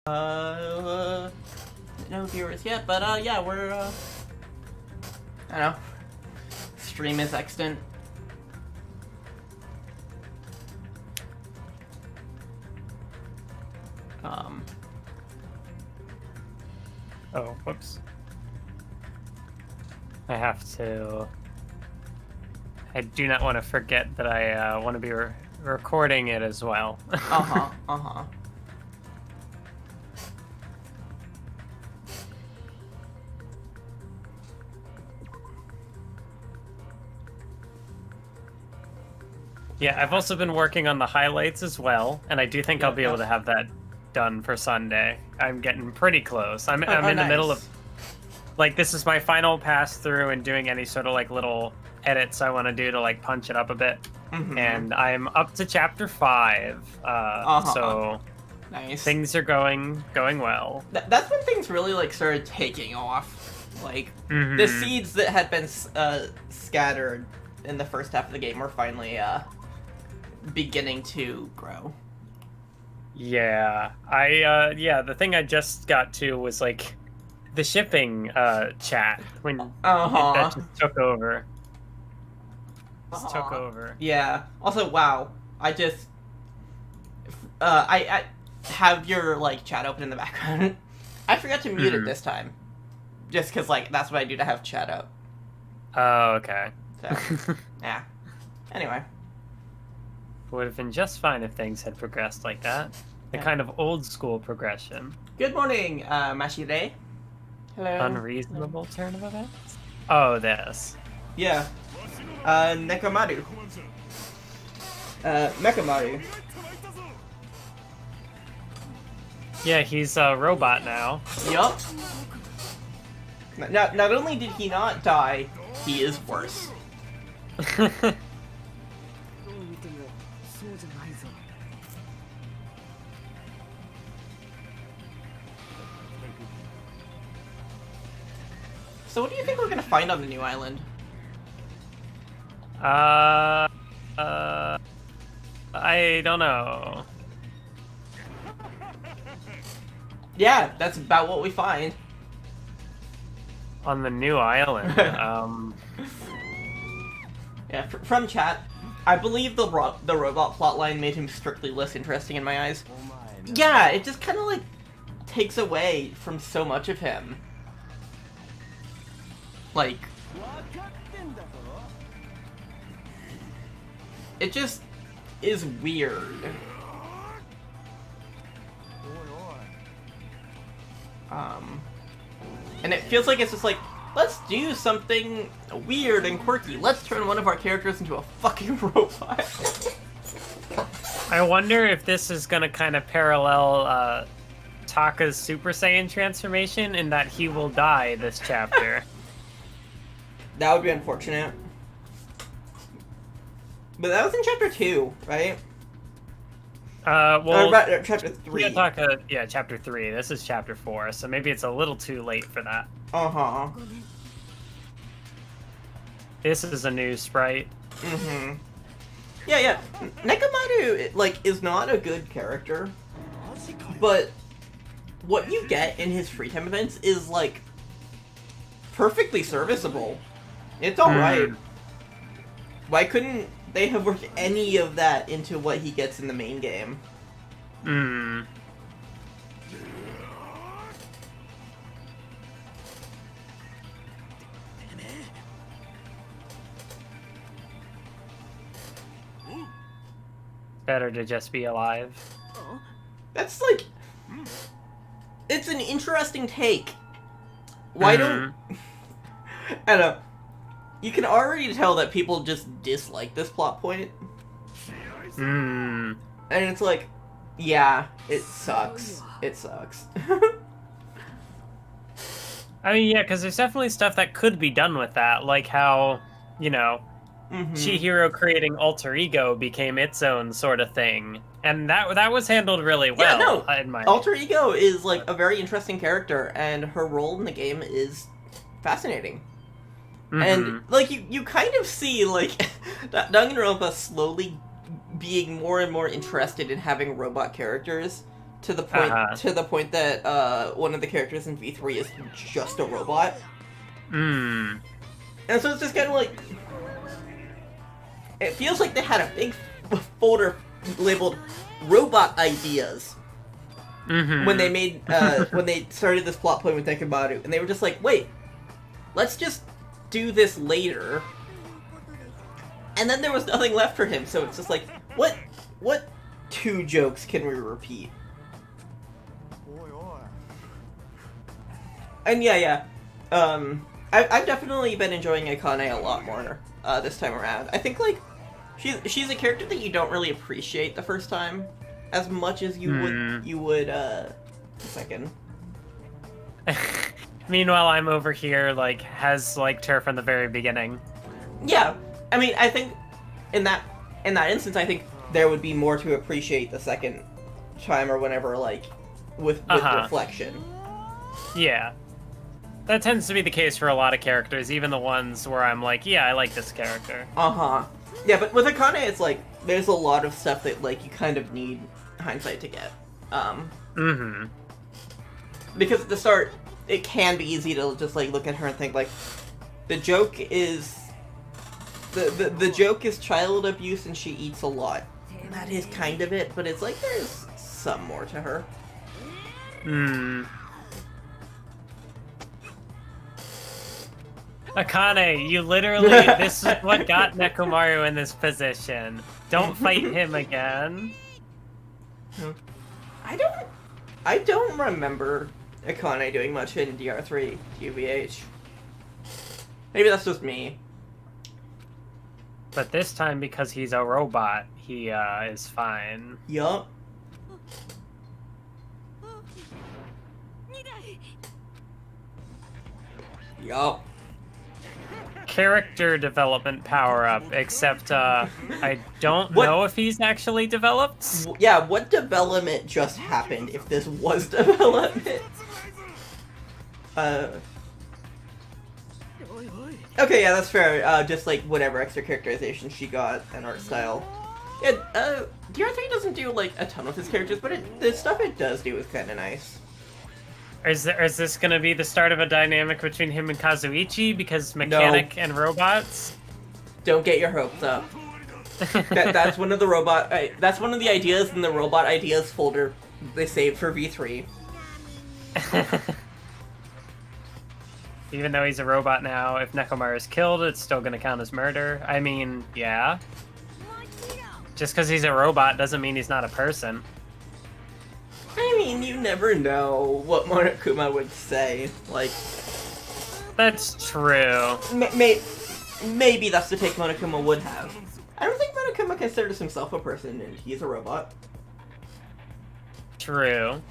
No viewers yet, but yeah, we're I don't know. Stream is extant. Oh, whoops. I do not want to forget that I want to be recording it as well. Yeah, I've also been working on the highlights as well, and I do think I'll be able to have that done for Sunday. I'm getting pretty close. I'm in the middle of, like, this is my final pass through and doing any sort of, like, little edits I want to do to, like, punch it up a bit. And I'm up to chapter 5, so nice. Things are going well. That's when things really, like, started taking off. Like, the seeds that had been scattered in the first half of the game were finally beginning to grow. Yeah, the thing I just got to was, like, the shipping chat when that just took over. Took over. Yeah. Also, wow, I just I have your, like, chat open in the background. I forgot to mute it this time, just because, like, that's what I do to have chat up. Oh, okay. So, yeah. Anyway. Would have been just fine if things had progressed like that. The kind of old school progression. Good morning, Mashire. Hello. Unreasonable turn of events? Oh, this. Yeah. Nekamaru. Mekamaru. Yeah, he's a robot now. Yup. Not only did he not die, he is worse. So what do you think we're gonna find on the new island? I don't know. Yeah, that's about what we find. On the new island, Yeah, from chat, I believe the robot plotline made him strictly less interesting in my eyes. Yeah, it just kind of, like, takes away from so much of him. Like, it just is weird. And it feels like it's just like, let's do something weird and quirky. Let's turn one of our characters into a fucking robot. I wonder if this is gonna kind of parallel Taka's Super Saiyan transformation in that he will die this chapter. That would be unfortunate. But that was in chapter 2, right? Well, chapter 3. Yeah, chapter 3. This is chapter 4, so maybe it's a little too late for that. This is a new sprite. Yeah. Nekamaru, like, is not a good character, but what you get in his free time events is, like, perfectly serviceable. It's alright. Why couldn't they have worked any of that into what he gets in the main game? Better to just be alive. That's, like, it's an interesting take. Why don't... I don't know. You can already tell that people just dislike this plot point. And it's like, yeah, it sucks. It sucks. I mean, yeah, because there's definitely stuff that could be done with that, like how, you know, Chihiro creating alter ego became its own sort of thing, and that was handled really well. Yeah, no, alter ego is, like, a very interesting character, and her role in the game is fascinating. And, like, you kind of see, like, Danganronpa slowly being more and more interested in having robot characters to the point that one of the characters in V3 is just a robot. Hmm. And so it's just kind of like, it feels like they had a big folder labeled robot ideas when they made when they started this plot point with Nekomaru, and they were just like, wait, let's just do this later. And then there was nothing left for him, so it's just like, what 2 jokes can we repeat? And I've definitely been enjoying Akane a lot more this time around. I think, like, she's a character that you don't really appreciate the first time as much as you would the second. Meanwhile, I'm over here, like, has liked her from the very beginning. Yeah, I mean, I think in that instance, I think there would be more to appreciate the second time or whenever, like, with reflection. Yeah. That tends to be the case for a lot of characters, even the ones where I'm like, yeah, I like this character. Yeah, but with Akane, it's like, there's a lot of stuff that, like, you kind of need hindsight to get. Because at the start, it can be easy to just, like, look at her and think, like, the joke is... The joke is child abuse and she eats a lot. And that is kind of it, but it's like, there's some more to her. Akane, you literally, this is what got Nekomaru in this position. Don't fight him again. I don't remember Akane doing much in DR3 UVH. Maybe that's just me. But this time, because he's a robot, he is fine. Yup. Yup. Character development power-up, except I don't know if he's actually developed. Yeah, what development just happened if this was development? Okay, yeah, that's fair. Just like whatever extra characterization she got and art style. Yeah, DR3 doesn't do like a ton with his characters, but the stuff it does do is kind of nice. Is this gonna be the start of a dynamic between him and Kazuichi because mechanic and robots? Don't get your hopes up. That's one of the robot. That's one of the ideas in the robot ideas folder they saved for V3. Even though he's a robot now, if Nekomaru is killed, it's still gonna count as murder. I mean, yeah. Just because he's a robot doesn't mean he's not a person. I mean, you never know what Monokuma would say. Like, that's true. Maybe that's the take Monokuma would have. I don't think Monokuma considers himself a person, and he's a robot. True.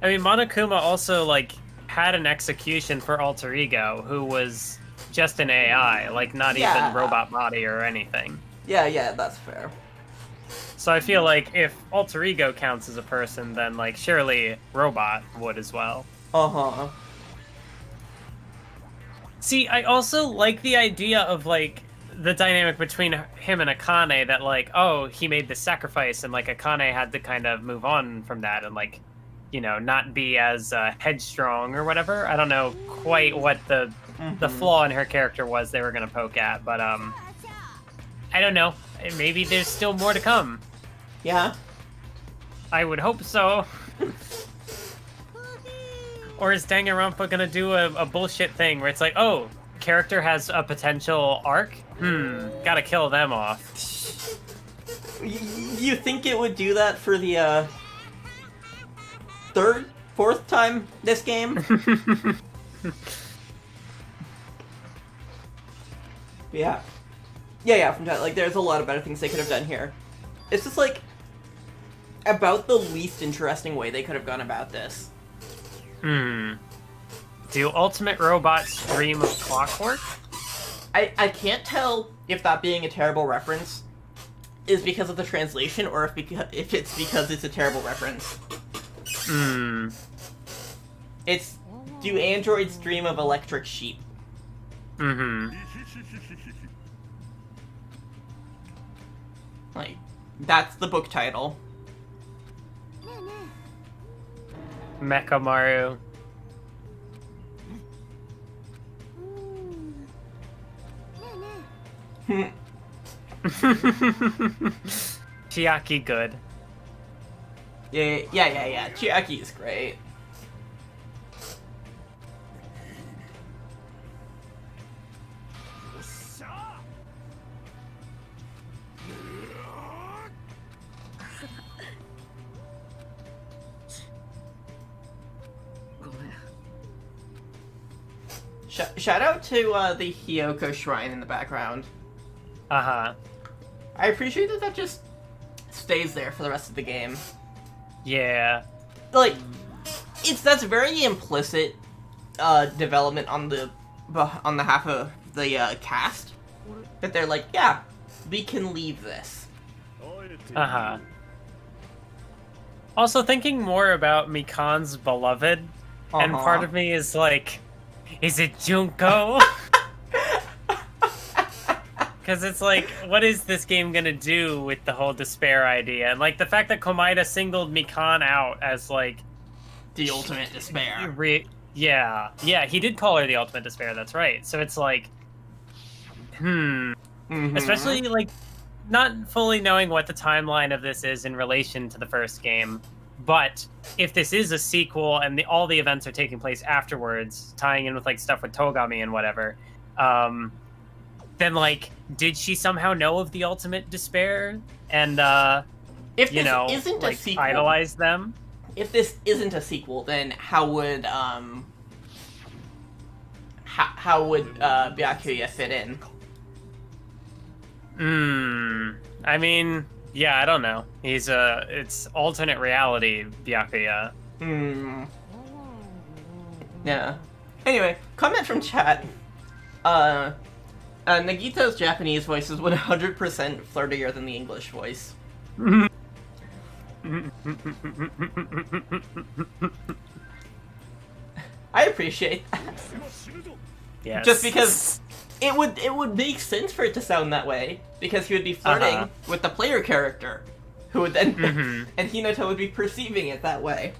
I mean, Monokuma also, like, had an execution for Alter Ego, who was just an AI, like, not even robot body or anything. Yeah, that's fair. So I feel like if Alter Ego counts as a person, then, like, surely Robot would as well. See, I also like the idea of, like, the dynamic between him and Akane that, like, oh, he made this sacrifice, and, like, Akane had to kind of move on from that and, like, you know, not be as headstrong or whatever. I don't know quite what the flaw in her character was they were going to poke at, but, I don't know. Maybe there's still more to come. Yeah? I would hope so. Or is Danganronpa gonna do a bullshit thing where it's like, oh, character has a potential arc? Gotta kill them off. You think it would do that for the, fourth time this game? Yeah. Yeah, from time, like, there's a lot of better things they could have done here. It's just, like, about the least interesting way they could have gone about this. Do ultimate robots dream of clockwork? I can't tell if that being a terrible reference is because of the translation, or if it's because it's a terrible reference. It's, do androids dream of electric sheep? Like, that's the book title. Mechamaru. Chiaki good. Yeah. Chiaki is great. Shout out to the Hyoko shrine in the background. Uh-huh. I appreciate that just stays there for the rest of the game. Yeah. Like, that's very implicit development on the half of the cast. That they're like, yeah, we can leave this. Uh-huh. Also, thinking more about Mikan's beloved, and part of me is like, is it Junko? Because it's like, what is this game gonna do with the whole despair idea? And like the fact that Komaeda singled Mikan out as like the ultimate despair. Yeah, he did call her the ultimate despair. That's right. So it's like, especially like not fully knowing what the timeline of this is in relation to the first game. But if this is a sequel and all the events are taking place afterwards, tying in with like stuff with Togami and whatever, then like, did she somehow know of the ultimate despair and if this isn't like a sequel, idolize them? If this isn't a sequel, then how would Byakuya fit in? I mean, yeah, I don't know. It's alternate reality Byakuya. Yeah. Anyway, comment from chat. Nagito's Japanese voice is 100% flirtier than the English voice. I appreciate that. Yes. Just because it would make sense for it to sound that way, because he would be flirting with the player character, who would then and Hinata would be perceiving it that way,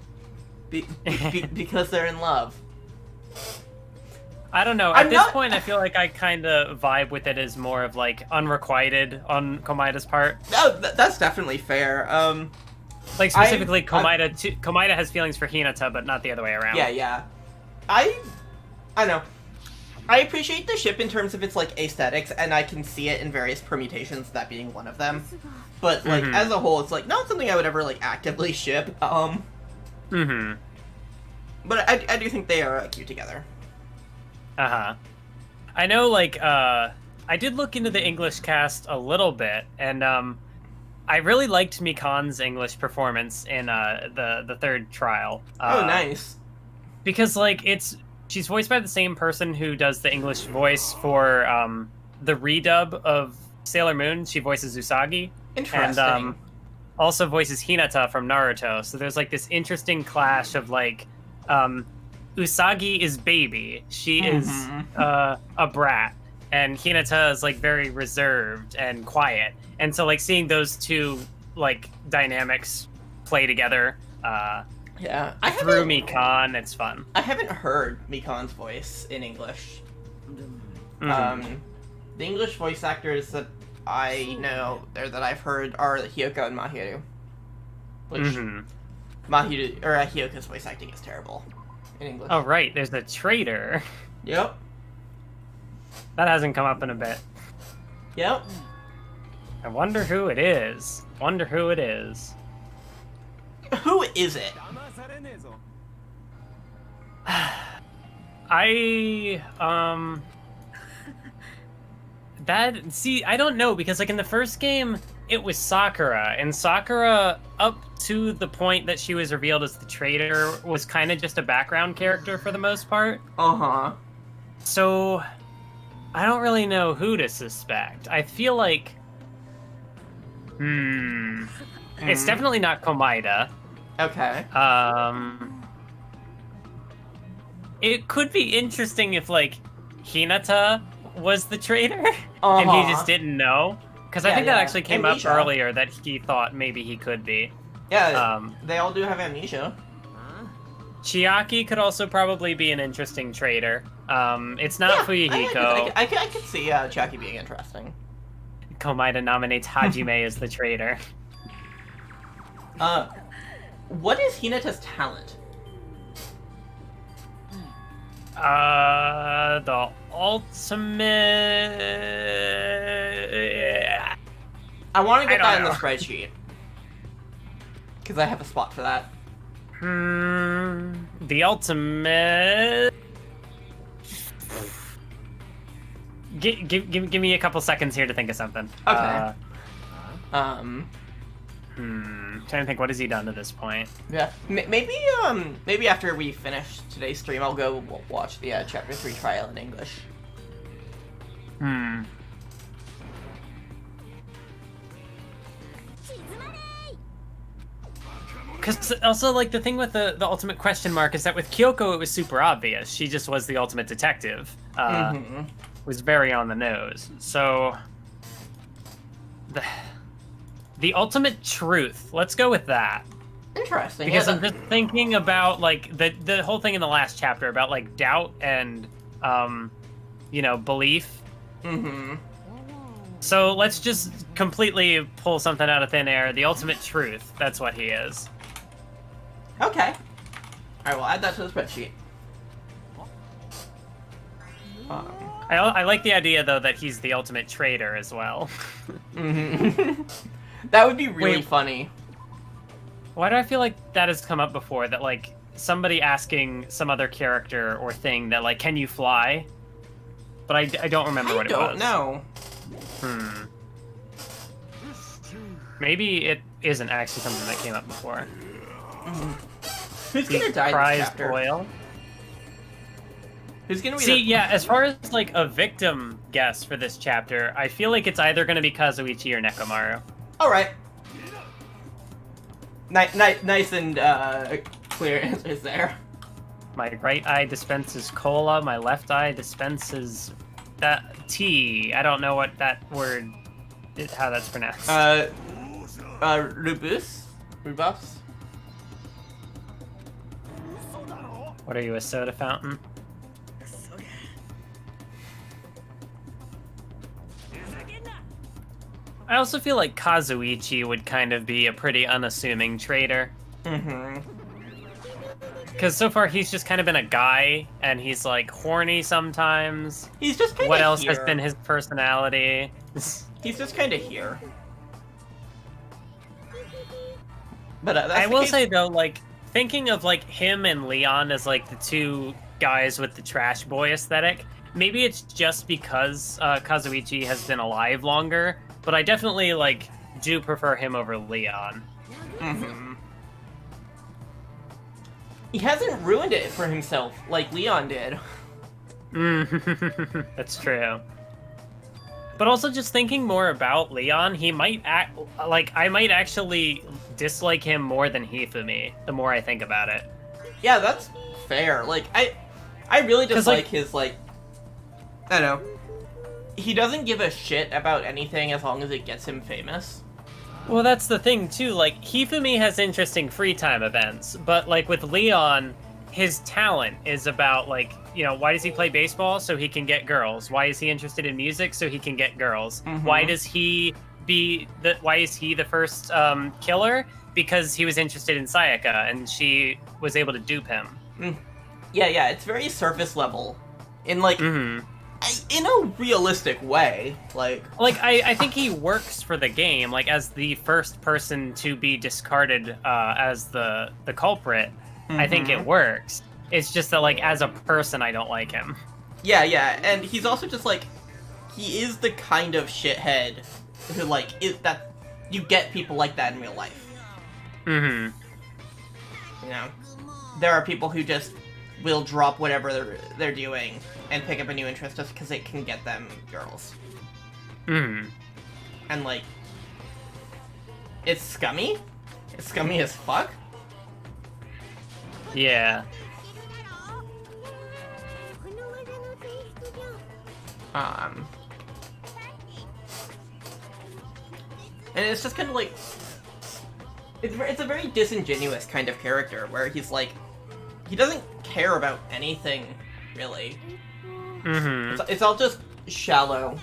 because they're in love. I don't know. At this point, I feel like I kind of vibe with it as more of like unrequited on Komaeda's part. Oh, that's definitely fair. Like specifically, Komaeda has feelings for Hinata, but not the other way around. Yeah. I know. I appreciate the ship in terms of its like aesthetics, and I can see it in various permutations, that being one of them. But like as a whole, it's like not something I would ever like actively ship. But I do think they are cute together. I know, like, I did look into the English cast a little bit, and I really liked Mikan's English performance in the third trial. Oh, nice. Because, like, she's voiced by the same person who does the English voice for the redub of Sailor Moon. She voices Usagi. Interesting. And also voices Hinata from Naruto. So there's, like, this interesting clash of, like, Usagi is baby. She is a brat, and Hinata is like very reserved and quiet. And so like seeing those two like dynamics play together, through Mikan, it's fun. I haven't heard Mikan's voice in English. The English voice actors that I know that I've heard are Hyoko and Mahiru. Which Hyoko's voice acting is terrible. In English. Oh, right. There's the traitor. Yep. That hasn't come up in a bit. Yep. I wonder who it is. Who is it? I don't know, because like in the first game it was Sakura, and Sakura up to the point that she was revealed as the traitor was kind of just a background character for the most part. So I don't really know who to suspect. I feel like it's definitely not Komaeda. Okay. It could be interesting if like Hinata was the traitor and he just didn't know, because I think that actually came up earlier that he thought maybe he could be. Yeah, they all do have amnesia. Chiaki could also probably be an interesting traitor. It's not Fuyuhiko. I could see Chiaki being interesting. Komaeda nominates Hajime as the traitor. What is Hinata's talent? The ultimate... I want to get that in the spreadsheet. Because I have a spot for that. The ultimate... Give me a couple seconds here to think of something. Okay. Trying to think, what has he done to this point? Yeah. Maybe after we finish today's stream, I'll go watch the Chapter 3 trial in English. Because also, like, the thing with the ultimate question mark is that with Kyoko, it was super obvious. She just was the ultimate detective. Was very on the nose. So, the ultimate truth. Let's go with that. Interesting. Because I'm just thinking about, like, the whole thing in the last chapter about, like, doubt and, belief. So let's just completely pull something out of thin air. The ultimate truth. That's what he is. Okay. Alright, we'll add that to the spreadsheet. I like the idea, though, that he's the ultimate traitor as well. That would be really funny. Why do I feel like that has come up before? That, like, somebody asking some other character or thing that, like, can you fly? But I don't remember what it was. I don't know. Maybe it isn't actually something that came up before. Who's gonna die this chapter? Oil. Who's gonna be yeah, as far as, like, a victim guess for this chapter, I feel like it's either gonna be Kazuichi or Nekomaru. Alright. Nice and clear answers there. My right eye dispenses cola, my left eye dispenses that tea. I don't know what that word how that's pronounced. Rubus? What are you, a soda fountain? I also feel like Kazuichi would kind of be a pretty unassuming traitor. Because so far he's just kind of been a guy, and he's, like, horny sometimes. He's just kind of What else has been his personality? He's just kind of here. But I will say, though, like, thinking of, like, him and Leon as, like, the two guys with the trash boy aesthetic, maybe it's just because Kazuichi has been alive longer, but I definitely, like, do prefer him over Leon. He hasn't ruined it for himself like Leon did. That's true. But also, just thinking more about Leon, he might act like I might actually dislike him more than Hifumi. The more I think about it. Yeah, that's fair. Like I really dislike his like. I don't know. He doesn't give a shit about anything as long as it gets him famous. Well, that's the thing too. Like, Hifumi has interesting free time events, but like with Leon, his talent is about, like, you know, why does he play baseball? So he can get girls. Why is he interested in music? So he can get girls. Why is he the first killer? Because he was interested in Sayaka and she was able to dupe him. Yeah, it's very surface level. In like in a realistic way. Like I think he works for the game, like as the first person to be discarded as the culprit. I think it works. It's just that, like, as a person, I don't like him. Yeah, and he's also just, like, he is the kind of shithead who, like, that you get people like that in real life. You know, there are people who just will drop whatever they're doing and pick up a new interest just because it can get them girls. And, like, it's scummy. It's scummy as fuck. Yeah. And it's just kind of like, it's a very disingenuous kind of character where he's like, he doesn't care about anything, really. Mm-hmm. It's all just shallow.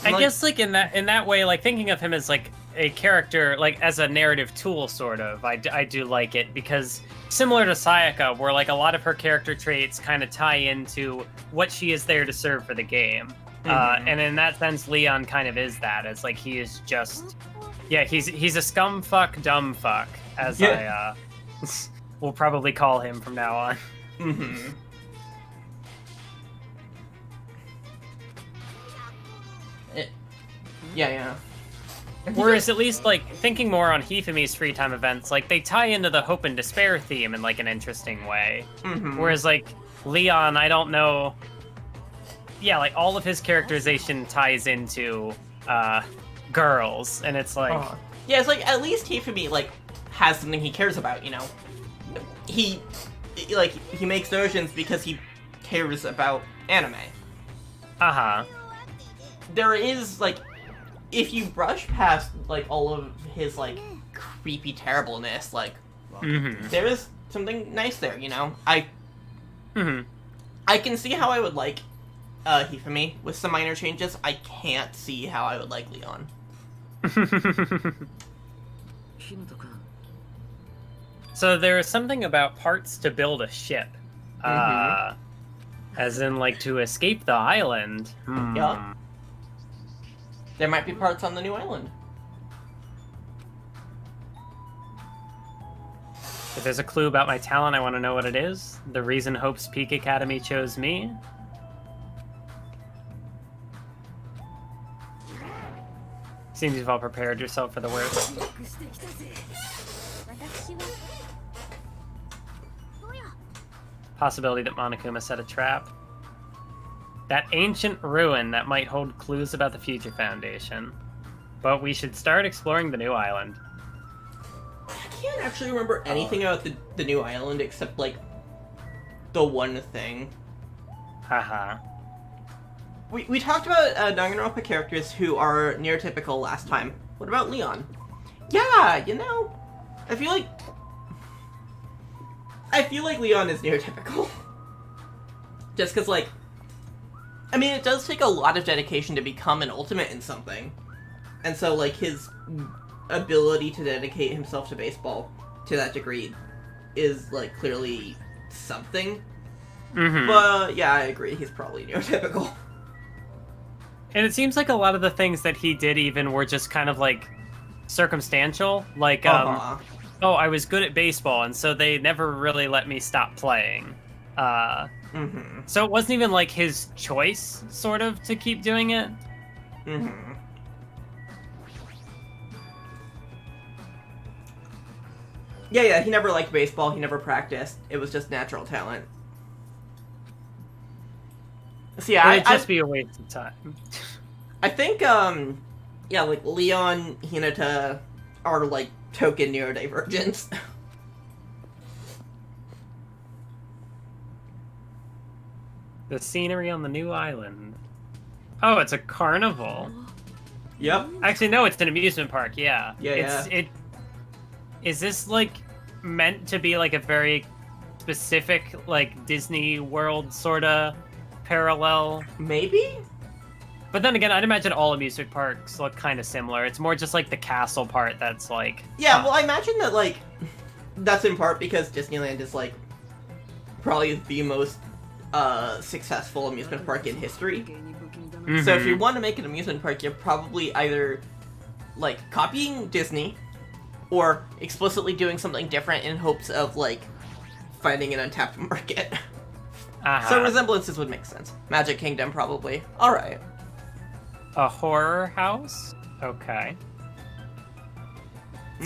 I guess, like, in that way, like, thinking of him as, like, a character, like, as a narrative tool, sort of, I do like it, because similar to Sayaka, where, like, a lot of her character traits kind of tie into what she is there to serve for the game. And in that sense, Leon kind of is that, as, like, he is just... Yeah, he's a scumfuck, dumb fuck, as I will probably call him from now on. Mm-hmm. Yeah. Whereas at least, like, thinking more on Hifumi's free time events, like, they tie into the hope and despair theme in, like, an interesting way. Mm-hmm. Whereas, like, Leon, I don't know... Yeah, like, all of his characterization ties into, girls, and it's like... Yeah, it's like, at least Hifumi, like, has something he cares about, you know? He makes notions because he cares about anime. Uh-huh. There is, like... If you brush past, like, all of his, like, creepy terribleness, like, there is something nice there, you know? I can see how I would like Hifumi with some minor changes. I can't see how I would like Leon. So there is something about parts to build a ship. As in, like, to escape the island. Yeah. There might be parts on the new island. If there's a clue about my talent, I want to know what it is. The reason Hope's Peak Academy chose me. Seems you've all prepared yourself for the worst. Possibility that Monokuma set a trap. That ancient ruin that might hold clues about the Future Foundation. But we should start exploring the new island. I can't actually remember anything about the new island except, like, the one thing. Haha. We talked about Danganronpa characters who are neurotypical last time. What about Leon? Yeah, you know, I feel like Leon is neurotypical. Just because, like, I mean, it does take a lot of dedication to become an ultimate in something. And so, like, his ability to dedicate himself to baseball to that degree is, like, clearly something. But, yeah, I agree, he's probably neurotypical. And it seems like a lot of the things that he did even were just kind of, like, circumstantial. Like, oh, I was good at baseball, and so they never really let me stop playing. So it wasn't even, like, his choice, sort of, to keep doing it. Yeah, he never liked baseball, he never practiced. It was just natural talent. So yeah, it'd just be a waste of time. I think, yeah, like, Leon, Hinata are, like, token neurodivergents. The scenery on the new island. Oh, it's a carnival. Yep. Actually, no, it's an amusement park, yeah. Yeah. Is this, like, meant to be, like, a very specific, like, Disney World sorta parallel? Maybe? But then again, I'd imagine all amusement parks look kind of similar. It's more just, like, the castle part that's, like... Yeah, well, I imagine that, like, that's in part because Disneyland is, like, probably the most successful amusement park in history. So if you want to make an amusement park, you're probably either, like, copying Disney or explicitly doing something different in hopes of, like, finding an untapped market. So resemblances would make sense. Magic Kingdom, probably. Alright. A horror house? Okay.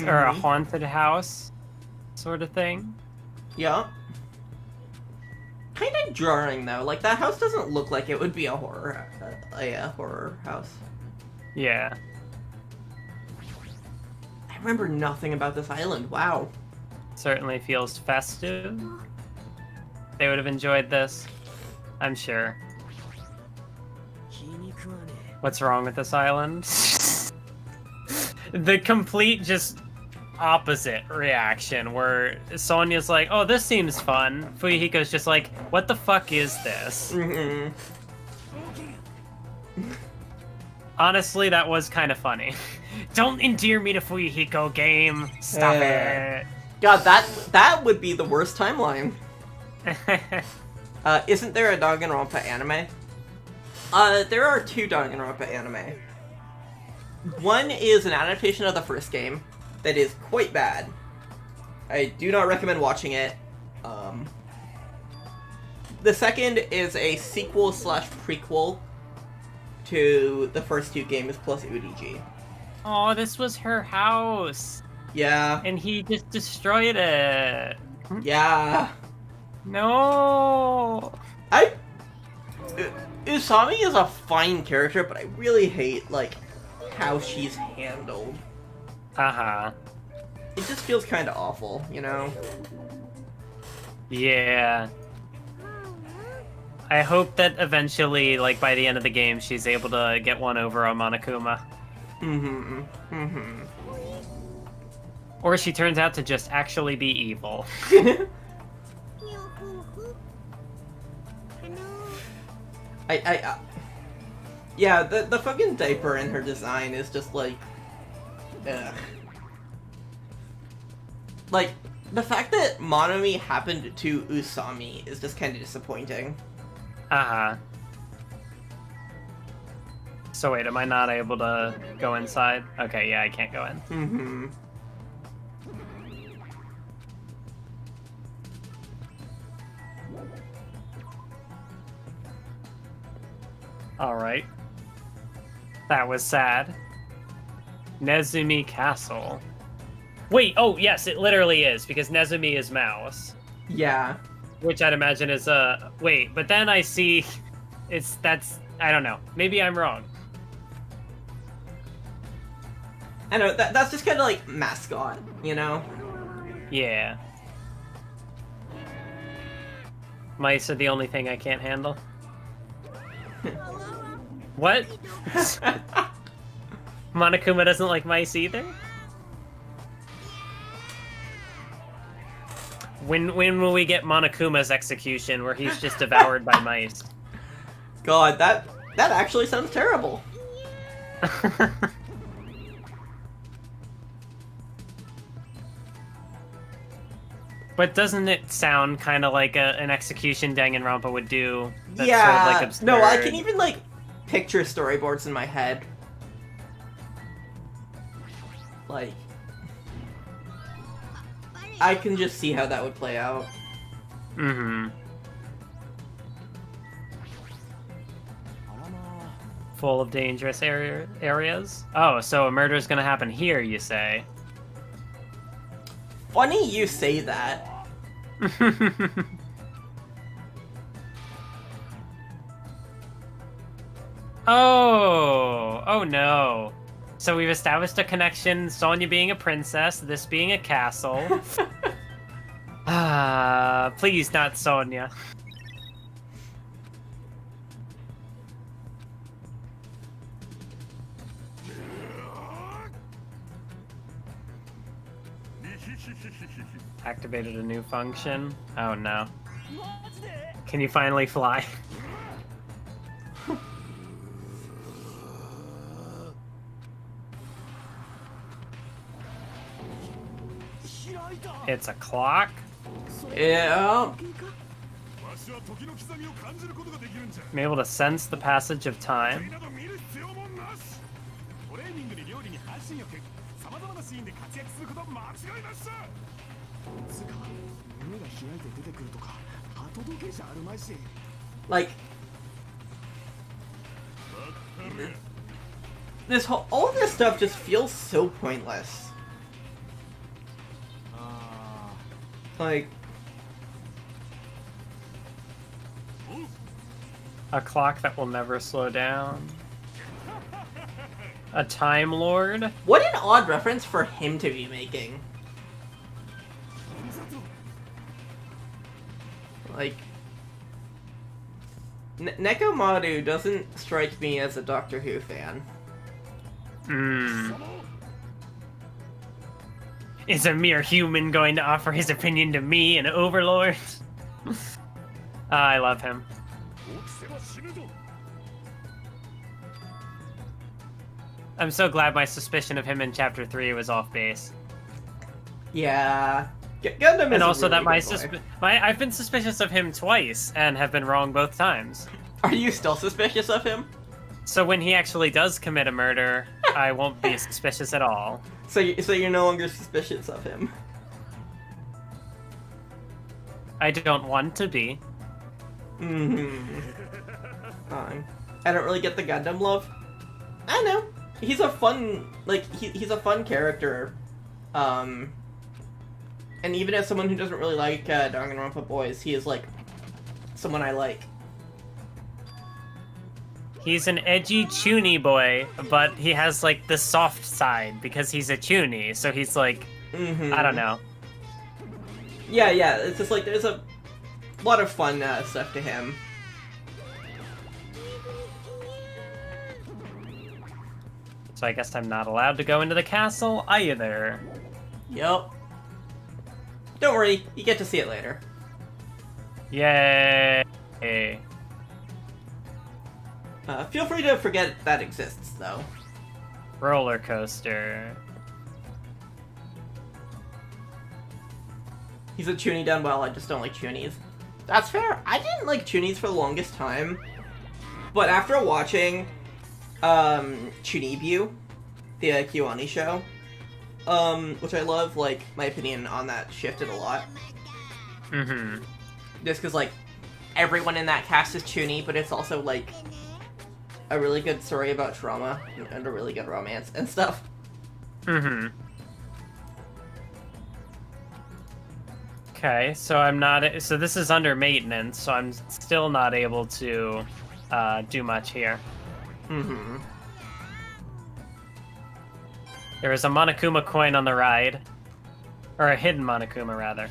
Or a haunted house sort of thing? Yeah. Kind of jarring, though. Like, that house doesn't look like it would be a horror house. Yeah. I remember nothing about this island. Wow. Certainly feels festive. They would have enjoyed this, I'm sure. What's wrong with this island? The complete just opposite reaction, where Sonya's like, "Oh, this seems fun." Fuyuhiko's just like, "What the fuck is this?" Mm-hmm. Honestly, that was kind of funny. Don't endear me to Fuyuhiko, game. Stop it. God, that would be the worst timeline. Isn't there a Danganronpa anime? There are 2 Danganronpa anime. One is an adaptation of the first game that is quite bad. I do not recommend watching it. The second is a sequel / prequel to the first 2 games plus UDG. Oh, this was her house. Yeah. And he just destroyed it. Yeah. No. Usami is a fine character, but I really hate, like, how she's handled. Uh-huh. It just feels kind of awful, you know? Yeah. I hope that eventually, like, by the end of the game, she's able to get one over on Monokuma. Mm-hmm. Mm-hmm. Or she turns out to just actually be evil. Yeah, the fucking diaper in her design is just like, ugh. Like, the fact that Monomi happened to Usami is just kind of disappointing. Uh-huh. So wait, am I not able to go inside? Okay, yeah, I can't go in. Mm-hmm. Alright. That was sad. Nezumi Castle. Wait, oh yes, it literally is, because Nezumi is mouse. Yeah. Which I'd imagine is wait, but then I see I don't know. Maybe I'm wrong. I know, that's just kind of like mascot, you know? Yeah. Mice are the only thing I can't handle. What? Monokuma doesn't like mice either? When will we get Monokuma's execution, where he's just devoured by mice? God, that actually sounds terrible. But doesn't it sound kind of like an execution Danganronpa would do? That's yeah, sort of like absurd. No, I can even like picture storyboards in my head. Like, I can just see how that would play out. Mm-hmm. Full of dangerous areas? Oh, so a murder's gonna happen here, you say? Funny you say that. Oh no. So we've established a connection, Sonya being a princess, this being a castle. Please not Sonya. Activated a new function. Oh no. Can you finally fly? It's a clock? Yeah. I'm able to sense the passage of time. Like, all this stuff just feels so pointless. Like, A clock that will never slow down. A Time Lord. what an odd reference for him to be making. Like, Nekomaru doesn't strike me as a Doctor Who fan. Is a mere human going to offer his opinion to me, an overlord? I love him. I'm so glad my suspicion of him in Chapter 3 was off base. Yeah. Gundam is and also really that I've been suspicious of him twice, and have been wrong both times. Are you still suspicious of him? So when he actually does commit a murder, I won't be suspicious at all. So you're no longer suspicious of him? I don't want to be. Fine. I don't really get the Gundam love. I know. He's a fun, he's a fun character. And even as someone who doesn't really like Danganronpa boys, he is, someone I like. He's an edgy chuny boy, but he has, the soft side, because he's a chuny, so he's, I don't know. Yeah, it's just, there's a lot of fun stuff to him. So I guess I'm not allowed to go into the castle either. Yup. Don't worry, you get to see it later. Yay! Feel free to forget that exists, though. Roller coaster. He's a chuny done well, I just don't like chunies. That's fair. I didn't like chunies for the longest time. But after watching Chunibyu, the Kiwani show, which I love, my opinion on that shifted a lot. Mm-hmm. Just because, everyone in that cast is chuny, but it's also, a really good story about trauma and a really good romance and stuff. Mm-hmm. Okay, so I'm not... So this is under maintenance, so I'm still not able to do much here. Mm-hmm. There is a Monokuma coin on the ride. Or a hidden Monokuma, rather.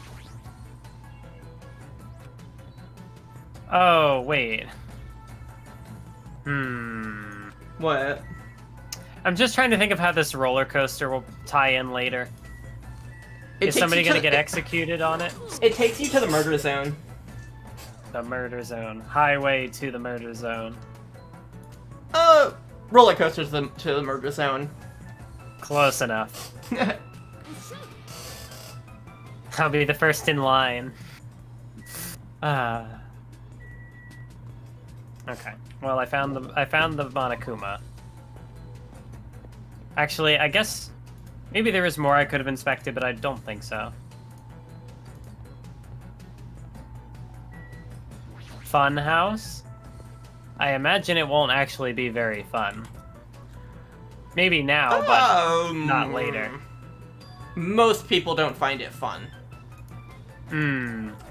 Oh, wait. What? I'm just trying to think of how this roller coaster will tie in later. Is somebody gonna get executed on it? It takes you to the murder zone. The murder zone. Highway to the murder zone. Roller coasters to the murder zone. Close enough. I'll be the first in line. Okay. Well, I found the Monokuma. Actually, I guess maybe there is more I could have inspected, but I don't think so. Fun house? I imagine it won't actually be very fun. Maybe now, but not later. Most people don't find it fun.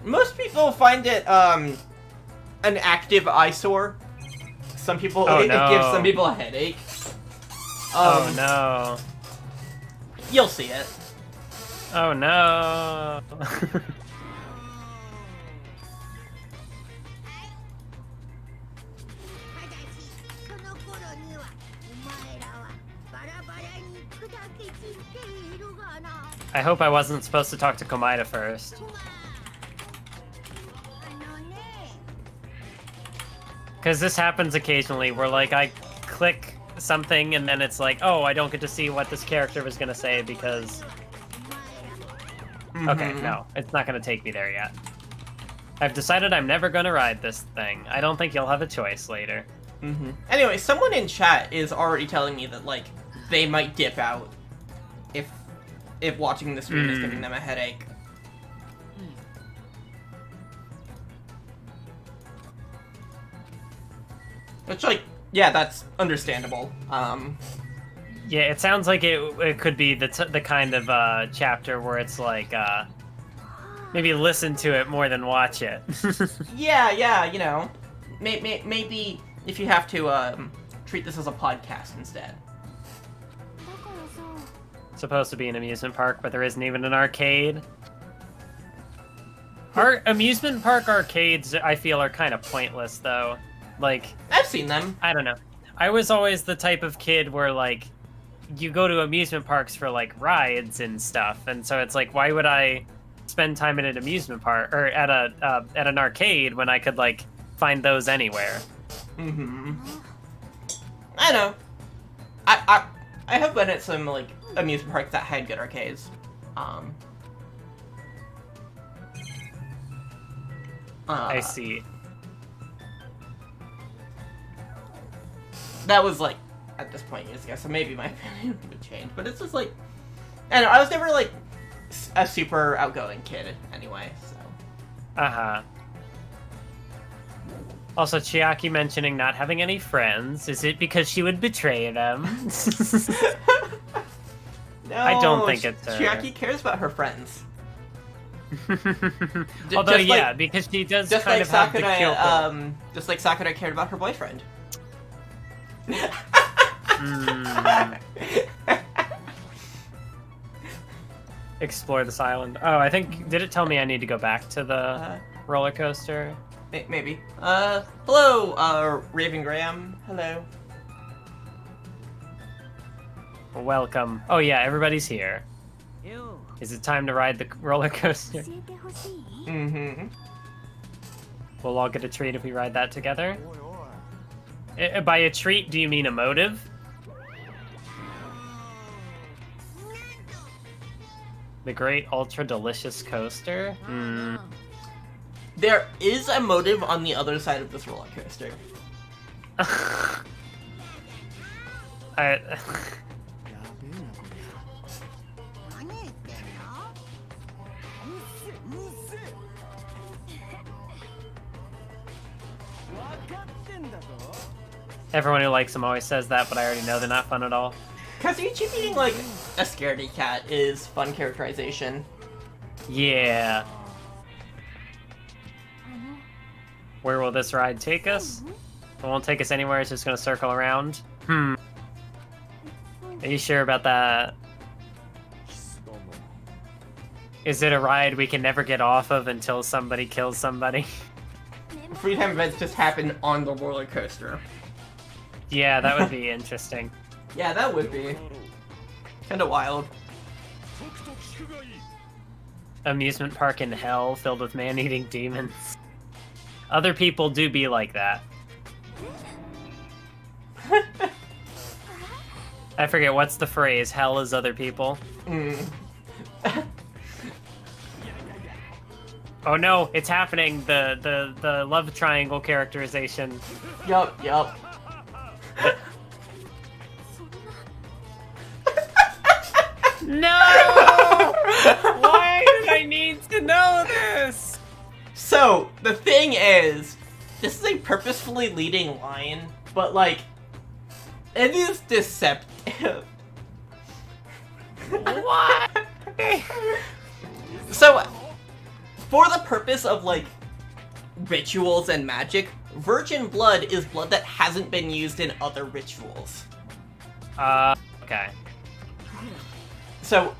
Most people find it, an active eyesore. Some people, it gives some people a headache. Oh no. You'll see it. Oh no. I hope I wasn't supposed to talk to Komaeda first. Because this happens occasionally where, I click something and then it's oh, I don't get to see what this character was going to say because... Okay, no, it's not going to take me there yet. I've decided I'm never going to ride this thing. I don't think you'll have a choice later. Anyway, someone in chat is already telling me that, they might dip out if watching the stream is giving them a headache. Which, yeah, that's understandable. Yeah, it sounds like it could be the kind of chapter where it's maybe listen to it more than watch it. Yeah, maybe if you have to treat this as a podcast instead. Supposed to be an amusement park, but there isn't even an arcade. Our amusement park arcades, I feel, are kind of pointless, though. I've seen them. I don't know. I was always the type of kid where, you go to amusement parks for like rides and stuff, and so it's like, why would I spend time at an amusement park or at an arcade when I could like find those anywhere? I know. I have been at some like amusement parks that had good arcades. I see. That was like at this point years ago, so maybe my opinion would change. But it's just like, I don't know, I was never like a super outgoing kid anyway, so. Also, Chiaki mentioning not having any friends. Is it because she would betray them? No, I don't think it's her. Chiaki cares about her friends. Although, yeah, because she does just kind like of have the Sakura, just like Sakura cared about her boyfriend. Explore this island. Oh, I think, did it tell me I need to go back to the roller coaster? Maybe. Hello, Raven Graham. Hello. Welcome. Oh yeah, everybody's here. Is it time to ride the roller coaster? We'll all get a treat if we ride that together. By a treat, do you mean a motive? The great ultra delicious coaster? There is a motive on the other side of this roller coaster. Everyone who likes them always says that, but I already know they're not fun at all. Kazuichi being like a scaredy cat is fun characterization. Yeah. Where will this ride take us? It won't take us anywhere, it's just gonna circle around. Are you sure about that? Is it a ride we can never get off of until somebody kills somebody? Free time events just happen on the roller coaster. Yeah, that would be interesting. Yeah, that would be. Kinda wild. Amusement park in hell filled with man-eating demons. Other people do be like that. I forget, what's the phrase? Hell is other people? Oh no, it's happening. The love triangle characterization. Yup. No! Why did I need to know this? So, the thing is, this is a purposefully leading line, but like, it is deceptive. What? So, for the purpose of like, rituals and magic, virgin blood is blood that hasn't been used in other rituals. Okay. So,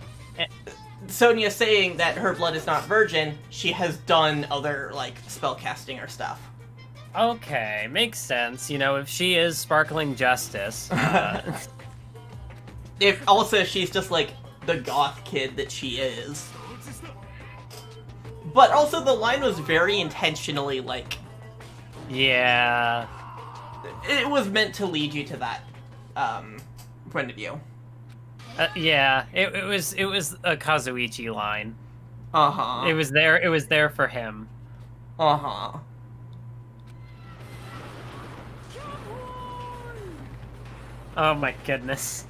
Sonia saying that her blood is not virgin, she has done other, like, spellcasting or stuff. Okay, makes sense. You know, if she is sparkling justice. If also she's just, like, the goth kid that she is. But also the line was very intentionally, like... Yeah. It was meant to lead you to that, point of view. Yeah, it was a Kazuichi line. Uh-huh. It was there for him. Uh-huh. Oh my goodness.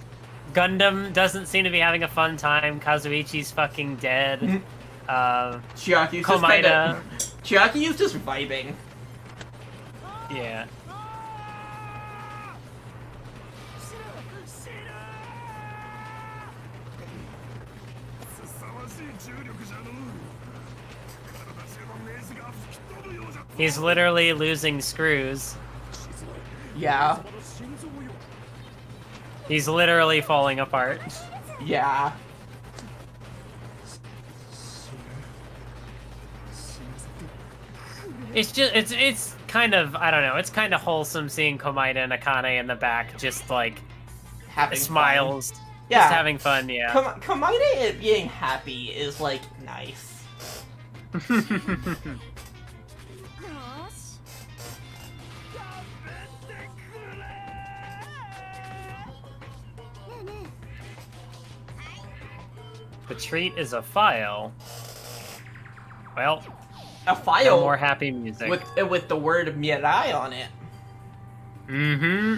Gundam doesn't seem to be having a fun time. Kazuichi's fucking dead. Chiaki's Komaeda. Chiaki is just vibing. Yeah. He's literally losing screws. Yeah. He's literally falling apart. Yeah. It's just, it's kind of, I don't know, it's kind of wholesome seeing Komaeda and Akane in the back just, like, Having smiles. fun. Yeah. Just having fun, yeah. Kamide being happy is, like, nice. The treat is a file. Well, A file? no more happy music. With the word Mirai on it. Mm-hmm.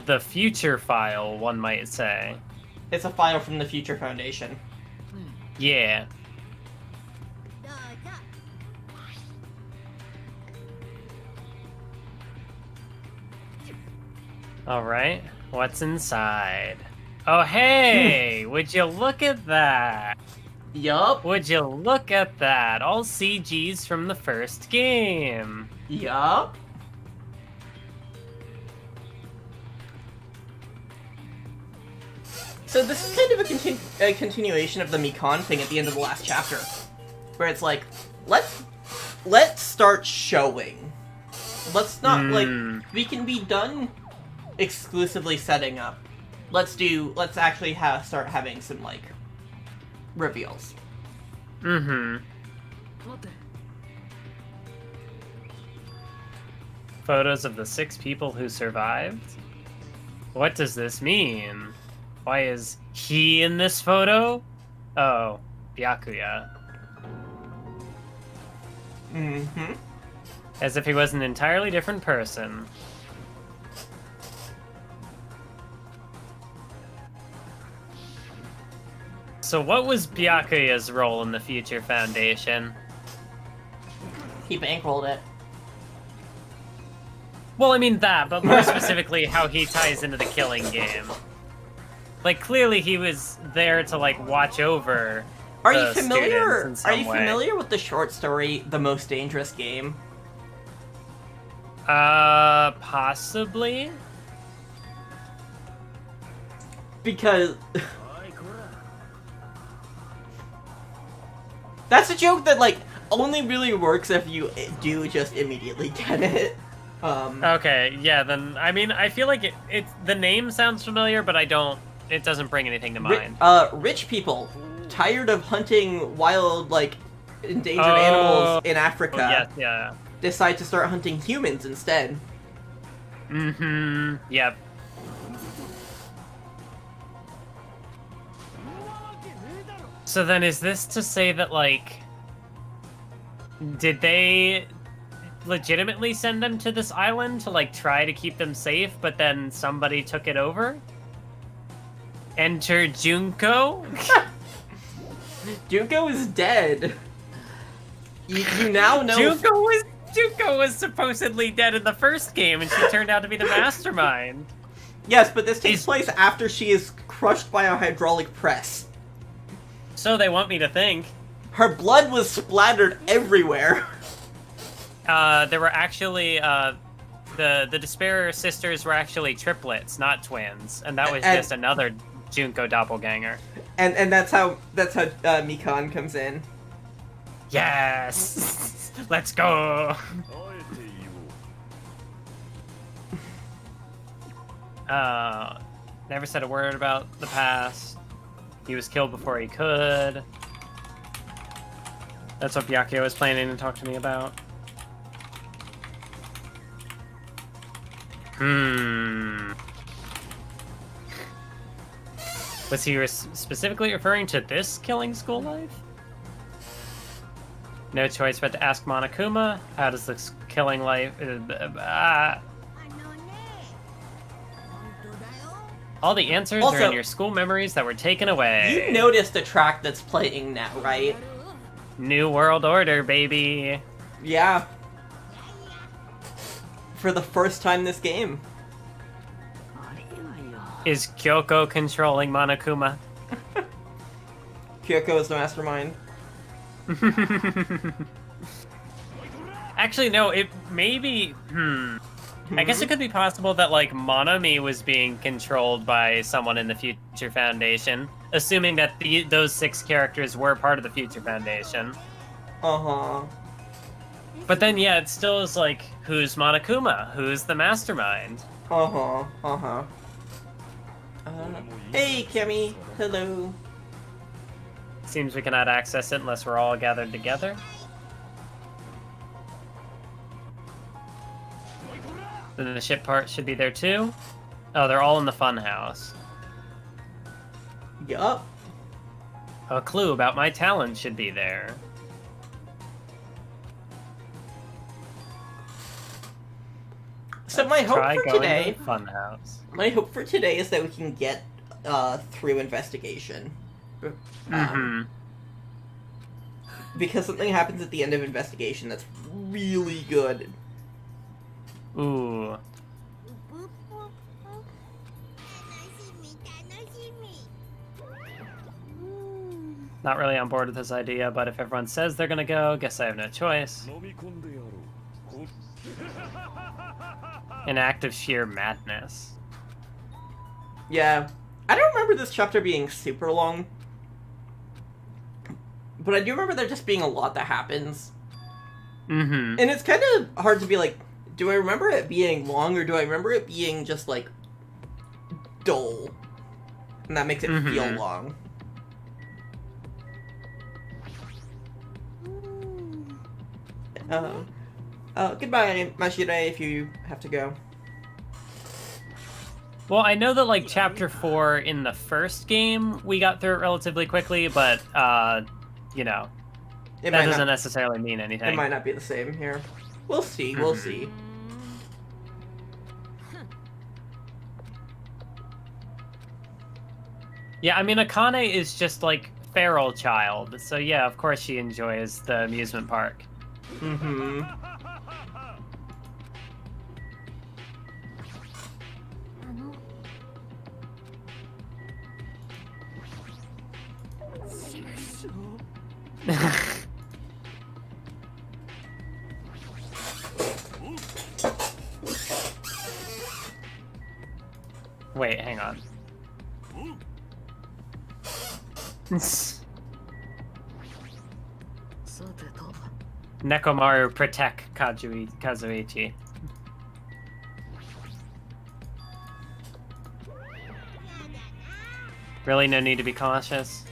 The future file, one might say. It's a file from the Future Foundation. Yeah. Alright, what's inside? Oh, hey! Would you look at that? Yup. Would you look at that? All CGs from the first game. Yup. So this is kind of a continuation of the Mikan thing at the end of the last chapter, where it's like, let's start showing. Let's not like we can be done exclusively setting up. Let's actually start having some like reveals. Mm-hmm. Photos of the 6 people who survived? What does this mean? Why is he in this photo? Oh, Byakuya. Mm-hmm. As if he was an entirely different person. So what was Byakuya's role in the Future Foundation? He bankrolled it. Well, I mean that, but more specifically how he ties into the Killing game. Like, clearly he was there to, like, watch over Are the you familiar? students in some Are you way. familiar with the short story "The Most Dangerous Game"? Possibly? Because that's a joke that like only really works if you do just immediately get it. Okay, yeah, then, I mean, I feel like the name sounds familiar, but it doesn't bring anything to mind. Rich people, tired of hunting wild, like, endangered animals in Africa, yes, yeah. decide to start hunting humans instead. Mm-hmm, yep. So then is this to say that, like, did they legitimately send them to this island to, like, try to keep them safe, but then somebody took it over? Enter Junko? Junko is dead. You now know. Junko was supposedly dead in the first game, and she turned out to be the mastermind. Yes, but this takes place after she is crushed by a hydraulic press. So they want me to think. Her blood was splattered everywhere. There were actually, the Despair sisters were actually triplets, not twins, and that was just another Junko doppelganger. And that's how Mikan comes in. Yes! Let's go! Never said a word about the past. He was killed before he could. That's what Byakuya was planning to talk to me about. Was he specifically referring to this killing school life? No choice but to ask Monokuma, how does this killing life... All the answers are Also, in your school memories that were taken away. You noticed the track that's playing now, right? New World Order, baby. Yeah. For the first time this game. Is Kyoko controlling Monokuma? Kyoko is the mastermind. Actually, no, it maybe... I guess it could be possible that, like, Monomi was being controlled by someone in the Future Foundation, assuming that those 6 characters were part of the Future Foundation. Uh-huh. But then, yeah, it still is like, who's Monokuma? Who's the mastermind? Uh-huh. Uh-huh. Hey, Kimmy. Hello. Seems we cannot access it unless we're all gathered together. Then the ship part should be there too. Oh, they're all in the fun house. Yup. A clue about my talent should be there. So my hope Try for going today, to the fun house. my hope for today is that we can get through investigation. Because something happens at the end of investigation that's really good. Ooh. Not really on board with this idea, but if everyone says they're gonna go, guess I have no choice. An act of sheer madness. Yeah. I don't remember this chapter being super long. But I do remember there just being a lot that happens. Mm-hmm. And it's kind of hard to be like, do I remember it being long or do I remember it being just like dull? And that makes it feel long. Goodbye, Mashire, if you have to go. Well, I know that, like, Chapter 4 in the first game, we got through it relatively quickly, but, you know, that doesn't necessarily mean anything. It might not be the same here. We'll see, we'll see. Yeah, I mean, Akane is just, like, feral child, so yeah, of course she enjoys the amusement park. Mm-hmm. Wait, hang on. Nekomaru, protect Kazuichi. Really, no need to be cautious?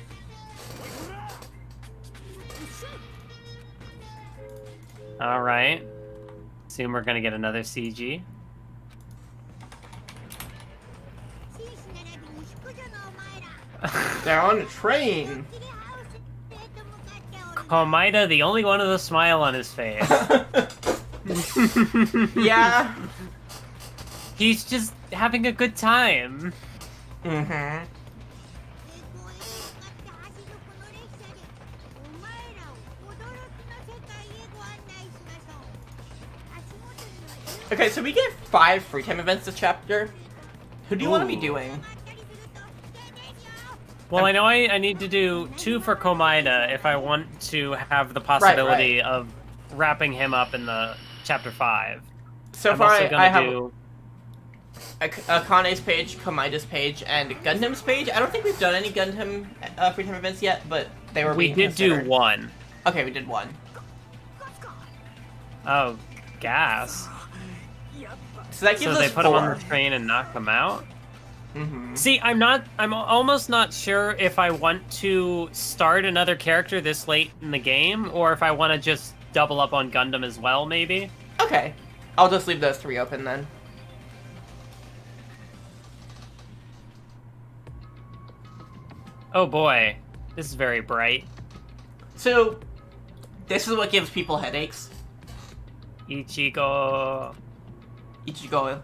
Alright. Assume we're gonna get another CG. They're on a train! Komaeda, the only one with a smile on his face. Yeah. He's just having a good time. Mm-hmm. Okay, so we get 5 free time events this chapter. Who do you want to be doing? Well, I know I need to do 2 for Komaeda if I want to have the possibility Right. of wrapping him up in the chapter 5. So I'm far, also gonna I have do... Akane's page, Komaida's page, and Gundam's page. I don't think we've done any Gundam free time events yet, but they were We being did considered. do 1. Okay, we did 1. Oh, gas. So that gives So us they put 4. him on the train and knock him out? Mm-hmm. See, I'm almost not sure if I want to start another character this late in the game, or if I want to just double up on Gundam as well, maybe. Okay. I'll just leave those 3 open then. Oh boy, this is very bright. So, this is what gives people headaches. Ichigo. Ichigo.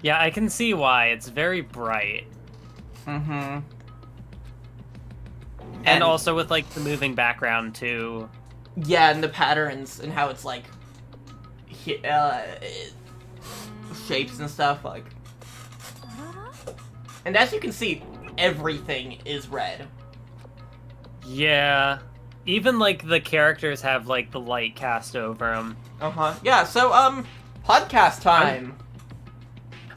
Yeah, I can see why. It's very bright. Mm-hmm. And also with, like, the moving background, too. Yeah, and the patterns and how it's, like, shapes and stuff, like... And as you can see, everything is red. Yeah. Even, like, the characters have, like, the light cast over them. Uh-huh. Yeah, so, podcast time.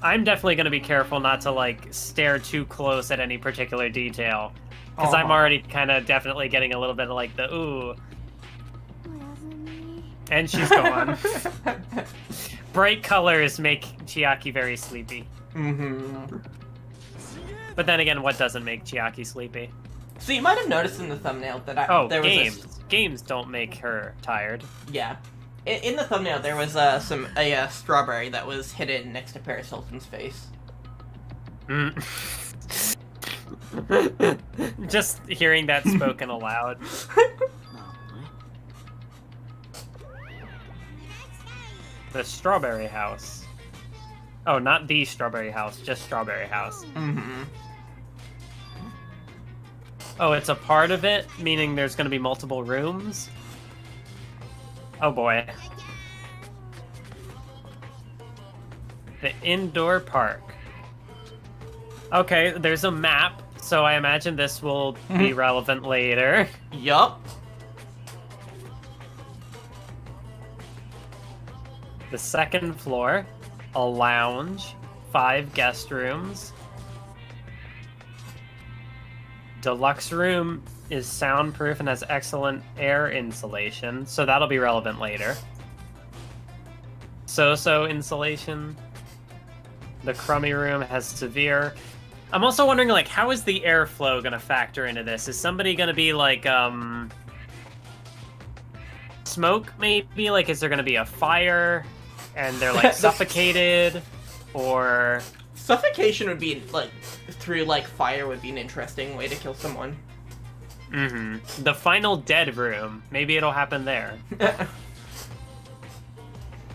I'm definitely going to be careful not to, like, stare too close at any particular detail. Because I'm already kind of definitely getting a little bit of, like, the ooh. And she's gone. Bright colors make Chiaki very sleepy. Mm-hmm. But then again, what doesn't make Chiaki sleepy? So you might have noticed in the thumbnail that there was games. Games don't make her tired. Yeah. In the thumbnail, there was a strawberry that was hidden next to Paris Hilton's face. Just hearing that spoken aloud. The Strawberry House. Oh, not the Strawberry House, just Strawberry House. Mm-hmm. Oh, it's a part of it, meaning there's going to be multiple rooms? Oh boy. The indoor park. Okay, there's a map, so I imagine this will be relevant later. Yup. The second floor, a lounge, 5 guest rooms. Deluxe room is soundproof and has excellent air insulation, so that'll be relevant later. So-so insulation. The crummy room has severe... I'm also wondering, like, how is the airflow gonna factor into this? Is somebody gonna be, like, smoke, maybe? Like, is there gonna be a fire, and they're, like, suffocated? Or... Suffocation would be, like, through, like, fire would be an interesting way to kill someone. Mm-hmm. The final dead room. Maybe it'll happen there.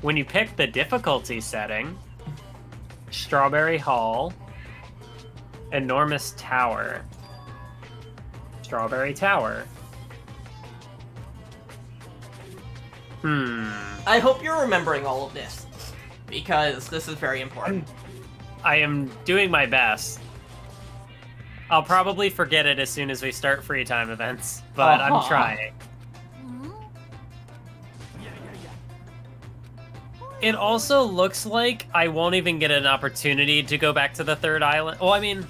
When you pick the difficulty setting, Strawberry Hall, Enormous Tower, Strawberry Tower. I hope you're remembering all of this, because this is very important. I am doing my best. I'll probably forget it as soon as we start free time events, but I'm trying. It also looks like I won't even get an opportunity to go back to the third island. Well, I mean...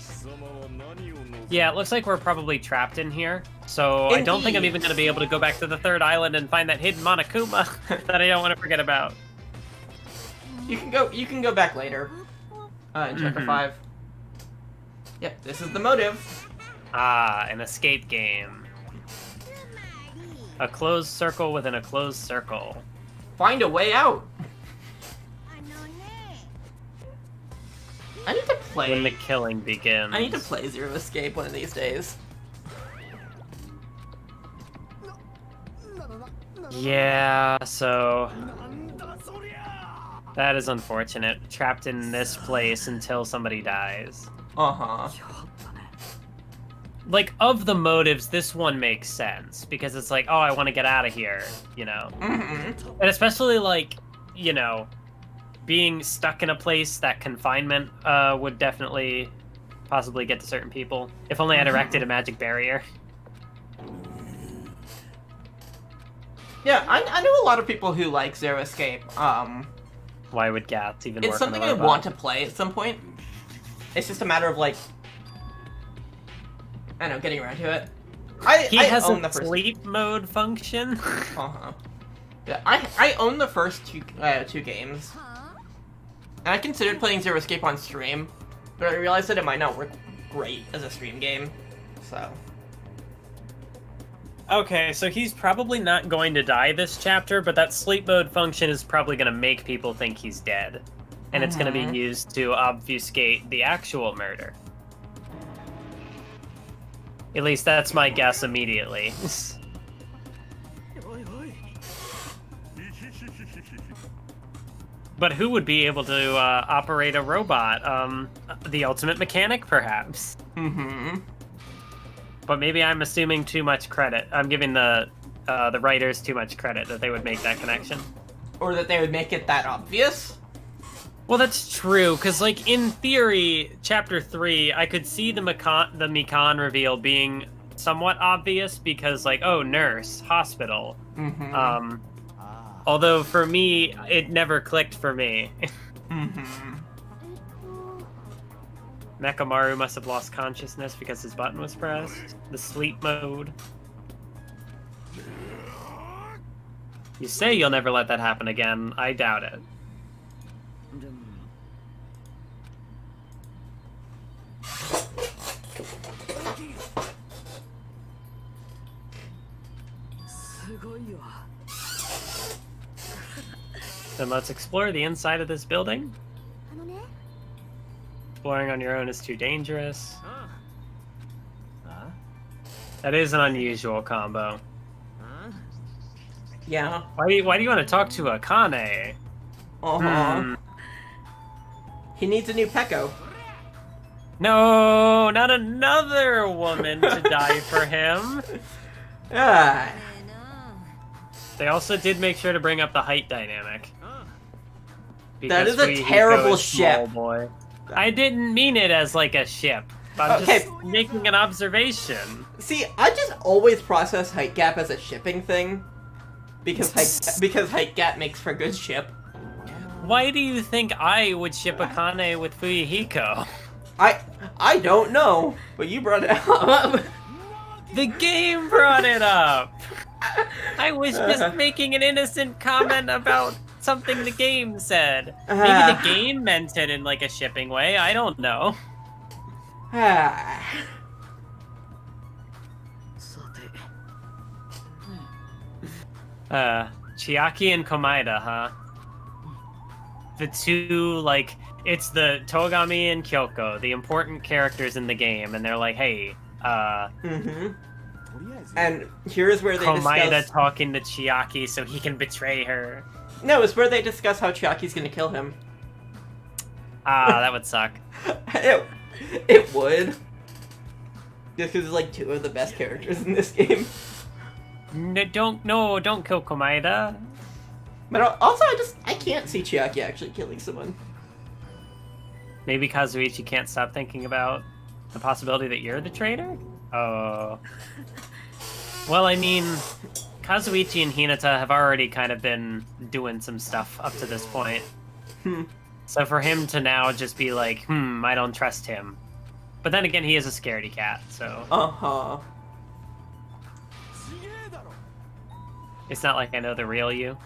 Yeah, it looks like we're probably trapped in here. So I don't think I'm even going to be able to go back to the third island and find that hidden Monokuma that I don't want to forget about. You can go back later. In chapter 5. Yep, this is the motive. Ah, an escape game. A closed circle within a closed circle. Find a way out. I need to play... When the killing begins. I need to play Zero Escape one of these days. Yeah, so... That is unfortunate. Trapped in this place until somebody dies. Uh-huh. Like, of the motives, this one makes sense. Because it's like, oh, I want to get out of here, you know? Mm-hmm. And especially, like, you know... Being stuck in a place, that confinement would definitely possibly get to certain people. If only I'd erected a magic barrier. Yeah, I know a lot of people who like Zero Escape. Why would Gats even work It's something on I the robot? want to play at some point. It's just a matter of, like... I don't know, getting around to it. He has own a the first... sleep mode function? Uh-huh. Yeah, I own the first two games. And I considered playing Zero Escape on stream, but I realized that it might not work great as a stream game, so... Okay, so he's probably not going to die this chapter, but that sleep mode function is probably going to make people think he's dead. And it's going to be used to obfuscate the actual murder. At least that's my guess immediately. But who would be able to operate a robot? The ultimate mechanic, perhaps. Mm-hmm. But maybe I'm assuming too much credit. I'm giving the writers too much credit that they would make that connection. Or that they would make it that obvious? Well, that's true, because, like, in theory, Chapter 3, I could see the Mikan reveal being somewhat obvious, because, like, oh, nurse, hospital. Mm-hmm. Although, for me, it never clicked for me. Mm-hmm. Mekamaru must have lost consciousness because his button was pressed. The sleep mode. You say you'll never let that happen again. I doubt it. Then let's explore the inside of this building. Exploring on your own is too dangerous. That is an unusual combo. Yeah. Why do you want to talk to Akane? He needs a new Peko. No, not another woman to die for him. Ah. They also did make sure to bring up the height dynamic. That is a terrible ship. Boy. I didn't mean it as like a ship. I'm just making an observation. See, I just always process height gap as a shipping thing. Because height gap makes for a good ship. Why do you think I would ship Akane with Fuyuhiko? I don't know, but you brought it up. The game brought it up. I was just making an innocent comment about something the game said. Maybe the game meant it in like a shipping way. I don't know. Chiaki and Komaeda, huh? The two, like, it's the Togami and Kyoko, the important characters in the game, and they're like, hey, And here's where they Komaeda discuss... talking to Chiaki so he can betray her. No, it's where they discuss how Chiaki's gonna kill him. That would suck. It would. Just because it's like two of the best characters in this game. No, don't kill Komaeda. But also, I can't see Chiaki actually killing someone. Maybe Kazuichi can't stop thinking about the possibility that you're the traitor? Oh. Well, I mean, Kazuichi and Hinata have already kind of been doing some stuff up to this point. So for him to now just be like, I don't trust him. But then again, he is a scaredy cat, so... It's not like I know the real you.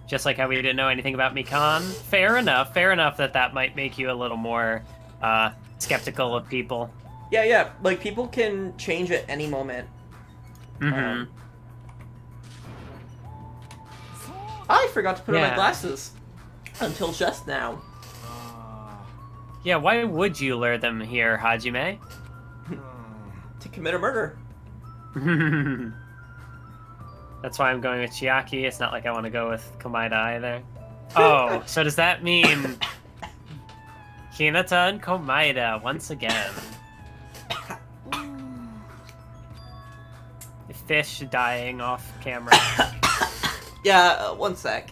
Just like how we didn't know anything about Mikan. Fair enough that might make you a little more skeptical of people. Yeah, like people can change at any moment. I forgot to put on my glasses. Until just now. Yeah, why would you lure them here, Hajime? To commit a murder. That's why I'm going with Chiaki. It's not like I want to go with Komaeda either. Oh, so does that mean Hinata and Komaeda once again? The fish dying off camera. Yeah, one sec.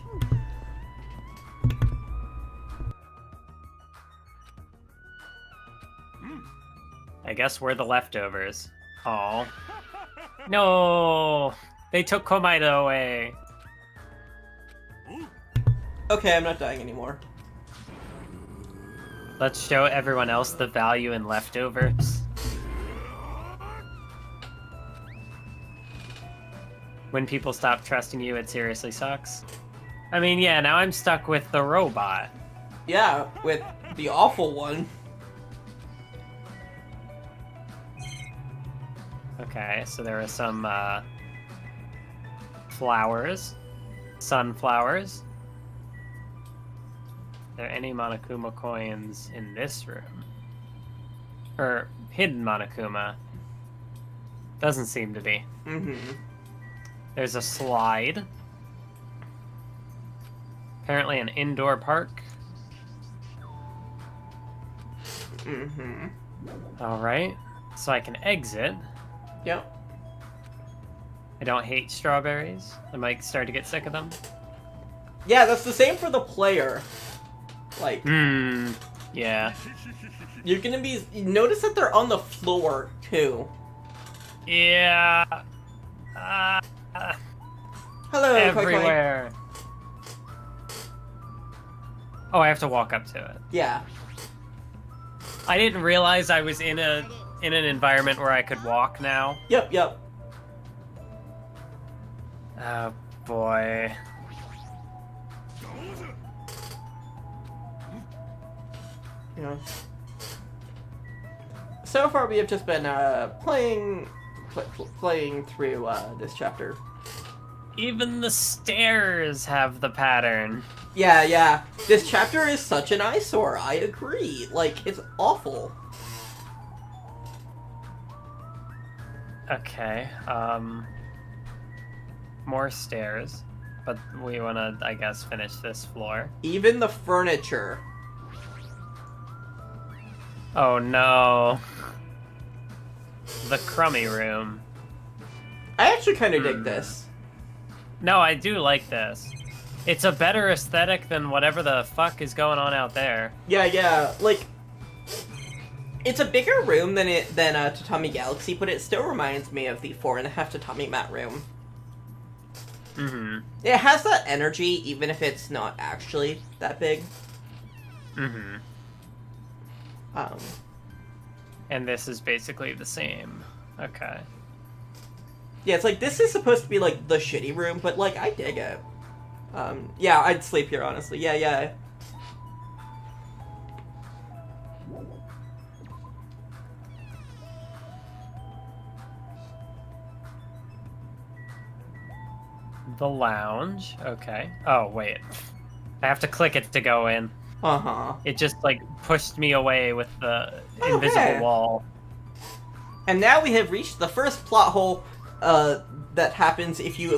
I guess we're the leftovers. Oh. No! They took Komaeda away. Okay, I'm not dying anymore. Let's show everyone else the value in leftovers. When people stop trusting you, it seriously sucks. I mean, yeah, now I'm stuck with the robot. Yeah, with the awful one. Okay, so there are some flowers, sunflowers. Are there any Monokuma coins in this room? Or hidden Monokuma? Doesn't seem to be. There's a slide. Apparently an indoor park. Alright, so I can exit. Yep. I don't hate strawberries. I might start to get sick of them. Yeah, that's the same for the player. Like... yeah. You're gonna be... Notice that they're on the floor, too. Yeah. Hello, everywhere. Oh, I have to walk up to it. Yeah. I didn't realize I was in an environment where I could walk now. Yep. Oh, boy. Yeah. So far, we have just been playing through this chapter. Even the stairs have the pattern. Yeah. This chapter is such an eyesore, I agree. Like, it's awful. Okay, more stairs. But we wanna, I guess, finish this floor. Even the furniture. Oh no. The crummy room. I actually kind of dig this. No, I do like this. It's a better aesthetic than whatever the fuck is going on out there. Yeah, like... It's a bigger room than Tatami Galaxy, but it still reminds me of the 4.5 Tatami mat room. Mm-hmm. It has that energy, even if it's not actually that big. Mm-hmm. And this is basically the same. Okay. Yeah, it's like, this is supposed to be, like, the shitty room, but, like, I dig it. Yeah, I'd sleep here, honestly. Yeah. The lounge. Okay. Oh, wait. I have to click it to go in. Uh-huh. It just, like, pushed me away with the invisible wall. And now we have reached the first plot hole that happens if you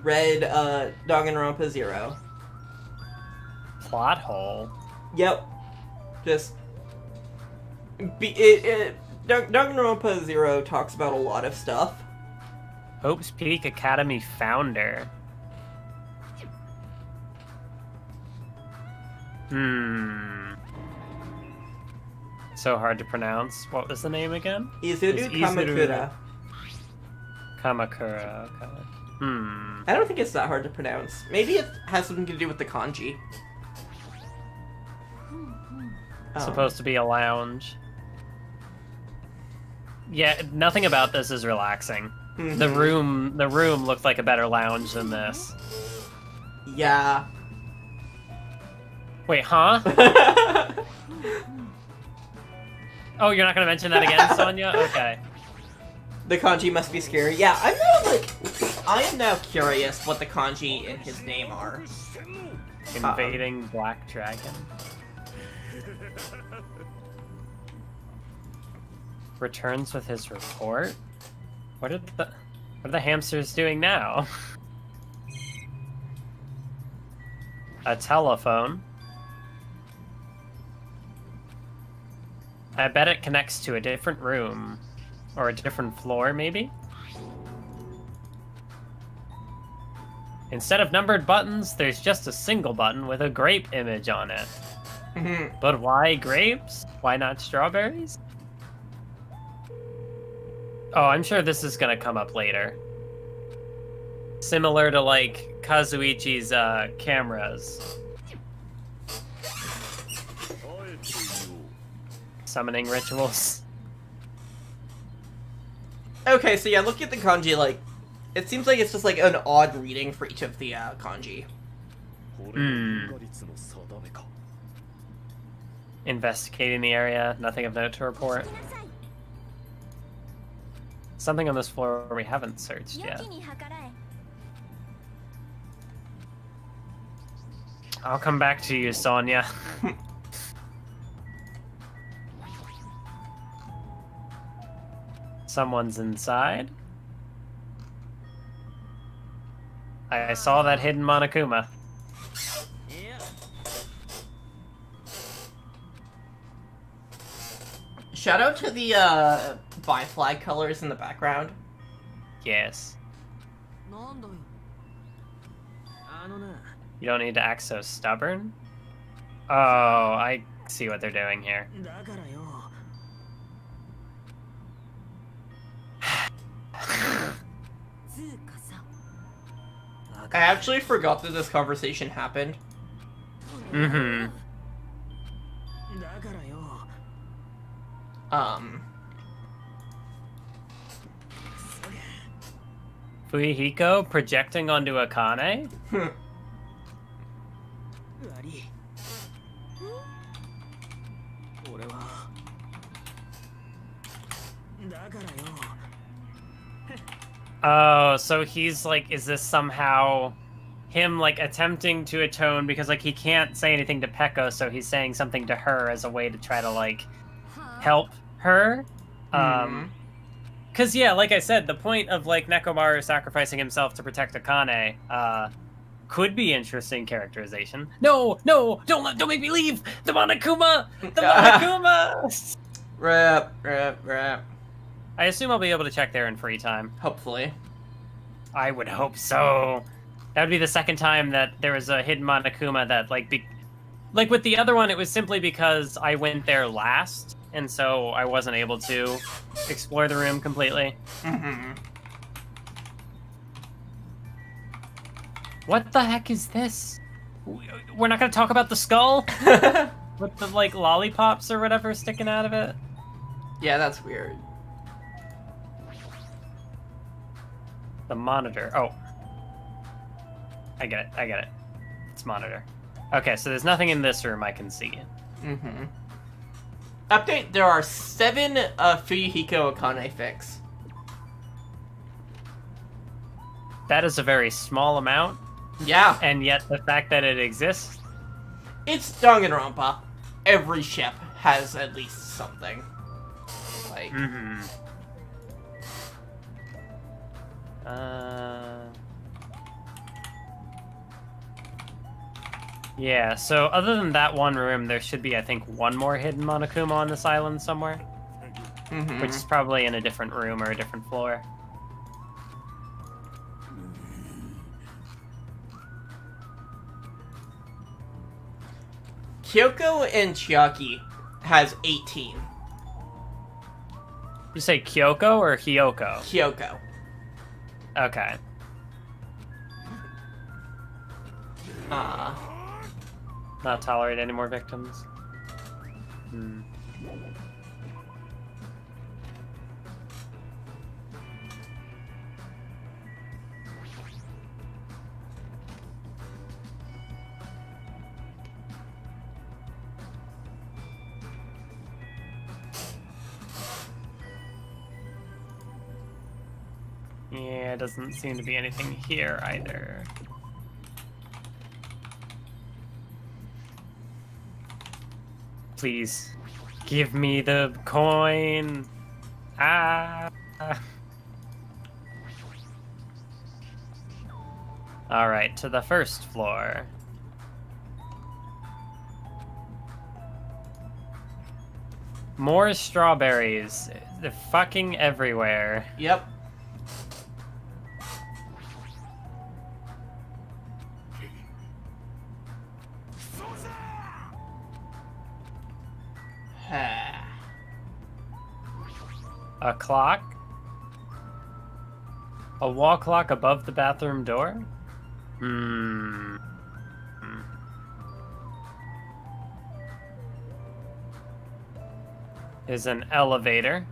read Danganronpa 0. Plot hole? Yep. Just... Danganronpa 0 talks about a lot of stuff. Hope's Peak Academy founder. So hard to pronounce. What was the name again? Izuru Kamakura. Kamakura, okay. I don't think it's that hard to pronounce. Maybe it has something to do with the kanji. Supposed to be a lounge. Yeah, nothing about this is relaxing. Mm-hmm. The room looked like a better lounge than this. Yeah. Wait, huh? Oh, you're not gonna mention that again, Sonia? Okay. The kanji must be scary. Yeah, I am now curious what the kanji in his name are. Invading Black Dragon. Returns with his report? What are the hamsters doing now? A telephone. I bet it connects to a different room. Or a different floor, maybe? Instead of numbered buttons, there's just a single button with a grape image on it. But why grapes? Why not strawberries? Oh, I'm sure this is gonna come up later. Similar to, like, Kazuichi's cameras. Summoning rituals. Okay, so yeah, looking at the kanji, like, it seems like it's just, like, an odd reading for each of the kanji. Investigating the area, nothing of note to report. Something on this floor we haven't searched yet. I'll come back to you, Sonia. Someone's inside. I saw that hidden Monokuma. Shout out to the bi flag colors in the background. Yes. You don't need to act so stubborn? Oh, I see what they're doing here. I actually forgot that this conversation happened. Fuyuhiko projecting onto Akane? Oh, so he's like, is this somehow him like attempting to atone because like he can't say anything to Peko, so he's saying something to her as a way to try to like help her? Because yeah, like I said, the point of like Nekomaru sacrificing himself to protect Akane could be interesting characterization. No, don't make me leave. The Monokuma. Rap. I assume I'll be able to check there in free time. Hopefully. I would hope so. That would be the second time that there was a hidden Monokuma that, like with the other one, it was simply because I went there last, and so I wasn't able to explore the room completely. What the heck is this? We're not gonna talk about the skull? With the, like, lollipops or whatever sticking out of it? Yeah, that's weird. The monitor. Oh. I get it. It's monitor. Okay, so there's nothing in this room I can see. Update, there are 7 Fuyuhiko Akane fics. That is a very small amount. Yeah. And yet the fact that it exists... It's Danganronpa. Every ship has at least something. Like... Yeah, so other than that one room, there should be, I think, one more hidden Monokuma on this island somewhere. Which is probably in a different room or a different floor. Kyoko and Chiaki has 18. You say Kyoko or Hyoko? Kyoko. Okay. Not tolerate any more victims. Yeah, doesn't seem to be anything here either. Please, give me the coin. Alright, to the first floor. More strawberries. They're fucking everywhere. Yep. A clock? A wall clock above the bathroom door? Is an elevator.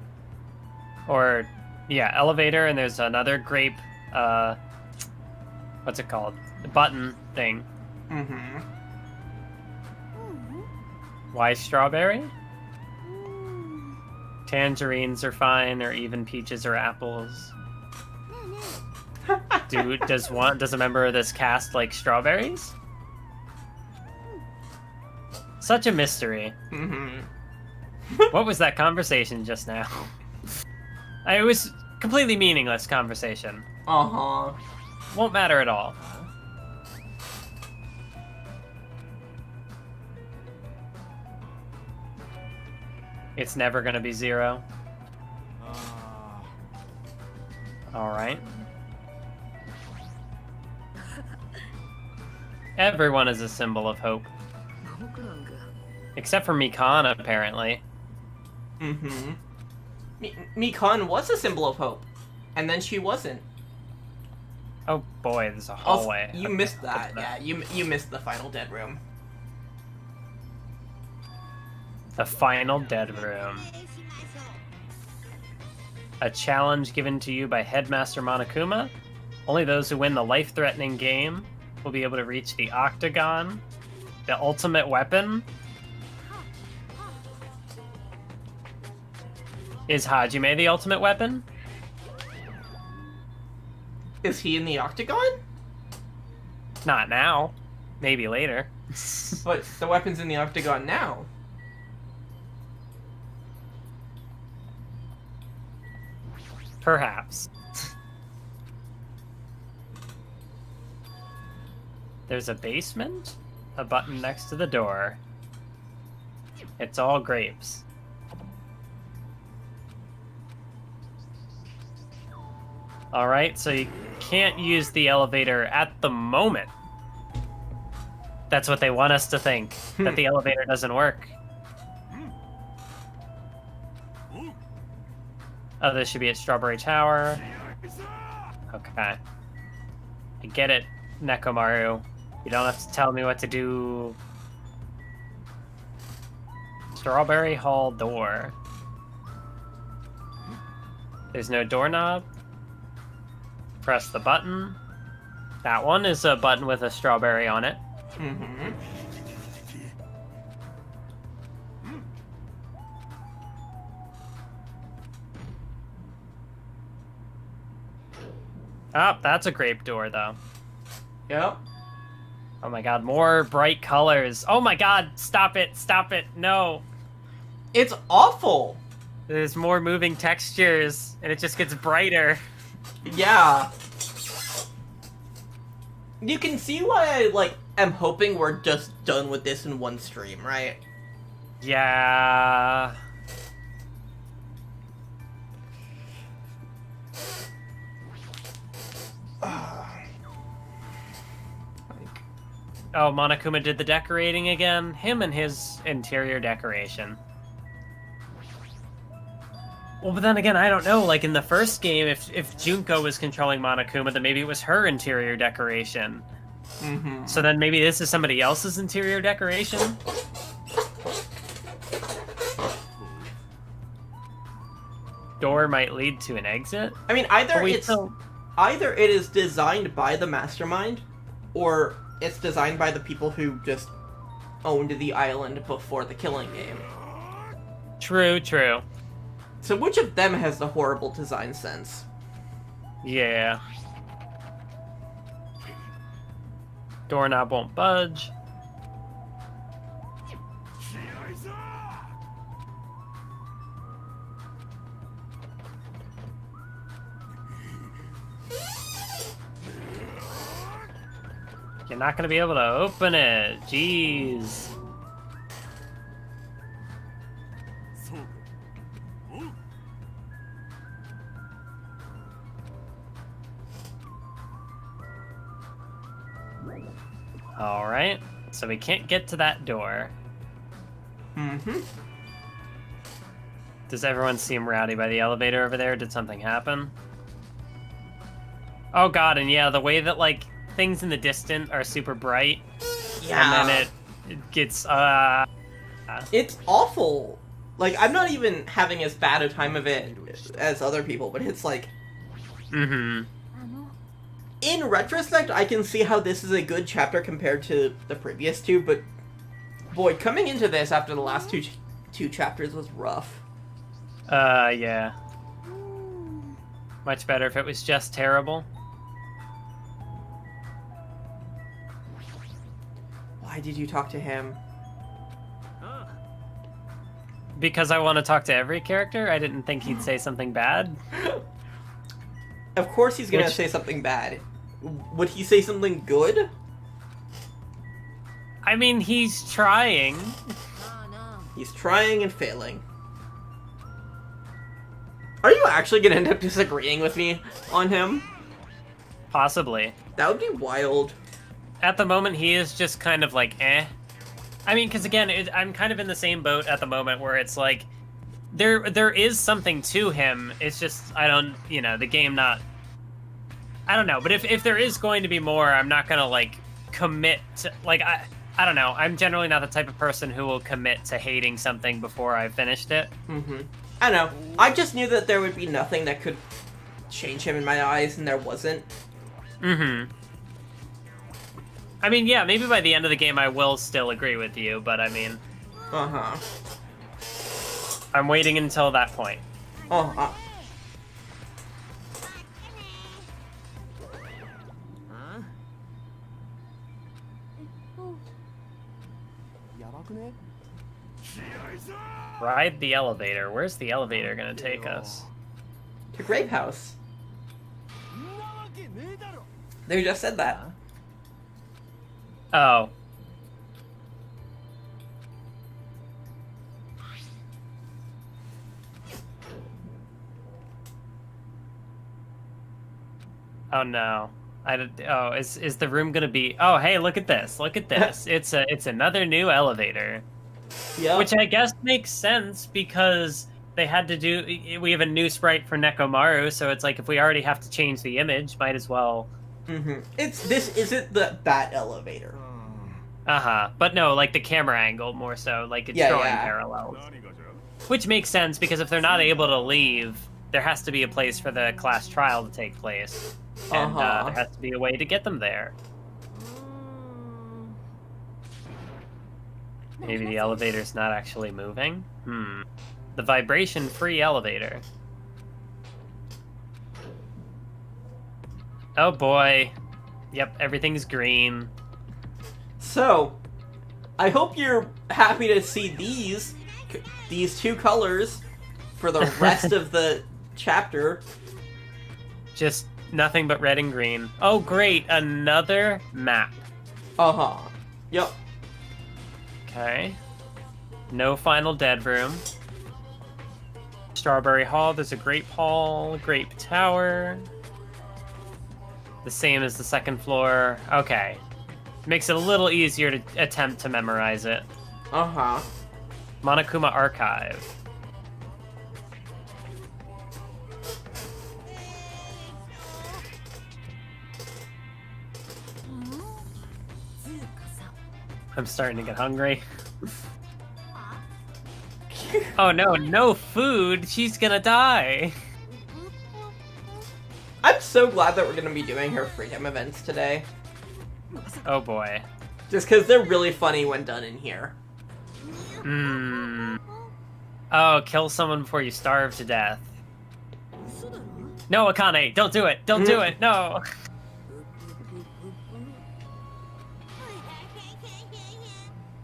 Or, yeah, elevator, and there's another grape, what's it called? The button thing. Why strawberry? Tangerines are fine, or even peaches or apples. Does a member of this cast like strawberries? Such a mystery. What was that conversation just now? It was completely meaningless conversation. Won't matter at all. It's never gonna be 0. Alright. Everyone is a symbol of hope. Except for Mikan, apparently. Mikan was a symbol of hope. And then she wasn't. Oh boy, there's a hallway. Also, you missed that. Yeah, you missed the final dead room. The final dead room. A challenge given to you by Headmaster Monokuma. Only those who win the life-threatening game will be able to reach the octagon. The ultimate weapon. Is Hajime the ultimate weapon? Is he in the octagon? Not now. Maybe later. But the weapon's in the octagon now. Perhaps. There's a basement? A button next to the door. It's all grapes. Alright, so you can't use the elevator at the moment. That's what they want us to think, that the elevator doesn't work. Oh, this should be at Strawberry Tower. Okay. I get it, Nekomaru. You don't have to tell me what to do. Strawberry Hall door. There's no doorknob. Press the button. That one is a button with a strawberry on it. Mm-hmm. Oh, that's a grape door, though. Yep. Oh my god, more bright colors. Oh my god, stop it, no. It's awful. There's more moving textures, and it just gets brighter. Yeah. You can see why I, am hoping we're just done with this in one stream, right? Yeah. Oh, Monokuma did the decorating again. Him and his interior decoration. Well, but then again, I don't know. Like, in the first game, if Junko was controlling Monokuma, then maybe it was her interior decoration. Mm-hmm. So then maybe this is somebody else's interior decoration? Door might lead to an exit? I mean, either it is designed by the mastermind, or it's designed by the people who just owned the island before the Killing game. True, true. So which of them has the horrible design sense? Yeah. Doorknob won't budge. You're not gonna be able to open it. Jeez. Alright, so we can't get to that door. Mm-hmm. Does everyone seem rowdy by the elevator over there? Did something happen? Oh god, and yeah, the way that, things in the distance are super bright. Yeah. And then it gets, It's awful. I'm not even having as bad a time of it as other people, but it's Mm-hmm. in retrospect, I can see how this is a good chapter compared to the previous two, but boy, coming into this after the last two chapters was rough. Yeah. Much better if it was just terrible. Why did you talk to him? Because I want to talk to every character. I didn't think he'd say something bad. Of course he's gonna say something bad. Would he say something good? I mean, he's trying. He's trying and failing. Are you actually gonna end up disagreeing with me on him? Possibly. That would be wild. At the moment, he is just kind of eh. I mean, because again, I'm kind of in the same boat at the moment where it's there is something to him. It's just, the game not... I don't know, but if there is going to be more, I'm not gonna, commit to... I don't know. I'm generally not the type of person who will commit to hating something before I've finished it. Mm-hmm. I know. I just knew that there would be nothing that could change him in my eyes, and there wasn't. Mm-hmm. I mean, yeah, maybe by the end of the game I will still agree with you, but I mean... Uh-huh. I'm waiting until that point. Uh-huh. Ride the elevator. Where's the elevator gonna take us? To Grape House. They just said that. Oh. Oh no. Oh, is the room gonna be? Oh, hey, look at this! Look at this! It's another new elevator. Yeah. Which I guess makes sense because they had to do. We have a new sprite for Nekomaru, so it's like if we already have to change the image, might as well. Mm-hmm. This isn't the bat elevator. But no, like the camera angle more so, like it's drawing parallels. Which makes sense because if they're not able to leave, there has to be a place for the class trial to take place. And there has to be a way to get them there. Maybe the elevator's not actually moving? The vibration-free elevator. Oh boy. Yep, everything's green. So, I hope you're happy to see these two colors for the rest of the chapter. Just nothing but red and green. Oh great, another map. Yep. Okay. No final dead room. Strawberry Hall, there's a grape hall, grape tower. The same as the second floor. Okay. Makes it a little easier to attempt to memorize it. Monokuma Archive. I'm starting to get hungry. Oh no, no food! She's gonna die! I'm so glad that we're gonna be doing her freedom events today. Oh boy. Just because they're really funny when done in here. Oh, kill someone before you starve to death. No, Akane! Don't do it! Don't do it! No!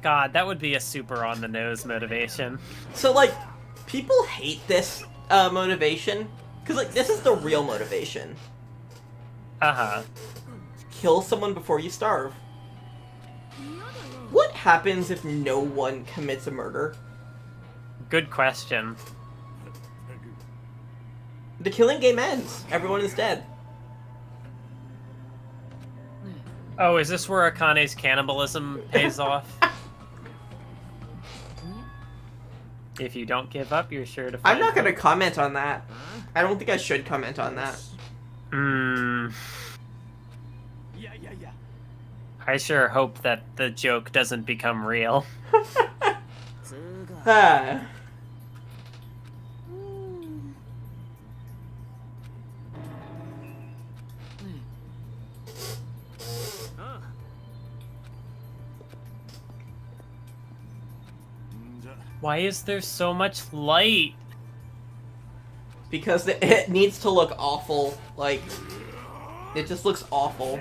God, that would be a super on-the-nose motivation. So, like, people hate this motivation. Because, like, this is the real motivation. Kill someone before you starve. What happens if no one commits a murder? Good question. The killing game ends. Everyone is dead. Oh, is this where Akane's cannibalism pays off? If you don't give up, you're sure to find I'm not going to comment on that. I don't think I should comment on that. I sure hope that the joke doesn't become real. Why is there so much light? Because it needs to look awful. Like, it just looks awful.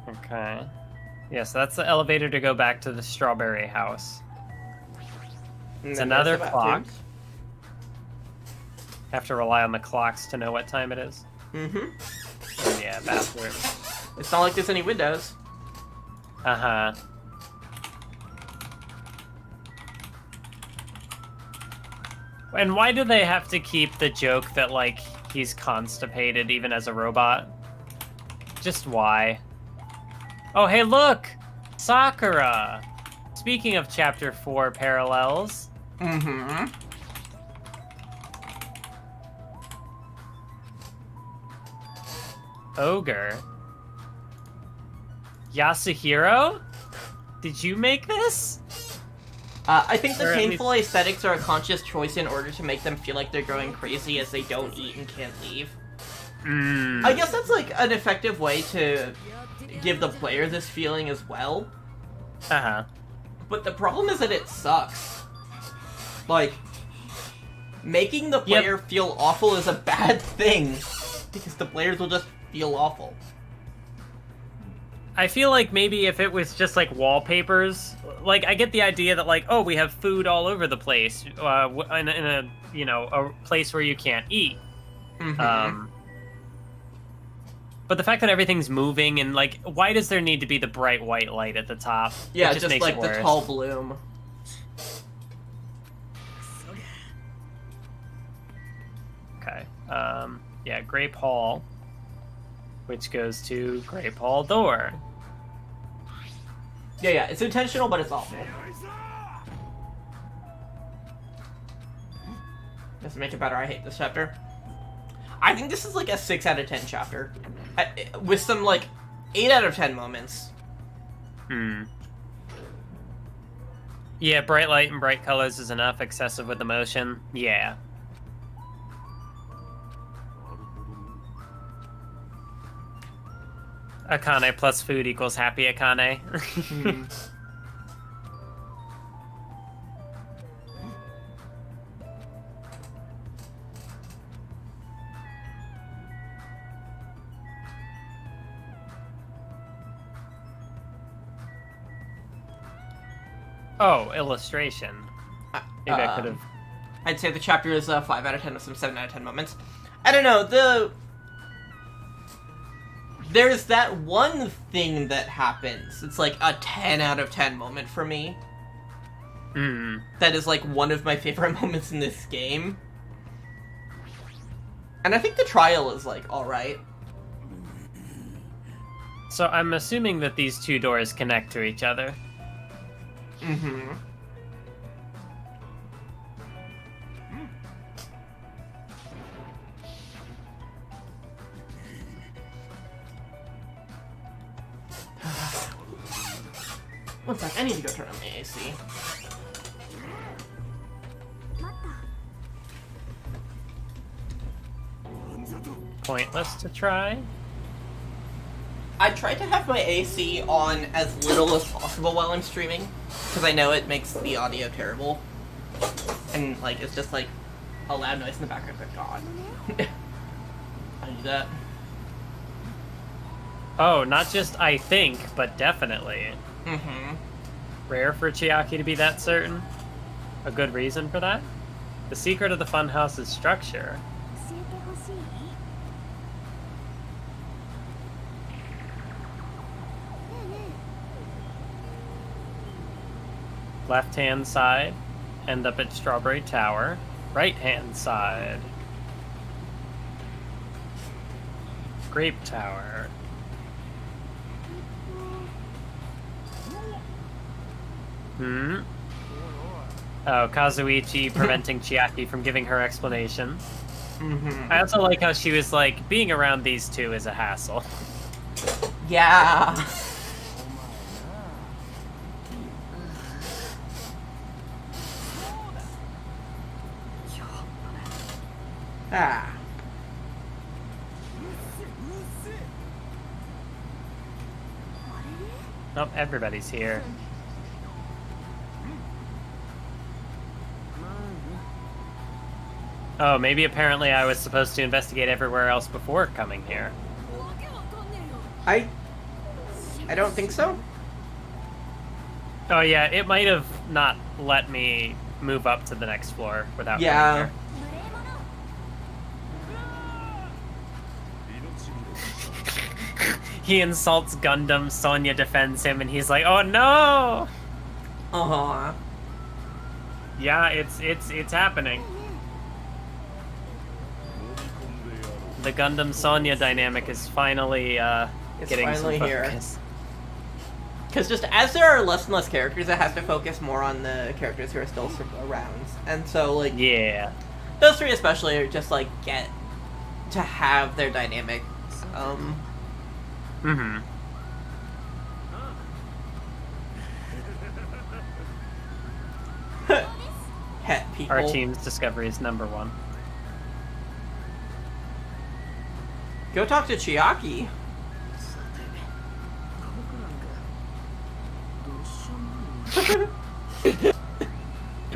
Okay. Yeah, so that's the elevator to go back to the strawberry house. It's another clock. Have to rely on the clocks to know what time it is. Yeah, bathroom. It's not like there's any windows. And why do they have to keep the joke that, like, he's constipated even as a robot? Just why? Oh, hey, look! Sakura! Speaking of Chapter 4 parallels. Ogre. Yasuhiro? Did you make this? I think the painful aesthetics are a conscious choice in order to make them feel like they're going crazy as they don't eat and can't leave. I guess that's like an effective way to give the player this feeling as well. But the problem is that it sucks. Like, making the player feel awful is a bad thing. Because the players will just feel awful. I feel like maybe if it was just like wallpapers, like I get the idea that like, oh, we have food all over the place, in a a place where you can't eat. Mm-hmm. But the fact that everything's moving and like, why does there need to be the bright white light at the top? Yeah, just makes like it the worse. tall bloom. Okay. Yeah, Grape Hall, which goes to Grape Hall door. Yeah, it's intentional, but it's awful. Doesn't make it better. I hate this chapter. I think this is like a 6 out of 10 chapter. With some like 8 out of 10 moments. Yeah, bright light and bright colors is enough. Excessive with emotion. Yeah. Akane plus food equals happy Akane. Oh, illustration. Maybe I could have... I'd say the chapter is 5 out of 10 with some 7 out of 10 moments. I don't know, there's that one thing that happens. It's like a 10 out of 10 moment for me. That is like one of my favorite moments in this game. And I think the trial is like alright. So I'm assuming that these two doors connect to each other. Mm-hmm. One sec, I need to go turn on my AC. Pointless to try. I try to have my AC on as little as possible while I'm streaming, because I know it makes the audio terrible. And, like, it's just, like, a loud noise in the background, but God. I do that. Oh, not just I think, but definitely. Mm-hmm. Rare for Chiaki to be that certain. A good reason for that? The secret of the funhouse's structure. Left-hand side, end up at Strawberry Tower. Right-hand side, Grape Tower. Oh, Kazuichi preventing Chiaki from giving her explanation. I also like how she was like, being around these two is a hassle. Yeah. Ah. Nope, everybody's here. Oh, maybe apparently I was supposed to investigate everywhere else before coming here. I don't think so. Oh yeah, it might have not let me move up to the next floor without coming here. He insults Gundam, Sonya defends him, and he's like, "Oh no!" Uh-huh. Yeah, it's happening. The Gundam Sonya dynamic is finally getting some focus. Because just as there are less and less characters, it has to focus more on the characters who are still around, and so like yeah, those three especially are just like get to have their dynamic. Het people. Our team's discovery is number 1. Go talk to Chiaki.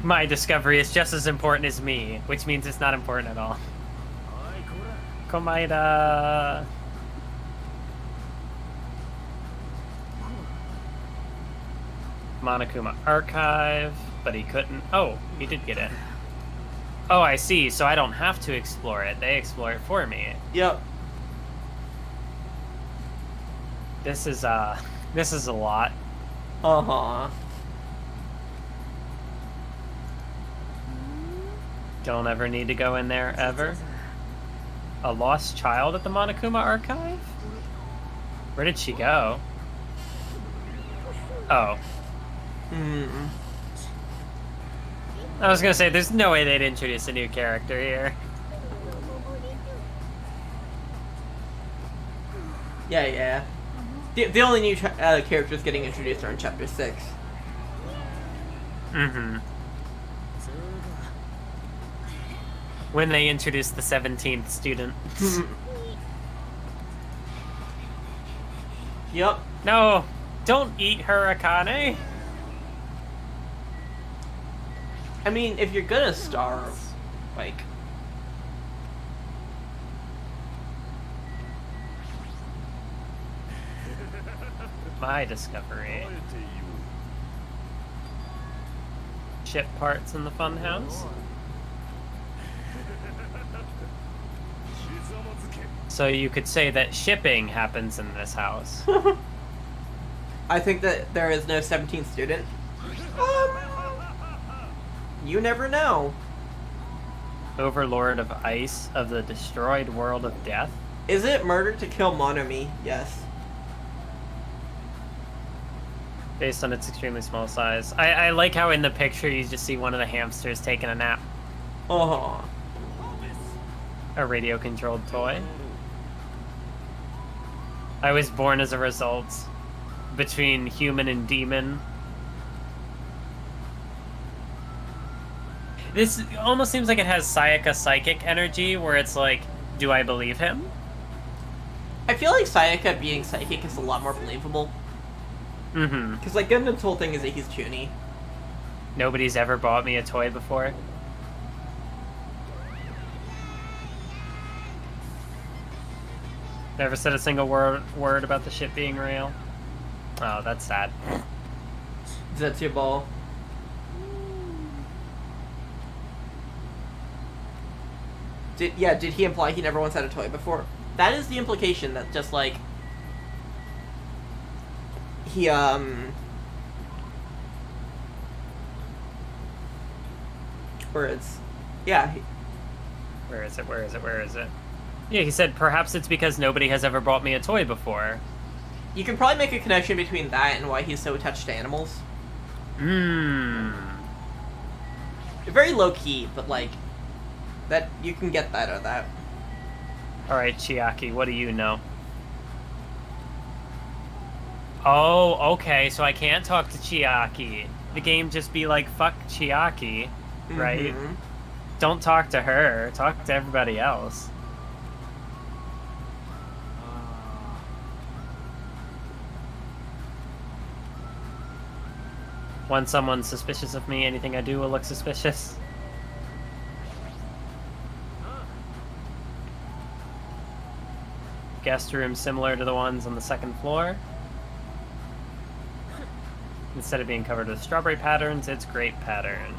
My discovery is just as important as me, which means it's not important at all. Komaeda. Monokuma Archive, but he couldn't. Oh, he did get in. Oh, I see. So I don't have to explore it. They explore it for me. Yep. This is a lot. Uh-huh. Don't ever need to go in there, ever. A lost child at the Monokuma Archive? Where did she go? Oh. I was gonna say, there's no way they'd introduce a new character here. Yeah. The only new characters getting introduced are in Chapter 6. Mm-hmm. When they introduce the 17th student. Yep. No! Don't eat her, Akane! I mean, if you're gonna starve, like... My discovery. Ship parts in the funhouse. So you could say that shipping happens in this house. I think that there is no 17th student. You never know. Overlord of Ice of the destroyed world of death. Is it murder to kill Monomi? Yes. Based on its extremely small size. I like how in the picture you just see one of the hamsters taking a nap. Uh-huh. A radio-controlled toy. I was born as a result between human and demon. This almost seems like it has Sayaka psychic energy, where it's like, do I believe him? I feel like Sayaka being psychic is a lot more believable. Mm-hmm. Because, like, Gundam's whole thing is that he's Chuny. Nobody's ever bought me a toy before. Never said a single word about the ship being real. Oh, that's sad. Zetsu Ball. Did he imply he never once had a toy before? That is the implication, that just, like... He, Words. Yeah. Where is it? Yeah, he said, perhaps it's because nobody has ever bought me a toy before. You can probably make a connection between that and why he's so attached to animals. Very low-key, but, like, that you can get that out of that. Alright, Chiaki, what do you know? Oh, okay, so I can't talk to Chiaki. The game just be like, fuck Chiaki, right? Mm-hmm. Don't talk to her, talk to everybody else. When someone's suspicious of me, anything I do will look suspicious. Guest room similar to the ones on the second floor. Instead of being covered with strawberry patterns, it's grape pattern.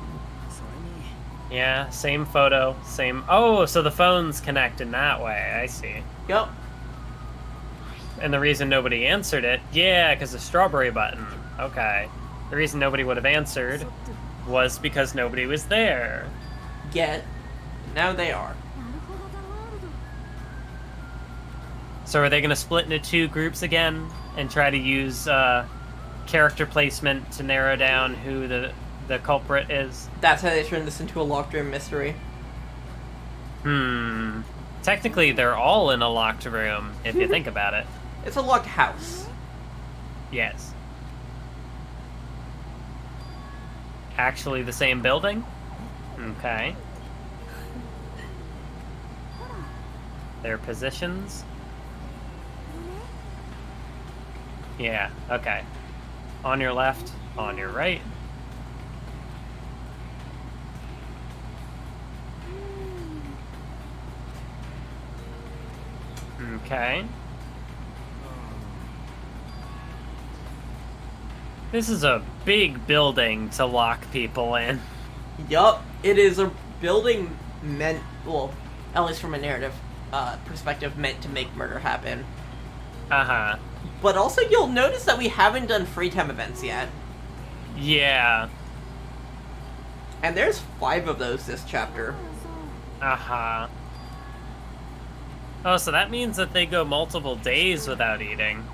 Yeah, same photo, same... Oh, so the phones connect in that way, I see. Yep. And the reason nobody answered it, yeah, because the strawberry button. Okay. The reason nobody would have answered was because nobody was there. Now they are. So are they going to split into two groups again and try to use character placement to narrow down who the culprit is? That's how they turned this into a locked room mystery. Technically, they're all in a locked room, if you think about it. It's a locked house. Yes. Actually the same building? Okay. Their positions? Yeah, okay. On your left, on your right. Okay. This is a big building to lock people in. Yup, it is a building meant, well, at least from a narrative perspective, meant to make murder happen. Uh-huh. But also, you'll notice that we haven't done free time events yet. Yeah. And there's 5 of those this chapter. Uh-huh. Oh, so that means that they go multiple days without eating.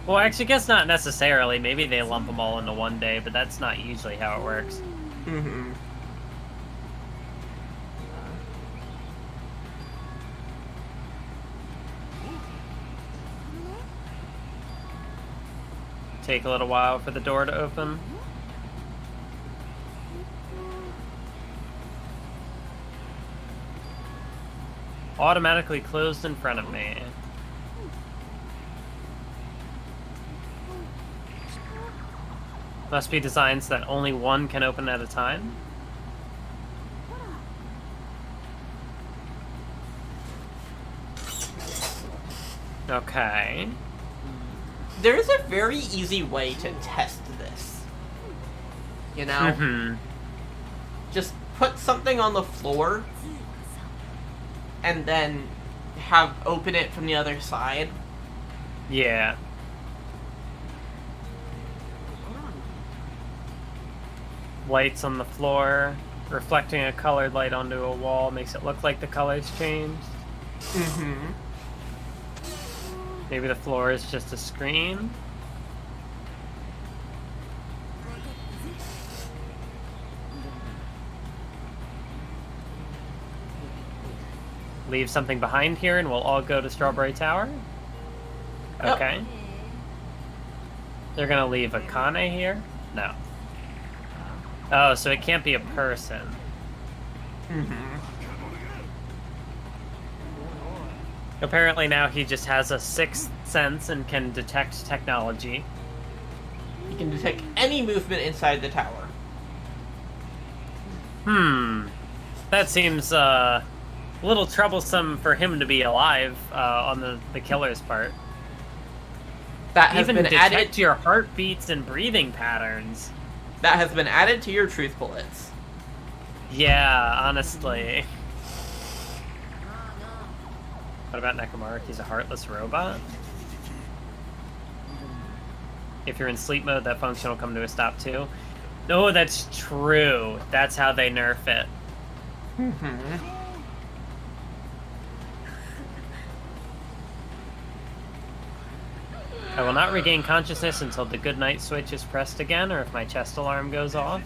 Well, actually, I guess not necessarily. Maybe they lump them all into one day, but that's not usually how it works. Mm-hmm. Take a little while for the door to open. Automatically closed in front of me. Must be designed so that only one can open at a time. Okay. There's a very easy way to test this. You know? Mm-hmm. Just put something on the floor and then open it from the other side. Yeah. Lights on the floor, reflecting a colored light onto a wall makes it look like the colors changed. Mm-hmm. Maybe the floor is just a screen. Leave something behind here and we'll all go to Strawberry Tower? Okay. Yep. They're gonna leave a Kane here? No. Oh, so it can't be a person. Mm-hmm. Apparently now he just has a sixth sense and can detect technology. He can detect any movement inside the tower. That seems a little troublesome for him to be alive on the killer's part. That has even been detect added your heartbeats and breathing patterns. That has been added to your truth bullets. Yeah, honestly. What about Nekomaru? He's a heartless robot? If you're in sleep mode, that function will come to a stop too. No, that's true. That's how they nerf it. I will not regain consciousness until the good night switch is pressed again, or if my chest alarm goes off.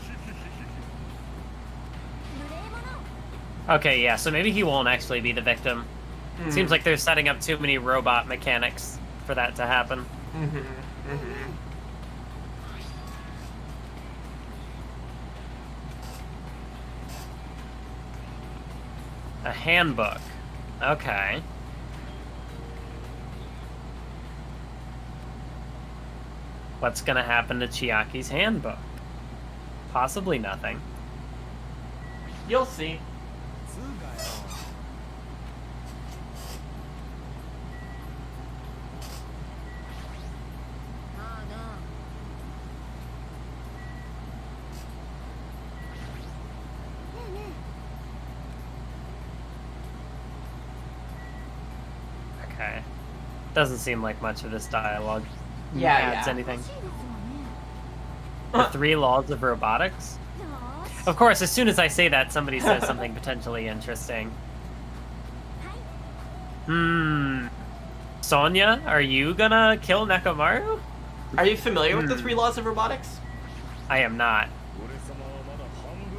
Okay, yeah, so maybe he won't actually be the victim. Seems like they're setting up too many robot mechanics for that to happen. A handbook. Okay. What's gonna happen to Chiaki's handbook? Possibly nothing. You'll see. Okay. Doesn't seem like much of this dialogue adds anything. The 3 laws of robotics? Of course, as soon as I say that, somebody says something potentially interesting. Sonya, are you gonna kill Nekomaru? Are you familiar with the 3 laws of robotics? I am not.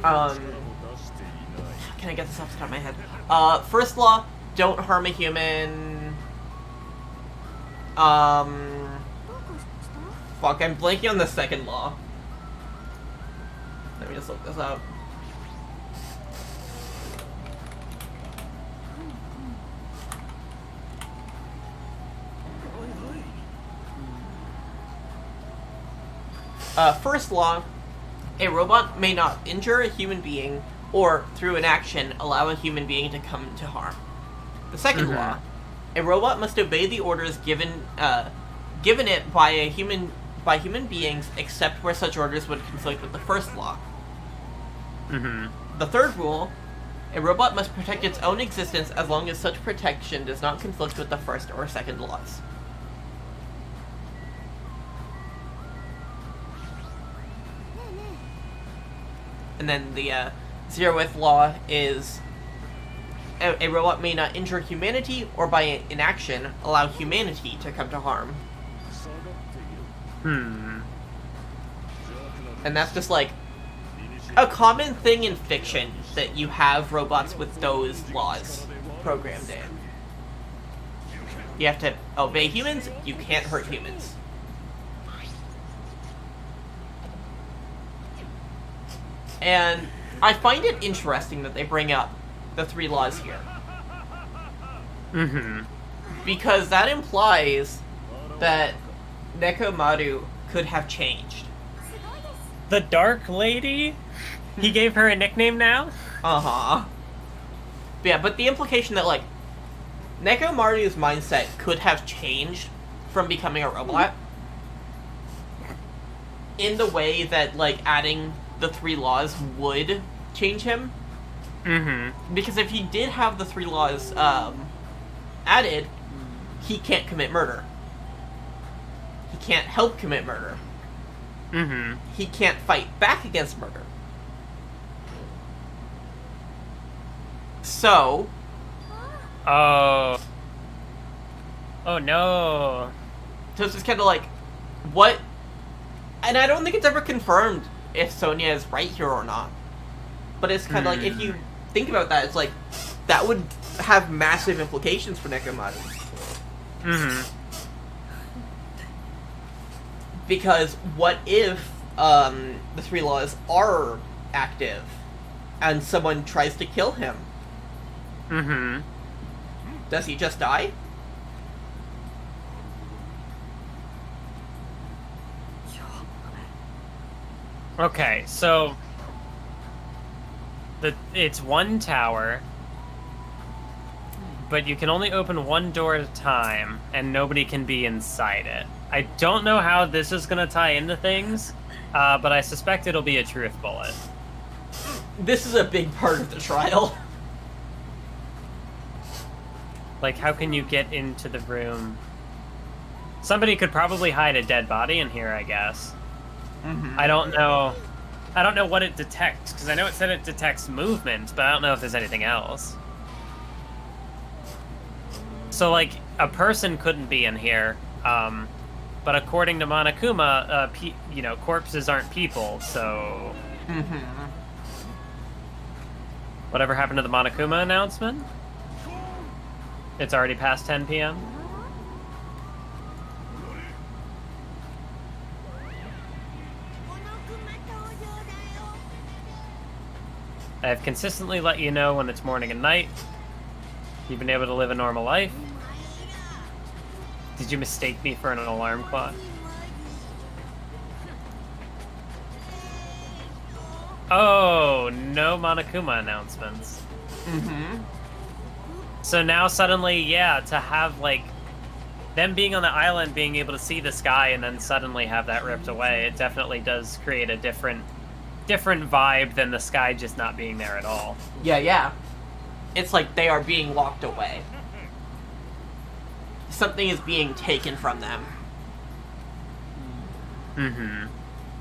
Can I get this off the top of my head? First law, don't harm a human. Fuck, I'm blanking on the second law. Let me just look this up. First law, a robot may not injure a human being or, through an action, allow a human being to come to harm. The second law, a robot must obey the orders given given it by human beings, except where such orders would conflict with the first law. The third rule: a robot must protect its own existence as long as such protection does not conflict with the first or second laws. And then the 0th law is a robot may not injure humanity or by inaction allow humanity to come to harm. And that's just like a common thing in fiction, that you have robots with those laws programmed in. You have to obey humans, you can't hurt humans. And I find it interesting that they bring up the 3 laws here. Because that implies that Nekomaru could have changed. The Dark Lady? He gave her a nickname now? Yeah, but the implication that, like, Nekomaru's mindset could have changed from becoming a robot in the way that, like, adding the 3 laws would change him. Because if he did have the 3 laws added, he can't commit murder. He can't help commit murder. He can't fight back against murder. So... Oh no. So it's just kind of like, what... And I don't think it's ever confirmed if Sonia is right here or not. But it's kind of like, if you think about that, it's like, that would have massive implications for Nekomaru. Because what if the 3 laws are active and someone tries to kill him? Does he just die? Okay, so it's 1 tower, but you can only open 1 door at a time, and nobody can be inside it. I don't know how this is going to tie into things, but I suspect it'll be a truth bullet. This is a big part of the trial. Like, how can you get into the room? Somebody could probably hide a dead body in here, I guess. I don't know what it detects, because I know it said it detects movement, but I don't know if there's anything else. So, like, a person couldn't be in here, but according to Monokuma, corpses aren't people, so... Whatever happened to the Monokuma announcement? It's already past 10 p.m.? I have consistently let you know when it's morning and night. You've been able to live a normal life. Did you mistake me for an alarm clock? Oh, no Monokuma announcements. So now suddenly, yeah, to have, like, them being on the island, being able to see the sky and then suddenly have that ripped away, it definitely does create a different vibe than the sky just not being there at all. Yeah. It's like they are being locked away. Something is being taken from them.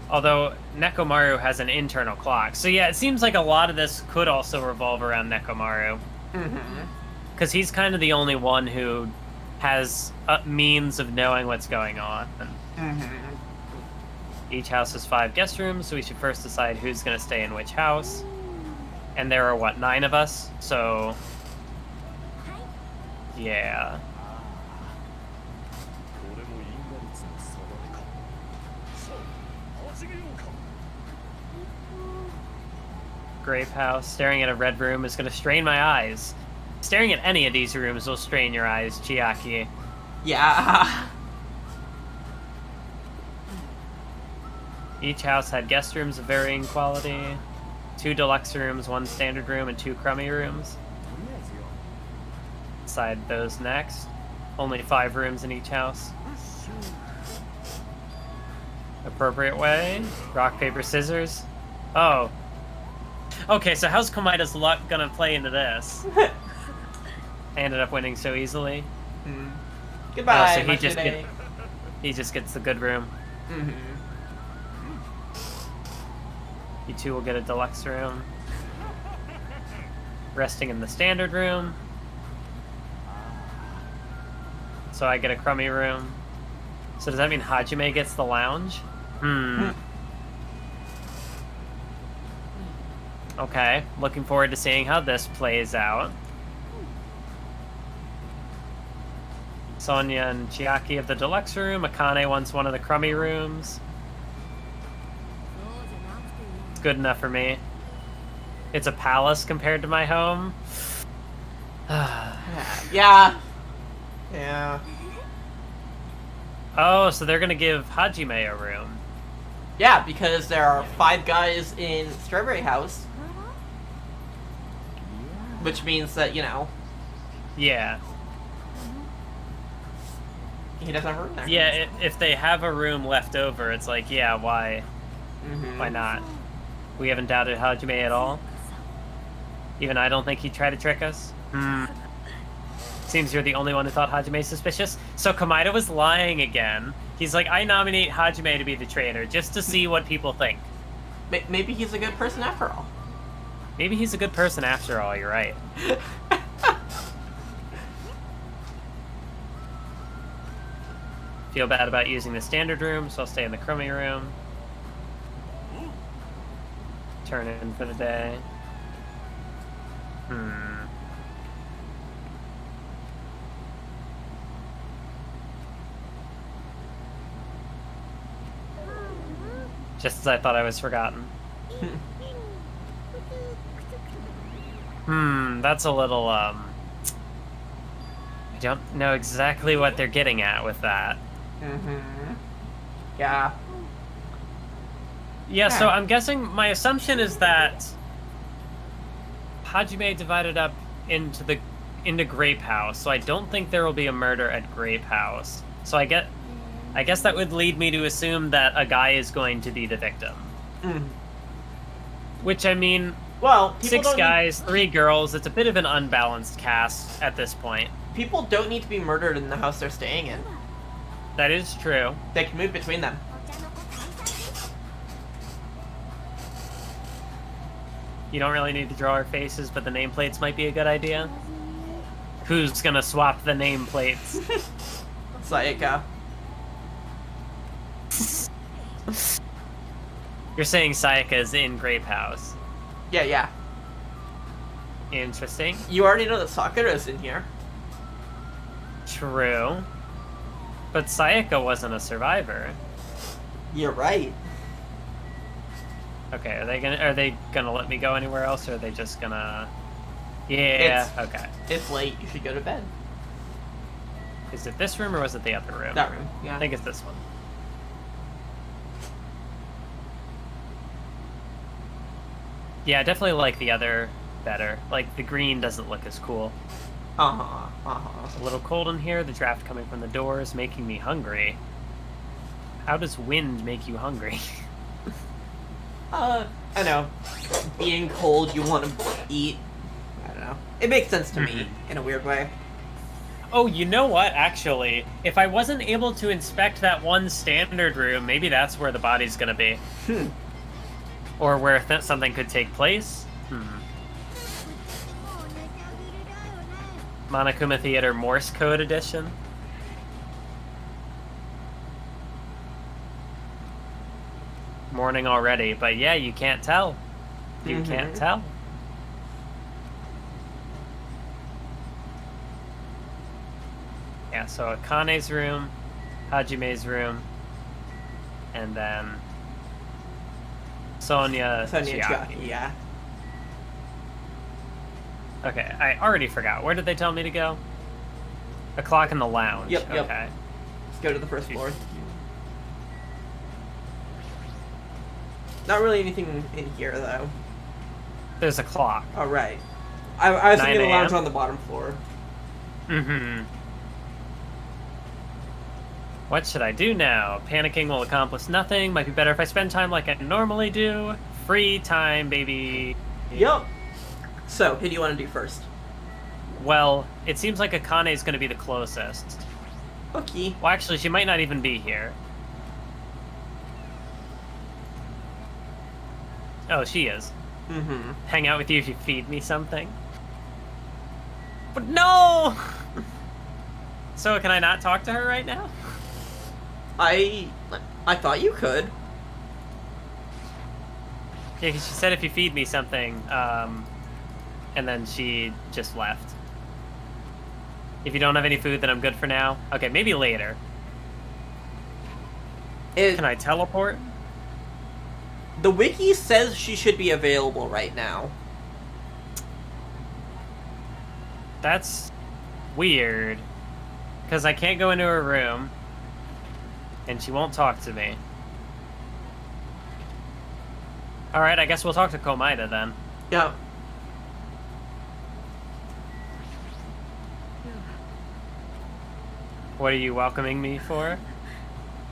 Although Nekomaru has an internal clock. So yeah, it seems like a lot of this could also revolve around Nekomaru. Because he's kind of the only one who has a means of knowing what's going on. Each house has 5 guest rooms, so we should first decide who's going to stay in which house. And there are, 9 of us? So... yeah. Grape house. Staring at a red room is going to strain my eyes. Staring at any of these rooms will strain your eyes, Chiaki. Yeah. Each house had guest rooms of varying quality. 2 deluxe rooms, 1 standard room, and 2 crummy rooms. Decide those next. Only 5 rooms in each house. appropriate way. Rock, paper, scissors. Oh. Okay, so how's Komaida's luck gonna play into this? I ended up winning so easily. Goodbye, so he just gets the good room. You two will get a deluxe room. Resting in the standard room. So I get a crummy room. So does that mean Hajime gets the lounge? Okay, looking forward to seeing how this plays out. Sonya and Chiaki have the deluxe room. Akane wants one of the crummy rooms. It's good enough for me. It's a palace compared to my home. Yeah. Oh, so they're gonna give Hajime a room. Yeah, because there are 5 guys in Strawberry House. Which means that, you know... Yeah. He doesn't have a room there. Yeah, if they have a room left over, it's like, yeah, why? Why not? We haven't doubted Hajime at all. Even I don't think he'd try to trick us. Seems you're the only one who thought Hajime's suspicious. So Komaida was lying again. He's like, I nominate Hajime to be the traitor, just to see what people think. Maybe he's a good person after all. Maybe he's a good person after all, you're right. Feel bad about using the standard room, so I'll stay in the crummy room. Turn in for the day. Just as I thought I was forgotten. That's a little, I don't know exactly what they're getting at with that. Yeah. Yeah, so I'm guessing, my assumption is that Hajime divided up into Grape House, so I don't think there will be a murder at Grape House. So I guess that would lead me to assume that a guy is going to be the victim. Which, I mean, well, 6 guys, 3 girls, it's a bit of an unbalanced cast at this point. People don't need to be murdered in the house they're staying in. That is true. They can move between them. You don't really need to draw our faces, but the nameplates might be a good idea. Who's gonna swap the nameplates? Sayaka. You're saying Sayaka's in Grape House. Yeah. Interesting. You already know that Sakura's in here. True. But Sayaka wasn't a survivor. You're right. Okay, are they gonna let me go anywhere else, or are they just gonna... Yeah, okay. It's late, you should go to bed. Is it this room, or was it the other room? That room, yeah. I think it's this one. Yeah, I definitely like the other better. Like, the green doesn't look as cool. It's a little cold in here. The draft coming from the door is making me hungry. How does wind make you hungry? I know. Being cold, you want to eat. I don't know. It makes sense to me, in a weird way. Oh, you know what, actually? If I wasn't able to inspect that one standard room, maybe that's where the body's gonna be. Or where something could take place. Monokuma Theater Morse Code Edition. Morning already, but yeah, you can't tell. You can't tell. Yeah, so Akane's room, Hajime's room, and then Sonya Chiaki. Yeah. Okay, I already forgot. Where did they tell me to go? A clock in the lounge. Yep. Okay. Let's go to the first floor. Not really anything in here, though. There's a clock. Oh, right. I was thinking the lounge on the bottom floor. What should I do now? Panicking will accomplish nothing. Might be better if I spend time like I normally do. Free time, baby. Yup. So, who do you want to do first? Well, it seems like Akane is going to be the closest. Okay. Well, actually, she might not even be here. Oh, she is. Mm-hmm. Hang out with you if you feed me something. But no! So, can I not talk to her right now? I thought you could. Yeah, 'cause she said if you feed me something, and then she just left. If you don't have any food, then I'm good for now. Okay, maybe later. Can I teleport? The wiki says she should be available right now. That's weird. Because I can't go into her room, and she won't talk to me. Alright, I guess we'll talk to Komaida then. Yeah. What are you welcoming me for?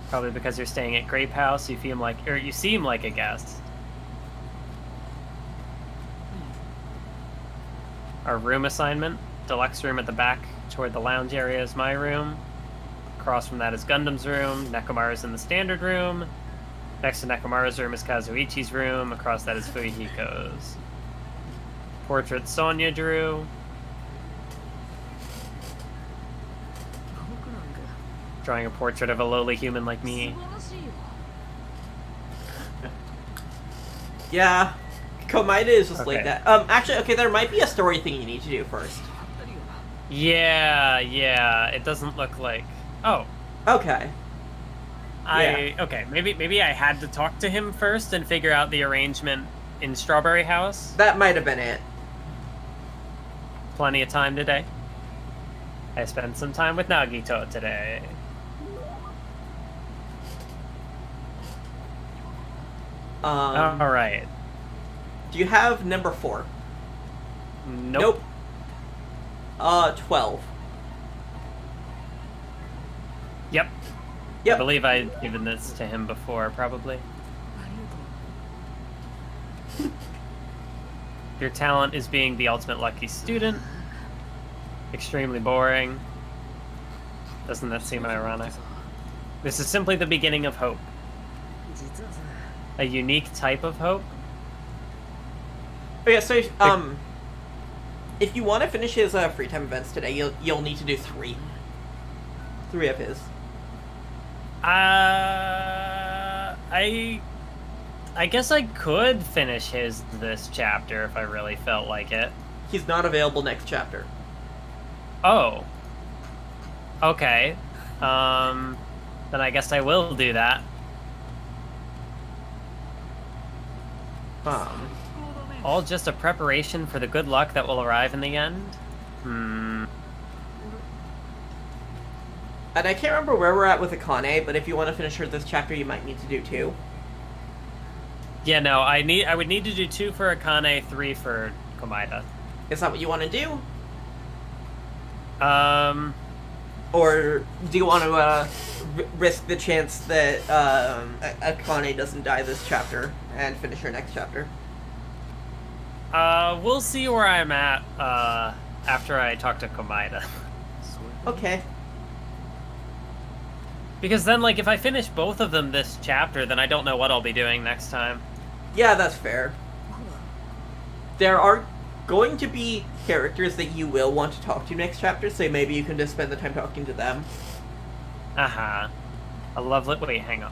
Probably because you're staying at Grape House. You seem like a guest. Our room assignment: deluxe room at the back toward the lounge area is my room. Across from that is Gundam's room. Nekomaru's in the standard room. Next to Nekomaru's room is Kazuichi's room. Across that is Fuyuhiko's. Portrait Sonya drew. Drawing a portrait of a lowly human like me. Yeah. Komaida is just Okay. like that. Actually, okay, there might be a story thing you need to do first. Yeah, it doesn't look like... Oh. Okay. Okay, maybe I had to talk to him first and figure out the arrangement in Strawberry House. That might have been it. Plenty of time today. I spent some time with Nagito today. Alright. Do you have number 4? Nope. 12. Yep. Yep. I believe I'd given this to him before, probably. Your talent is being the ultimate lucky student. Extremely boring. Doesn't that seem ironic? This is simply the beginning of hope. A unique type of hope. Oh yeah, so if you want to finish his free time events today, you'll need to do 3. 3 of his. I guess I could finish this chapter if I really felt like it. He's not available next chapter. Oh. Okay. Then I guess I will do that. All just a preparation for the good luck that will arrive in the end? And I can't remember where we're at with Akane, but if you want to finish her this chapter, you might need to do 2. Yeah, no, I would need to do 2 for Akane, 3 for Komaida. Is that what you want to do? Or do you want to risk the chance that Akane doesn't die this chapter and finish her next chapter? We'll see where I'm at after I talk to Komaida. Okay. Because then, like, if I finish both of them this chapter, then I don't know what I'll be doing next time. Yeah, that's fair. There are going to be characters that you will want to talk to next chapter, so maybe you can just spend the time talking to them. Uh-huh. A lovely... Wait, hang on.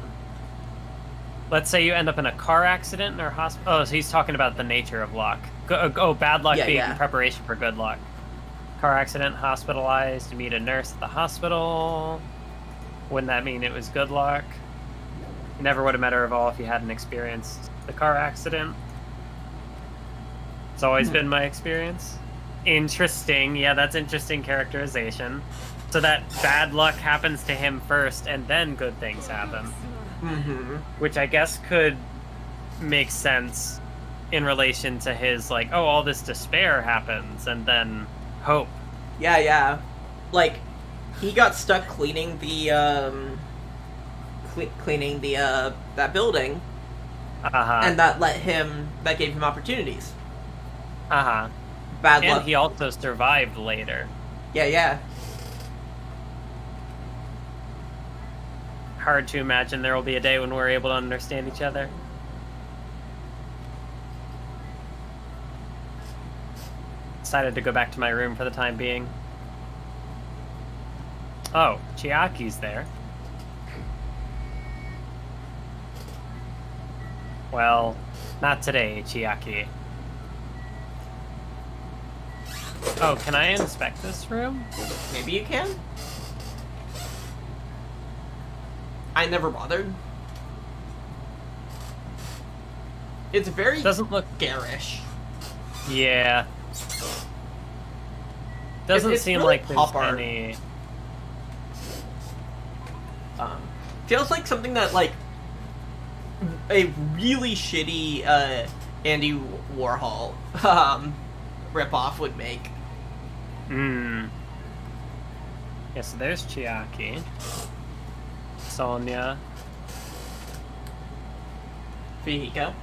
Let's say you end up in a car accident or hospital... Oh, so he's talking about the nature of luck. Bad luck being preparation for good luck. Car accident, hospitalized, meet a nurse at the hospital. Wouldn't that mean it was good luck? It never would have met her at all if you hadn't experienced the car accident. It's always been my experience. Interesting. Yeah, that's interesting characterization. So that bad luck happens to him first, and then good things happen. Mm-hmm. Which I guess could make sense in relation to his, like, oh, all this despair happens, and then hope. Yeah. Like, he got stuck cleaning the cleaning the that building, and that gave him opportunities. Bad luck. And he also survived later. Yeah. Hard to imagine there will be a day when we're able to understand each other. Decided to go back to my room for the time being. Oh, Chiaki's there. Well, not today, Chiaki. Oh, can I inspect this room? Maybe you can? I never bothered. It's very... Doesn't look... garish. Yeah. Doesn't seem really like there's any... feels like something that, like, a really shitty, Andy Warhol, ripoff would make. Yeah, so there's Chiaki. Sonia. Fihiko.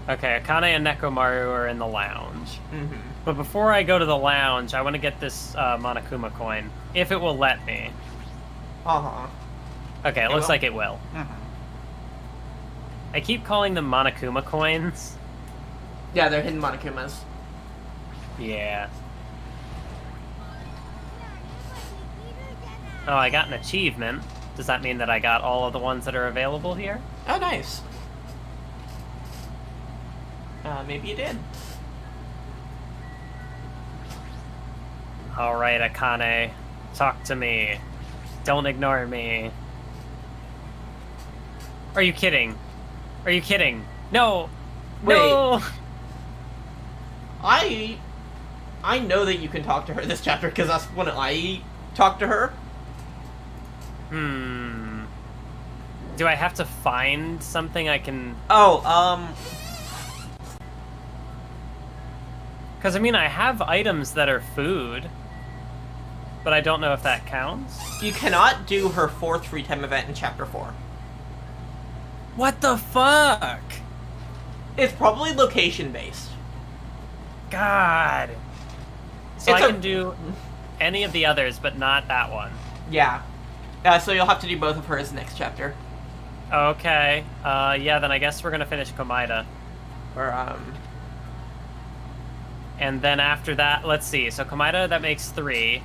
Okay, Akane and Nekomaru are in the lounge. Mm-hmm. But before I go to the lounge, I want to get this Monokuma coin, if it will let me. Okay, it looks like it will. I keep calling them Monokuma coins. Yeah, they're hidden Monokumas. Yeah. Oh, I got an achievement. Does that mean that I got all of the ones that are available here? Oh, nice. Maybe you did. Alright, Akane. Talk to me. Don't ignore me. Are you kidding? Are you kidding? No! Wait. No! I know that you can talk to her this chapter, because that's when I talk to her. Do I have to find something I can... Because, I mean, I have items that are food, but I don't know if that counts. You cannot do her 4th free time event in Chapter 4. What the fuck? It's probably location-based. God. So I can do any of the others, but not that one. Yeah. So you'll have to do both of hers next chapter. Okay. Yeah, then I guess we're gonna finish Komaeda. Or, And then after that, let's see. So Komaeda, that makes 3.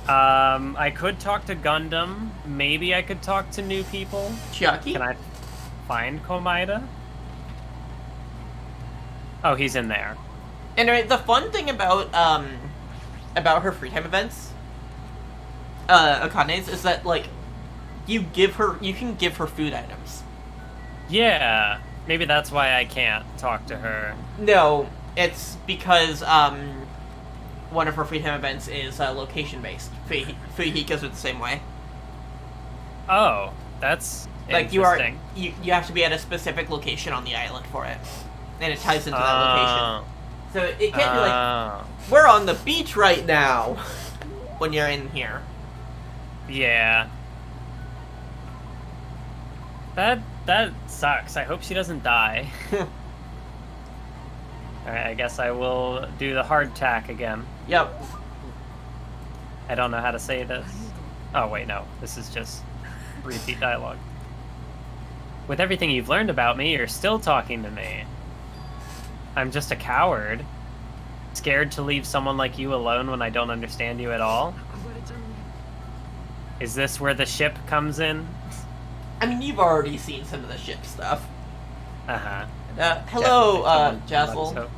I could talk to Gundam. Maybe I could talk to new people. Chiaki? Can I find Komaeda? Oh, he's in there. And the fun thing about her free time events, Akane's, is that, like, you can give her food items. Yeah. Maybe that's why I can't talk to her. No, it's because, one of her free time events is, location-based. Fihiko's are the same way. Oh, that's like, interesting. you have to be at a specific location on the island for it. And it ties into that location. So it can't be like, we're on the beach right now, when you're in here. Yeah. That sucks. I hope she doesn't die. Alright, I guess I will do the hard tack again. Yep. I don't know how to say this. Oh, wait, no. This is just repeat dialogue. With everything you've learned about me, you're still talking to me. I'm just a coward. Scared to leave someone like you alone when I don't understand you at all? Is this where the ship comes in? I mean, you've already seen some of the ship stuff. Uh-huh. Hello, Jazzle.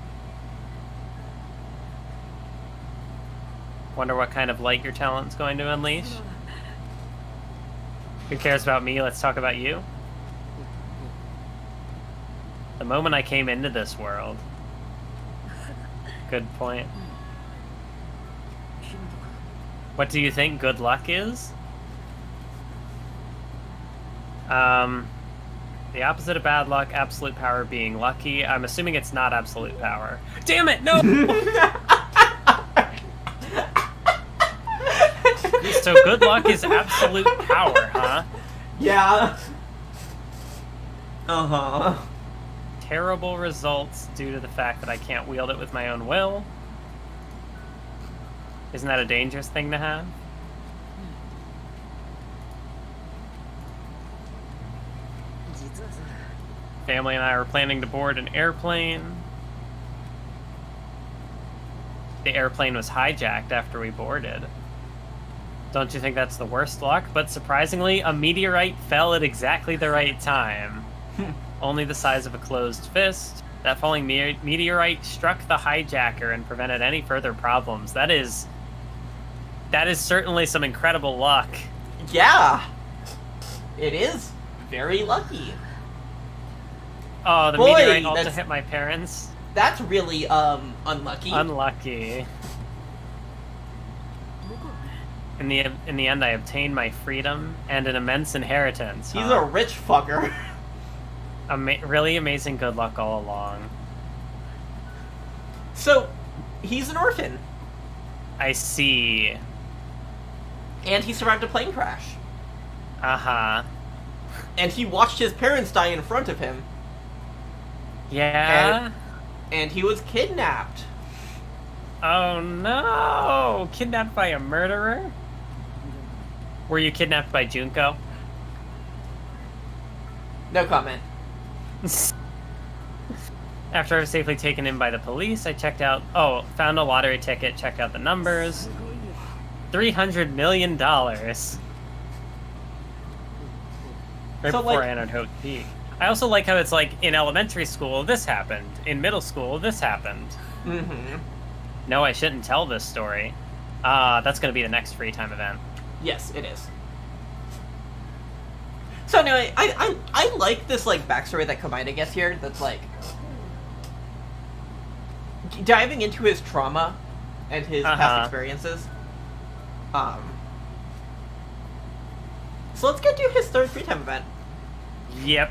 Wonder what kind of light your talent's going to unleash? Who cares about me? Let's talk about you. The moment I came into this world. Good point. What do you think good luck is? The opposite of bad luck, absolute power being lucky. I'm assuming it's not absolute power. Damn it, no! So good luck is absolute power, huh? Yeah. Uh-huh. Terrible results due to the fact that I can't wield it with my own will. Isn't that a dangerous thing to have? Family and I were planning to board an airplane. The airplane was hijacked after we boarded. Don't you think that's the worst luck? But surprisingly, a meteorite fell at exactly the right time. Only the size of a closed fist. That falling meteorite struck the hijacker and prevented any further problems. That is certainly some incredible luck. Yeah. It is very lucky. Oh, the meteorite also hit my parents. That's really, unlucky. Unlucky. In the end, I obtained my freedom and an immense inheritance. He's a rich fucker. Really amazing good luck all along. So, he's an orphan. I see. And he survived a plane crash. Uh-huh. And he watched his parents die in front of him. Yeah? And he was kidnapped. Oh no! Kidnapped by a murderer? Were you kidnapped by Junko? No comment. After I was safely taken in by the police, I found a lottery ticket, checked out the numbers. $300 million. Right before I entered Hope Peak. I also like how it's like, in elementary school, this happened. In middle school, this happened. Mm-hmm. No, I shouldn't tell this story. That's gonna be the next free time event. Yes, it is. So anyway, I like this, like, backstory that Komaeda gets here, that's, like, diving into his trauma and his past experiences. So let's get to his third free time event. Yep.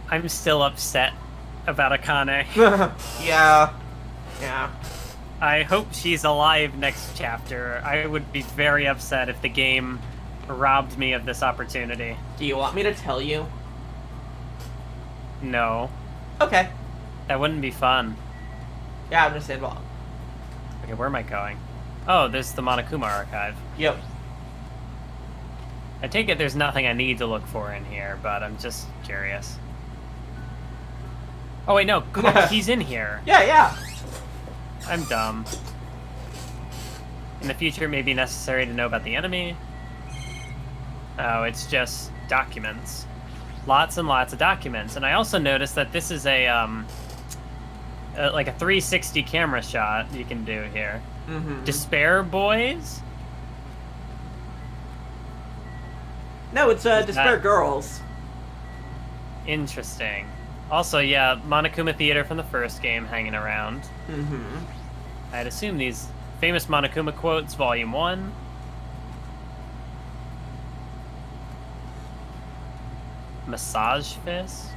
I'm still upset about Akane. Yeah. Yeah. I hope she's alive next chapter. I would be very upset if the game robbed me of this opportunity. Do you want me to tell you? No. Okay. That wouldn't be fun. Yeah, understandable. Okay, where am I going? Oh, there's the Monokuma archive. Yep. I take it there's nothing I need to look for in here, but I'm just curious. Oh wait, no, he's in here. Yeah. I'm dumb. In the future, it may be necessary to know about the enemy. Oh, it's just documents. Lots and lots of documents. And I also noticed that this is a, like a 360 camera shot you can do here. Mm-hmm. Despair Boys? No, it's, Despair Girls. Interesting. Also, yeah, Monokuma Theater from the first game hanging around. Mm-hmm. I'd assume these famous Monokuma quotes, Volume 1. Massage Fist.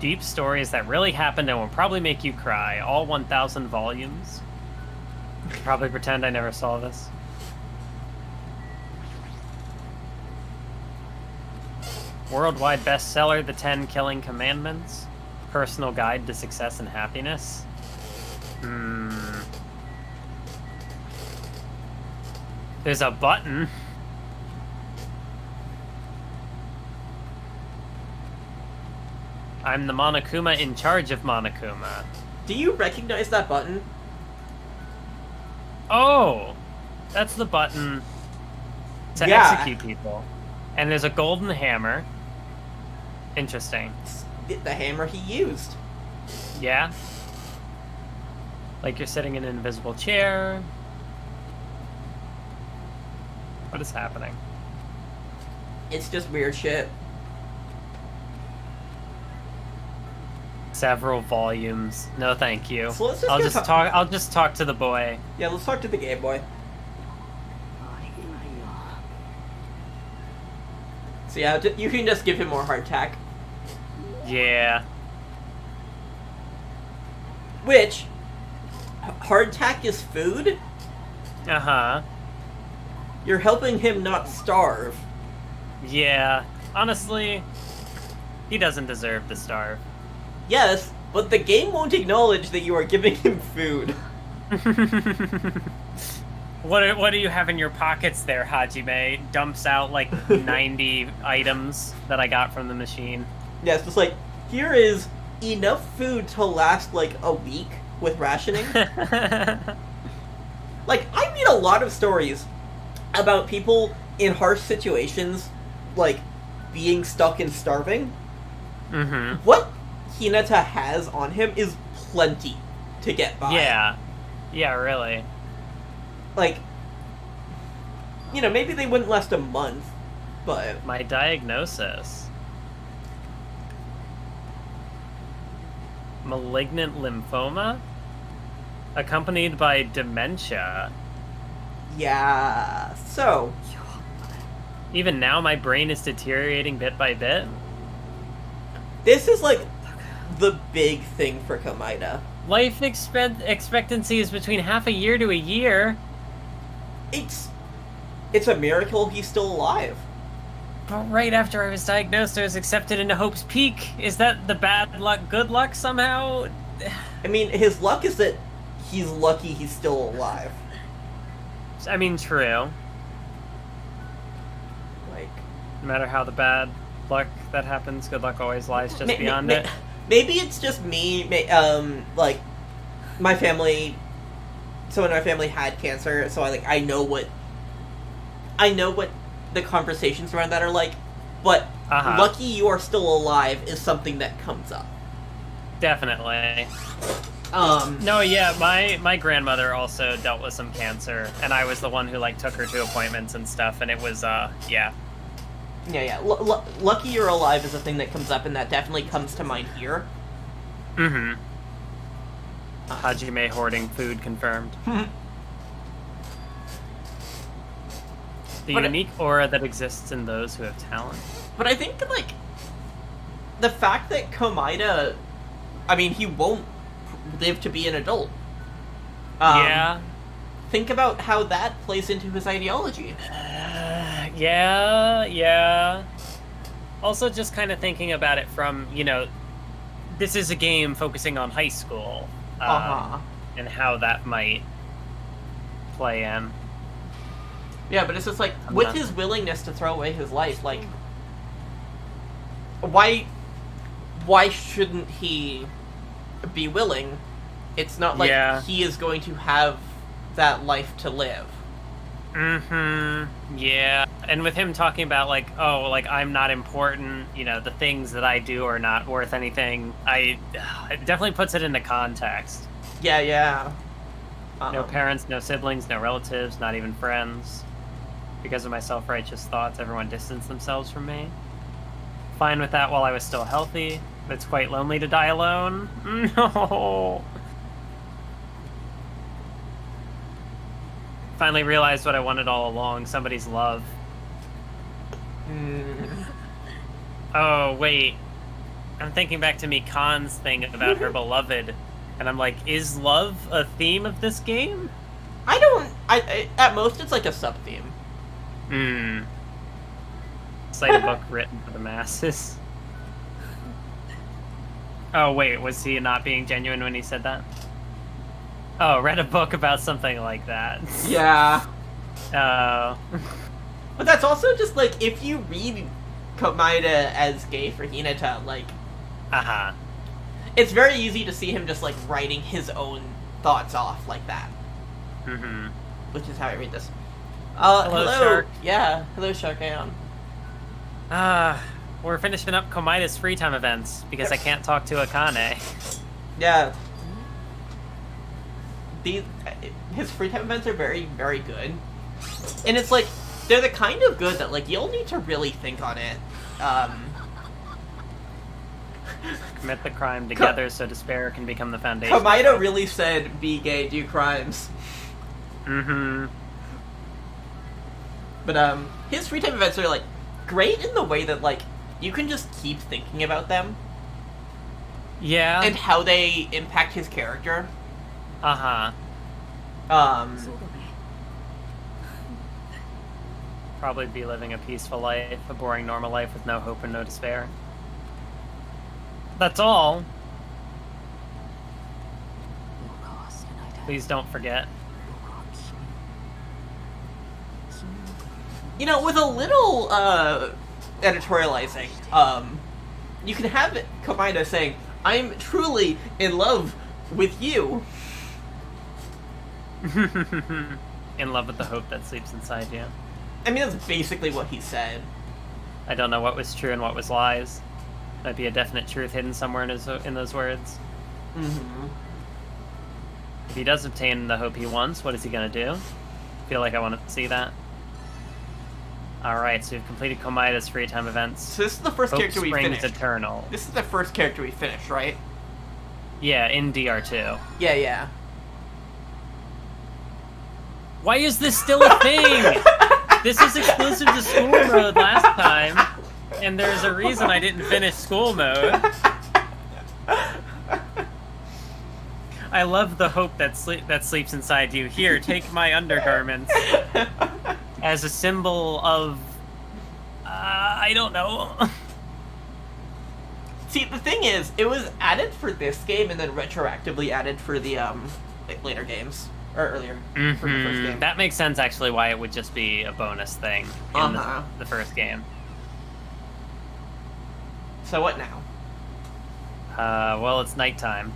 Deep stories that really happened and will probably make you cry. All 1,000 volumes. Probably pretend I never saw this. Worldwide bestseller, The 10 Killing Commandments. Personal Guide to Success and Happiness. There's a button. I'm the Monokuma in charge of Monokuma. Do you recognize that button? Oh! That's the button to execute people. And there's a golden hammer. Interesting. It's the hammer he used. Yeah. Like you're sitting in an invisible chair. What is happening? It's just weird shit. Several volumes. No, thank you. So let's just I'll just talk to the boy. Yeah, let's talk to the gay boy. So yeah, you can just give him more hardtack. Yeah. Which, hardtack is food, Uh-huh. you're helping him not starve. Yeah. Honestly, he doesn't deserve to starve. Yes, but the game won't acknowledge that you are giving him food. What do you have in your pockets there, Hajime? Dumps out like 90 items that I got from the machine. Yeah, it's just like, here is enough food to last like a week with rationing. Like, I read a lot of stories about people in harsh situations, like, being stuck and starving. Mm-hmm. What Hinata has on him is plenty to get by. Yeah. Yeah, really. Like, you know, maybe they wouldn't last a month, but... My diagnosis. Malignant lymphoma? Accompanied by dementia. Yeah, so... Even now, my brain is deteriorating bit by bit. This is, like, the big thing for Komaeda. Life expectancy is between half a year to a year. It's a miracle he's still alive. But right after I was diagnosed, I was accepted into Hope's Peak. Is that the bad luck, good luck somehow? I mean, his luck is that he's lucky he's still alive. I mean, true. Like, No matter how the bad luck that happens, good luck always lies just beyond it. Maybe it's just me, like, my family, someone in my family had cancer, so I know what the conversations around that are like, but lucky you are still alive is something that comes up. Definitely. No, yeah, my grandmother also dealt with some cancer, and I was the one who, like, took her to appointments and stuff, and it was, yeah. Yeah. Lucky you're alive is a thing that comes up, and that definitely comes to mind here. Mm-hmm. Hajime hoarding food confirmed. The unique aura that exists in those who have talent. But I think, like, the fact that Komaeda, I mean, he won't live to be an adult. Yeah. Think about how that plays into his ideology. Yeah. Also, just kind of thinking about it from, you know, this is a game focusing on high school. And how that might play in. Yeah, but it's just like, with his willingness to throw away his life, like, why shouldn't he be willing? It's not like he is going to have that life to live. Mm-hmm. Yeah. And with him talking about, like, oh, like, I'm not important, you know, the things that I do are not worth anything, it definitely puts it into context. Yeah. No parents, no siblings, no relatives, not even friends. Because of my self-righteous thoughts, everyone distanced themselves from me. Fine with that while I was still healthy. But it's quite lonely to die alone. No. Finally realized what I wanted all along, somebody's love. Oh, wait. I'm thinking back to Mikan's thing about her beloved. And I'm like, is love a theme of this game? At most it's like a sub-theme. It's like a book written for the masses. Oh, wait, was he not being genuine when he said that? Oh, read a book about something like that. Yeah. Oh. But that's also just, like, if you read Komaeda as gay for Hinata, like... It's very easy to see him just, like, writing his own thoughts off like that. Mm-hmm. Which is how I read this. Hello, Shark. Yeah, hello, Shark Aeon. We're finishing up Komaeda's free time events, because I can't talk to Akane. Yeah. His free time events are very, very good. And it's like, they're the kind of good that, like, you'll need to really think on it. Commit the crime together so despair can become the foundation. Komaeda really said, be gay, do crimes. Mm-hmm. But, his free time events are, like, great in the way that, like, you can just keep thinking about them. Yeah. And how they impact his character. Uh-huh. Probably be living a peaceful life, a boring normal life with no hope and no despair. That's all. Please don't forget. You know, with a little, editorializing, you can have it Komaeda saying, I'm truly in love with you. In love with the hope that sleeps inside you. I mean, that's basically what he said. I don't know what was true and what was lies. Might be a definite truth hidden somewhere in those words. Mm-hmm. If he does obtain the hope he wants, what is he gonna do? Feel like I want to see that. Alright, so we've completed Komaeda's free time events. So this is the first character we finished. Eternal. This is the first character we finished, right? Yeah, in DR2. Yeah. Why is this still a thing? This is exclusive to school mode last time, and there's a reason I didn't finish school mode. I love the hope that sleeps inside you. Here, take my undergarments. As a symbol of... I don't know. See, the thing is, it was added for this game and then retroactively added for the, later games. Or earlier, for the first game. That makes sense, actually, why it would just be a bonus thing in the first game. So what now? Well, it's nighttime.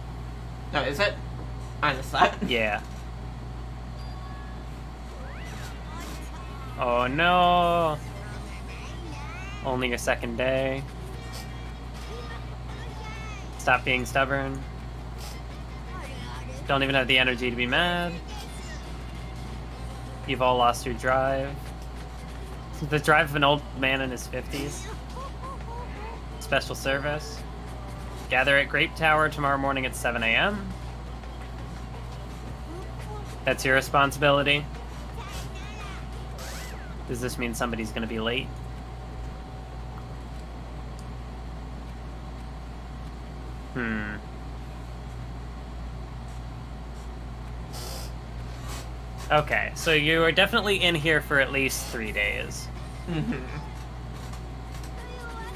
No, is it? I missed that. Yeah. Oh no! Only your second day. Stop being stubborn. Don't even have the energy to be mad. You've all lost your drive. The drive of an old man in his 50s. Special service. Gather at Grape Tower tomorrow morning at 7 a.m. That's your responsibility. Does this mean somebody's gonna be late? Okay, so you are definitely in here for at least 3 days. Mm-hmm.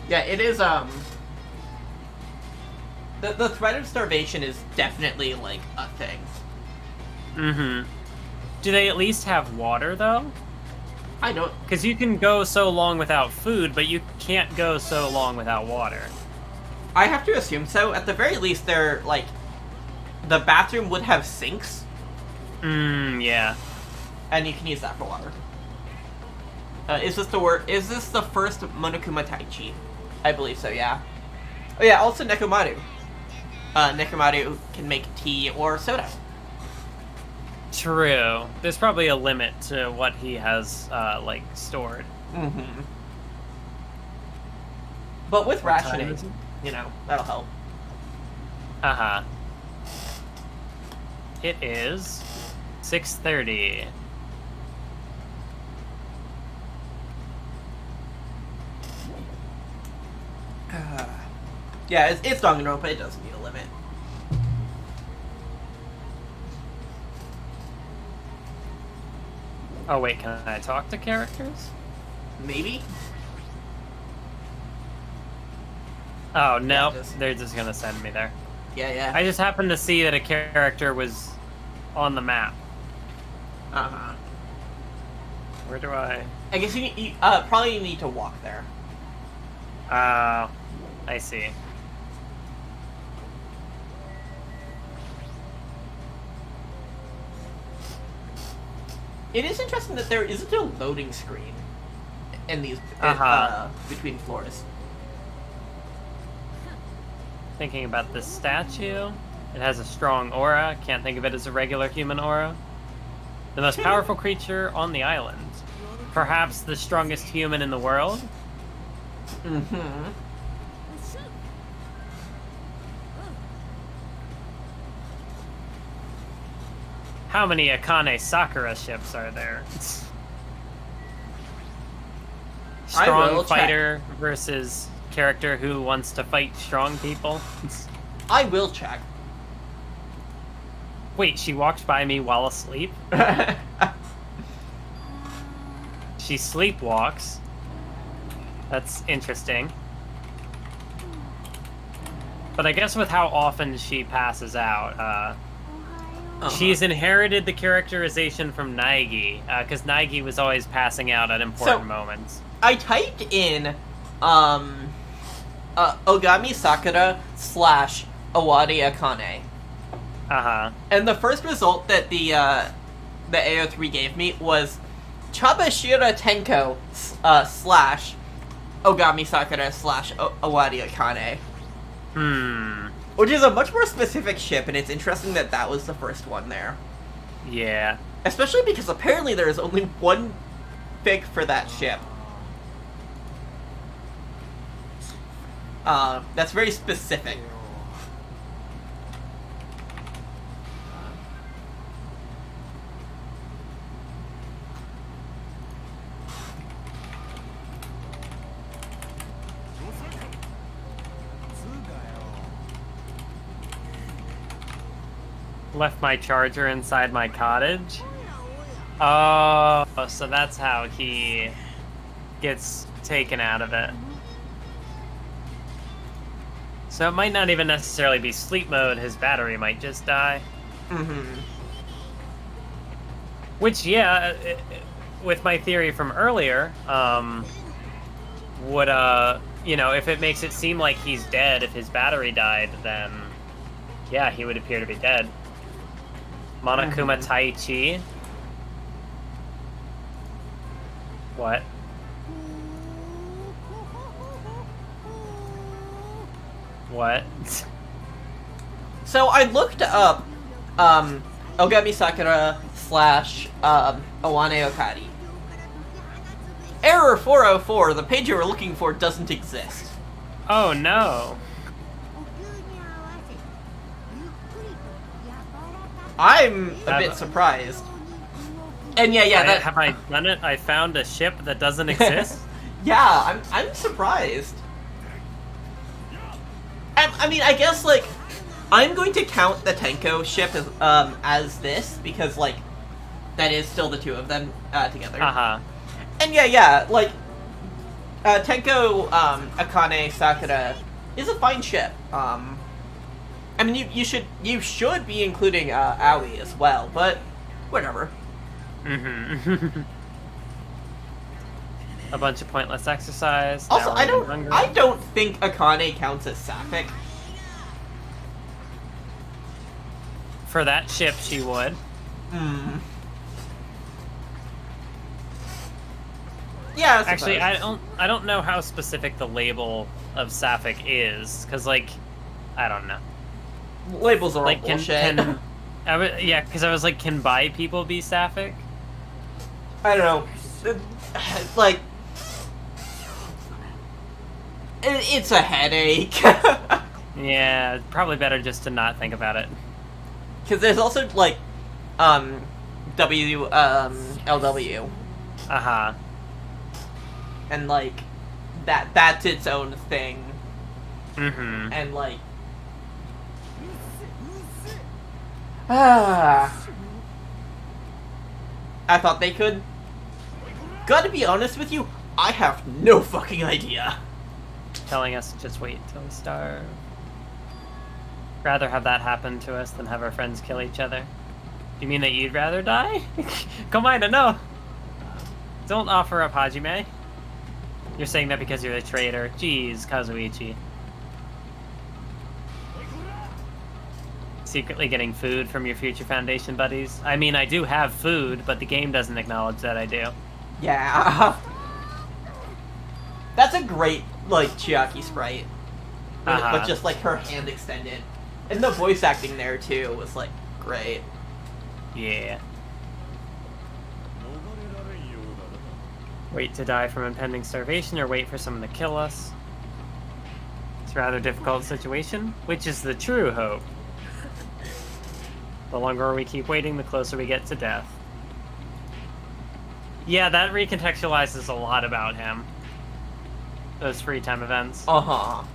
Yeah, it is, The threat of starvation is definitely, like, a thing. Mm-hmm. Do they at least have water, though? I don't... Because you can go so long without food, but you can't go so long without water. I have to assume so. At the very least, they're, like... The bathroom would have sinks. Yeah. And you can use that for water. Is this the first Monokuma Taichi? I believe so, yeah. Oh yeah, also Nekomaru. Nekomaru can make tea or soda. True. There's probably a limit to what he has, like, stored. Mm-hmm. But with rationing, you know, that'll help. Uh-huh. It is 6:30. Yeah, it's Danganronpa, it doesn't need a limit. Oh wait, can I talk to characters? Maybe? Oh, no, Yeah, they're just gonna send me there. Yeah. I just happened to see that a character was on the map. Uh-huh. Where do I... I guess you probably need to walk there. I see. It is interesting that there isn't a loading screen in these between floors. Thinking about this statue, it has a strong aura. Can't think of it as a regular human aura. The most powerful creature on the island. Perhaps the strongest human in the world? Mm-hmm. How many Akane Sakura ships are there? Strong fighter versus character who wants to fight strong people. I will check. Wait, she walked by me while asleep? She sleepwalks. That's interesting. But I guess with how often she passes out, she's inherited the characterization from Naegi, because Naegi was always passing out at important moments. I typed in, Ogami Sakura / Owari Akane. And the first result that the AO3 gave me was Chabashira Tenko / Ogami Sakura / Owari Akane. Which is a much more specific ship, and it's interesting that that was the first one there. Yeah. Especially because apparently there is only one fic for that ship. That's very specific. Left my charger inside my cottage. Oh, so that's how he gets taken out of it. So it might not even necessarily be sleep mode, his battery might just die. Which, yeah, with my theory from earlier, would, you know, if it makes it seem like he's dead, if his battery died, then, yeah, he would appear to be dead. Monokuma Taichi. What? What? So I looked up Ogami Sakura / Owane Okari. Error 404, the page you were looking for doesn't exist. Oh no. I'm a bit surprised. And yeah, have I done it? I found a ship that doesn't exist? Yeah, I'm surprised. I mean, I guess, like, I'm going to count the Tenko ship as this, because, like, that is still the two of them together. And yeah, like, Tenko Akane Sakura is a fine ship. I mean, you should be including Aoi as well, but whatever. A bunch of pointless exercise. Also, I don't think Akane counts as sapphic. For that ship, she would. Yeah, actually, I don't know how specific the label of sapphic is, because, like, I don't know. Labels are like, all bullshit. Yeah, because I was like, can bi people be sapphic? I don't know. Like, it's a headache. Yeah, probably better just to not think about it. Because there's also, like, LW. And, like, that's its own thing. And, like, I thought they could. Gotta be honest with you, I have no fucking idea. Telling us to just wait till we starve. Rather have that happen to us than have our friends kill each other. Do you mean that you'd rather die? Come on, no. Don't offer up Hajime. You're saying that because you're a traitor. Jeez, Kazuichi. Secretly getting food from your future Foundation buddies? I mean, I do have food, but the game doesn't acknowledge that I do. Yeah. That's a great, like, Chiaki sprite. With just, like, her hand extended. And the voice acting there, too, was, like, great. Yeah. Wait to die from impending starvation or wait for someone to kill us? It's a rather difficult situation. Which is the true hope? The longer we keep waiting, the closer we get to death. Yeah, that recontextualizes a lot about him. Those free time events. And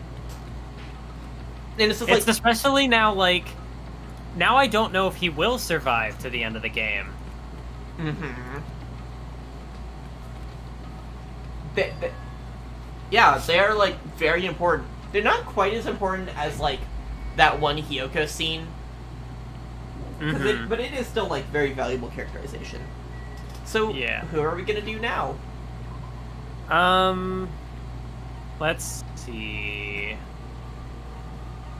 it's just like... It's especially now, like, now I don't know if he will survive to the end of the game. Mm-hmm. Yeah, they're, like, very important. They're not quite as important as, like, that one Hiyoko scene. But it is still, like, very valuable characterization. So, yeah. Who are we gonna do now? Let's see.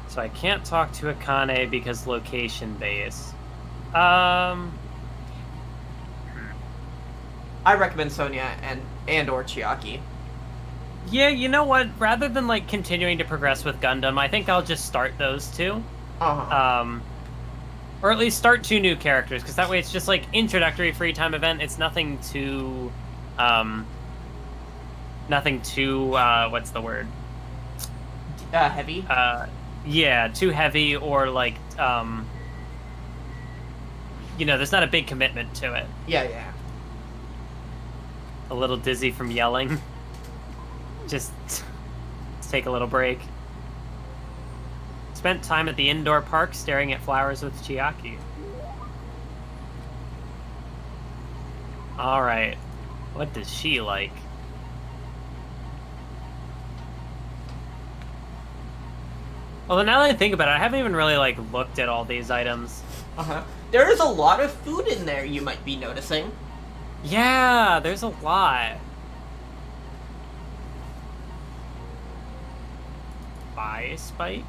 So I can't talk to Akane because location base. I recommend Sonya and or Chiaki. Yeah, you know what? Rather than, like, continuing to progress with Gundam, I think I'll just start those two. Uh-huh. Or at least start 2 new characters, because that way it's just, like, introductory free time event. It's nothing too, what's the word? Heavy? Yeah, too heavy, or, like, there's not a big commitment to it. Yeah. A little dizzy from yelling. Just take a little break. Spent time at the indoor park staring at flowers with Chiaki. Alright. What does she like? Although now that I think about it, I haven't even really, like, looked at all these items. Uh-huh. There is a lot of food in there, you might be noticing. Yeah, there's a lot. Buy spike?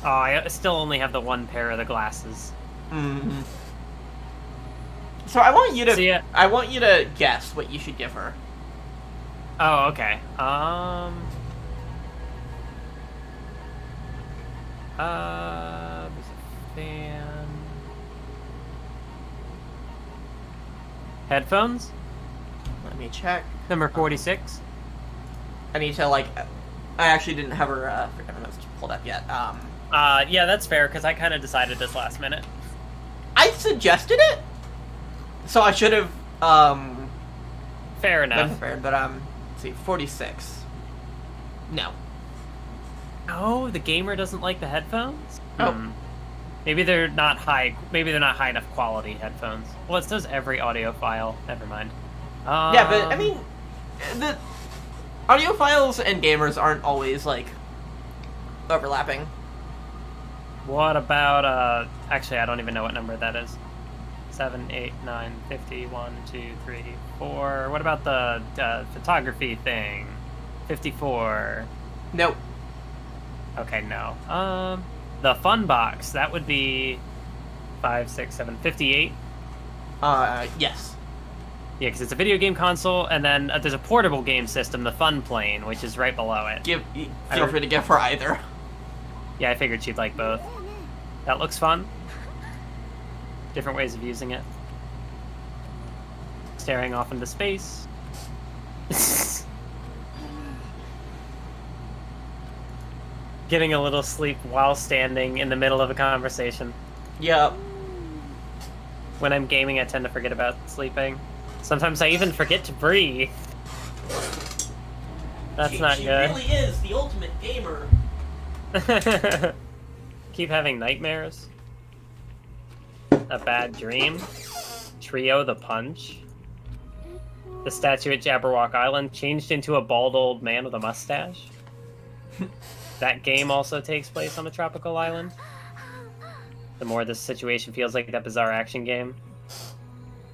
Oh, I still only have the 1 pair of the glasses. Mm-hmm. So I want you to So, I want you to guess what you should give her. Oh, okay. There's a fan. Headphones? Let me check. Number 46. I need to, like, I actually didn't have her notes pulled up yet. Yeah, that's fair, because I kind of decided this last minute. I suggested it, so I should have, Fair enough. been prepared, but, let's see, 46. No. Oh, the gamer doesn't like the headphones? Oh. Maybe they're not high enough quality headphones. Well, it says every audiophile. Never mind. Yeah, but, I mean, the audiophiles and gamers aren't always, like, overlapping. What about, actually, I don't even know what number that is. 7, 8, 9, 50, 1, 2, 3, 4. What about the photography thing? 54. Nope. Okay, no. The fun box, that would be 5, 6, 7, 58. Yes. Yeah, because it's a video game console, and then there's a portable game system, the Fun Plane, which is right below it. Feel free to give her either. Yeah, I figured she'd like both. That looks fun. Different ways of using it. Staring off into space. Getting a little sleep while standing in the middle of a conversation. Yep. When I'm gaming, I tend to forget about sleeping. Sometimes I even forget to breathe. That's not good. She really is the ultimate gamer. Keep having nightmares. A bad dream. Trio the Punch. The statue at Jabberwock Island changed into a bald old man with a mustache. That game also takes place on a tropical island. The more this situation feels like that bizarre action game.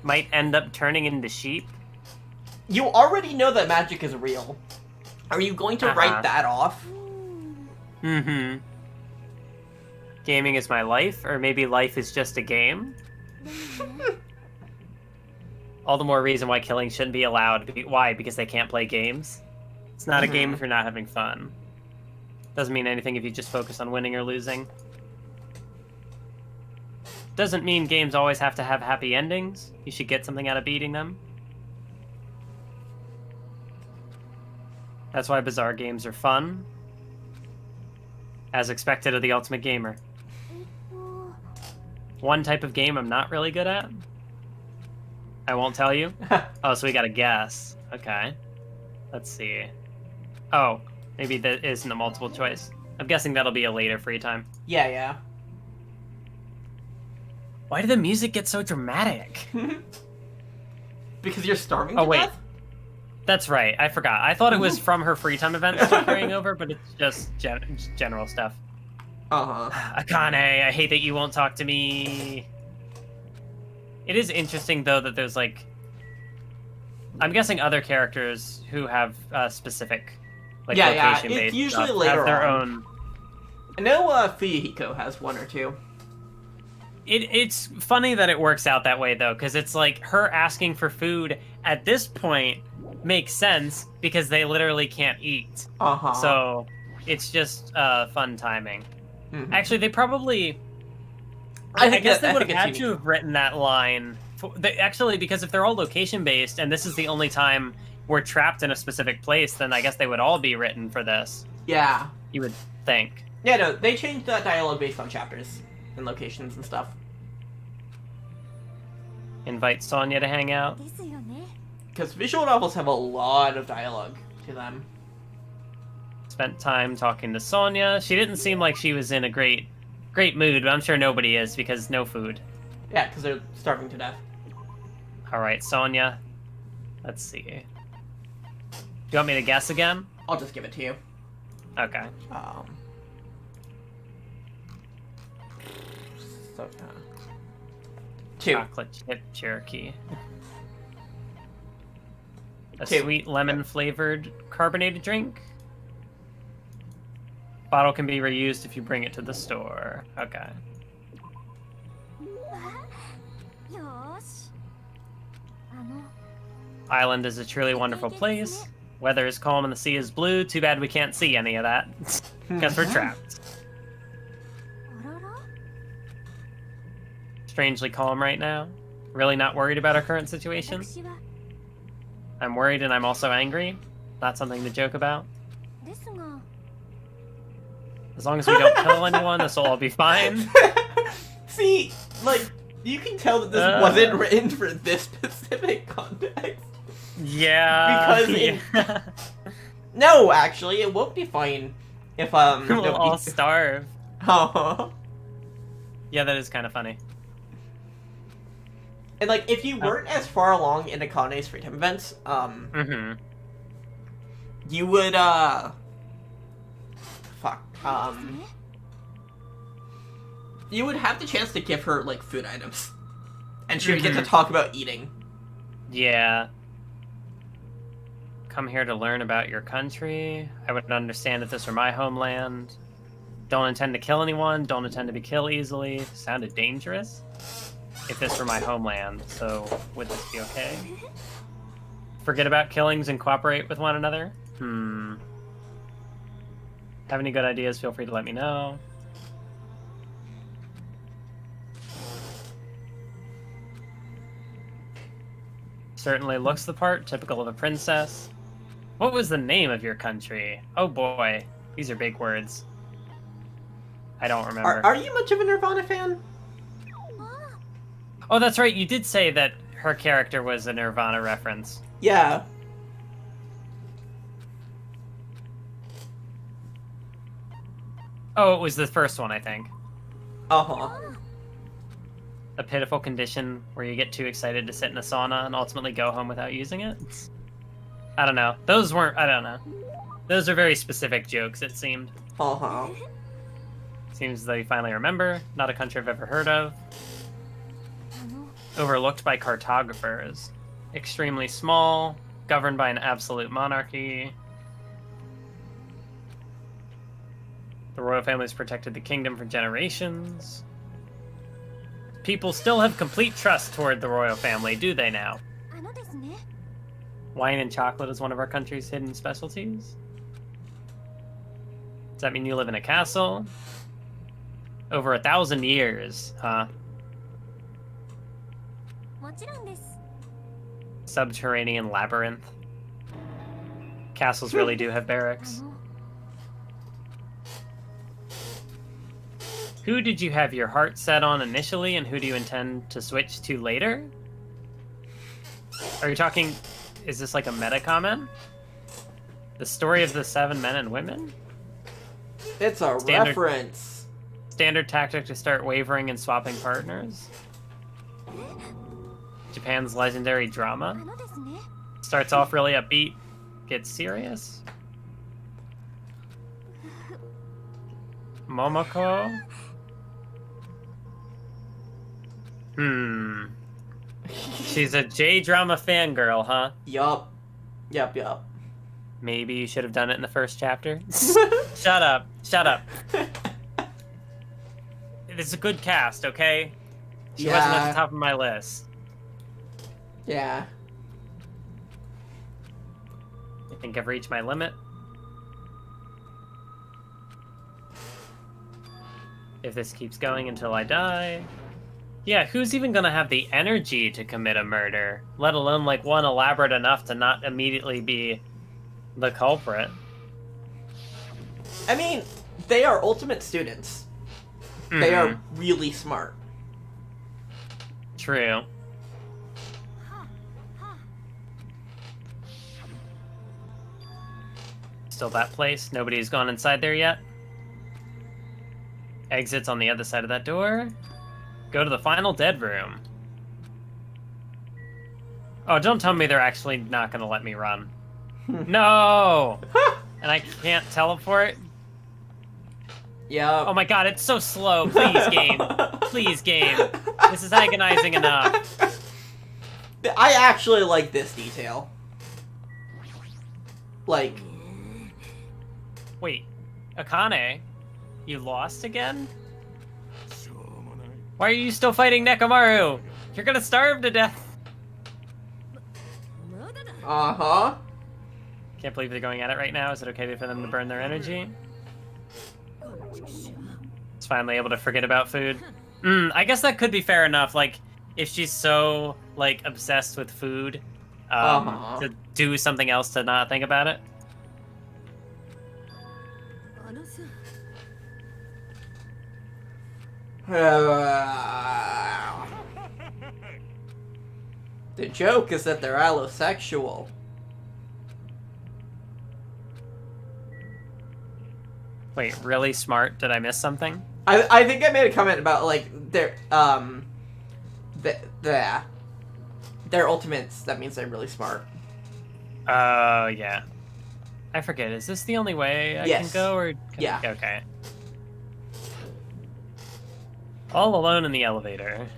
Might end up turning into sheep. You already know that magic is real. Are you going to write that off? Mm-hmm. Gaming is my life, or maybe life is just a game? All the more reason why killing shouldn't be allowed. Why? Because they can't play games? It's not a game if you're not having fun. Doesn't mean anything if you just focus on winning or losing. Doesn't mean games always have to have happy endings. You should get something out of beating them. That's why bizarre games are fun. As expected of the Ultimate Gamer. One type of game I'm not really good at. I won't tell you. Oh, so we gotta guess. Okay. Let's see. Oh, maybe that isn't a multiple choice. I'm guessing that'll be a later free time. Yeah, yeah. Why did the music get so dramatic? Because you're starving to death? That's right. I forgot. I thought it was from her free time events still carrying over, but it's just general stuff. Akane, I hate that you won't talk to me. It is interesting, though, that there's, like... I'm guessing other characters who have specific, like, location-based it's usually stuff later have their on. own... I know Fuyuhiko has one or two. It's funny that it works out that way, though, because it's like her asking for food at this point makes sense because they literally can't eat. So it's just fun timing. Actually, they probably... I guess they would have had to have written that line. Actually, because if they're all location-based and this is the only time we're trapped in a specific place, then I guess they would all be written for this. Yeah. You would think. Yeah, no, they changed that dialogue based on chapters and locations and stuff. Invite Sonya to hang out. Because visual novels have a lot of dialogue to them. Spent time talking to Sonya. She didn't seem like she was in a great mood, but I'm sure nobody is because no food. Yeah, because they're starving to death. Alright, Sonya. Let's see. Do you want me to guess again? I'll just give it to you. Okay. Two. Chocolate chip Cherokee. A sweet lemon-flavored carbonated drink. Bottle can be reused if you bring it to the store. Okay. Island is a truly wonderful place. Weather is calm and the sea is blue. Too bad we can't see any of that. Because we're trapped. Strangely calm right now. Really not worried about our current situation. I'm worried and I'm also angry. Not something to joke about. As long as we don't kill anyone, this will all be fine. See, like, you can tell that this wasn't written for this specific context. Yeah. Because no, actually, it won't be fine if we'll all starve. Oh. Yeah, that is kind of funny. And like, if you weren't as far along in Akane's free time events, you would you would have the chance to give her like food items, and she would get to talk about eating. Yeah. Come here to learn about your country. I would understand if this were my homeland. Don't intend to kill anyone. Don't intend to be killed easily. Sounded dangerous. If this were my homeland, so would this be okay? Forget about killings and cooperate with one another? Have any good ideas, feel free to let me know. Certainly looks the part, typical of a princess. What was the name of your country? Oh boy, these are big words. I don't remember. Are you much of a Nirvana fan? Oh, that's right, you did say that her character was a Nirvana reference. Yeah. Oh, it was the first one, I think. Uh-huh. A pitiful condition where you get too excited to sit in a sauna and ultimately go home without using it? I don't know. Those weren't... I don't know. Those are very specific jokes, it seemed. Uh-huh. Seems they finally remember. Not a country I've ever heard of. Overlooked by cartographers. Extremely small. Governed by an absolute monarchy. The royal family's protected the kingdom for generations. People still have complete trust toward the royal family, do they now? Wine and chocolate is one of our country's hidden specialties. Does that mean you live in a castle? Over 1,000 years, huh? Subterranean labyrinth. Castles really do have barracks. Who did you have your heart set on initially, and who do you intend to switch to later? Are you talking... Is this like a meta comment? The story of the 7 men and women? It's a reference. Standard tactic to start wavering and swapping partners. Japan's legendary drama. Starts off really upbeat, gets serious. Momoko? She's a J-drama fangirl, huh? Yup. Maybe you should have done it in the first chapter. Shut up. It's a good cast, okay? She wasn't at the top of my list. Yeah. I think I've reached my limit. If this keeps going until I die... Yeah, who's even gonna have the energy to commit a murder? Let alone, like, one elaborate enough to not immediately be the culprit. I mean, they are ultimate students. Mm-hmm. They are really smart. True. Still that place? Nobody's gone inside there yet? Exit's on the other side of that door. Go to the final dead room. Oh, don't tell me they're actually not going to let me run. No! And I can't teleport? Yeah. Oh my god, it's so slow. Please, game. Please, game. This is agonizing enough. I actually like this detail. Like... Wait, Akane? You lost again? Why are you still fighting Nekomaru? You're gonna starve to death. Uh-huh. Can't believe they're going at it right now. Is it okay for them to burn their energy? It's finally able to forget about food. I guess that could be fair enough. Like, if she's so, like, obsessed with food, to do something else to not think about it. The joke is that they're allosexual. Wait, really smart? Did I miss something? I think I made a comment about, like, their ultimates. That means they're really smart. Yeah. I forget. Is this the only way I can go, or yeah. Okay. All alone in the elevator.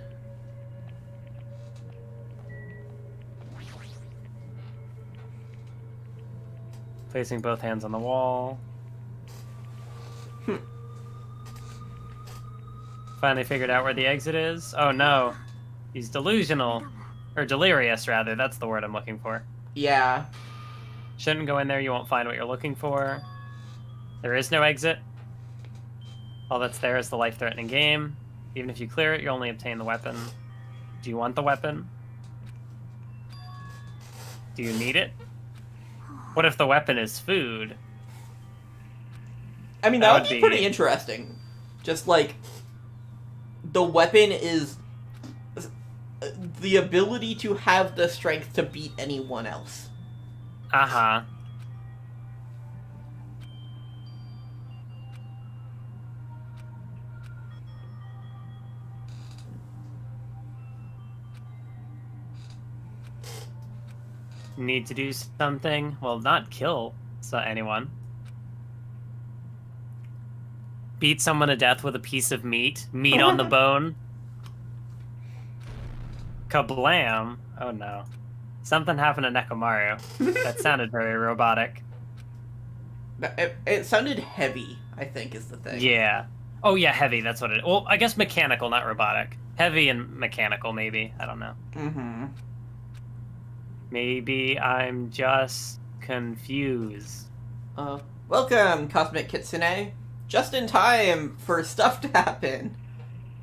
Placing both hands on the wall. Finally figured out where the exit is. Oh no. He's delusional. Or delirious, rather. That's the word I'm looking for. Yeah. Shouldn't go in there, you won't find what you're looking for. There is no exit. All that's there is the life-threatening game. Even if you clear it, you only obtain the weapon. Do you want the weapon? Do you need it? What if the weapon is food? I mean, that would be pretty interesting. Just, like, the weapon is the ability to have the strength to beat anyone else. Uh-huh. Need to do something? Well, not kill anyone. Beat someone to death with a piece of meat. Meat on the bone. Kablam. Oh no. Something happened to Nekomaru. That sounded very robotic. It sounded heavy, I think, is the thing. Yeah. Oh yeah, heavy, that's what it is. Well, I guess mechanical, not robotic. Heavy and mechanical, maybe. I don't know. Mm-hmm. Maybe I'm just confused. Welcome, Cosmic Kitsune. Just in time for stuff to happen.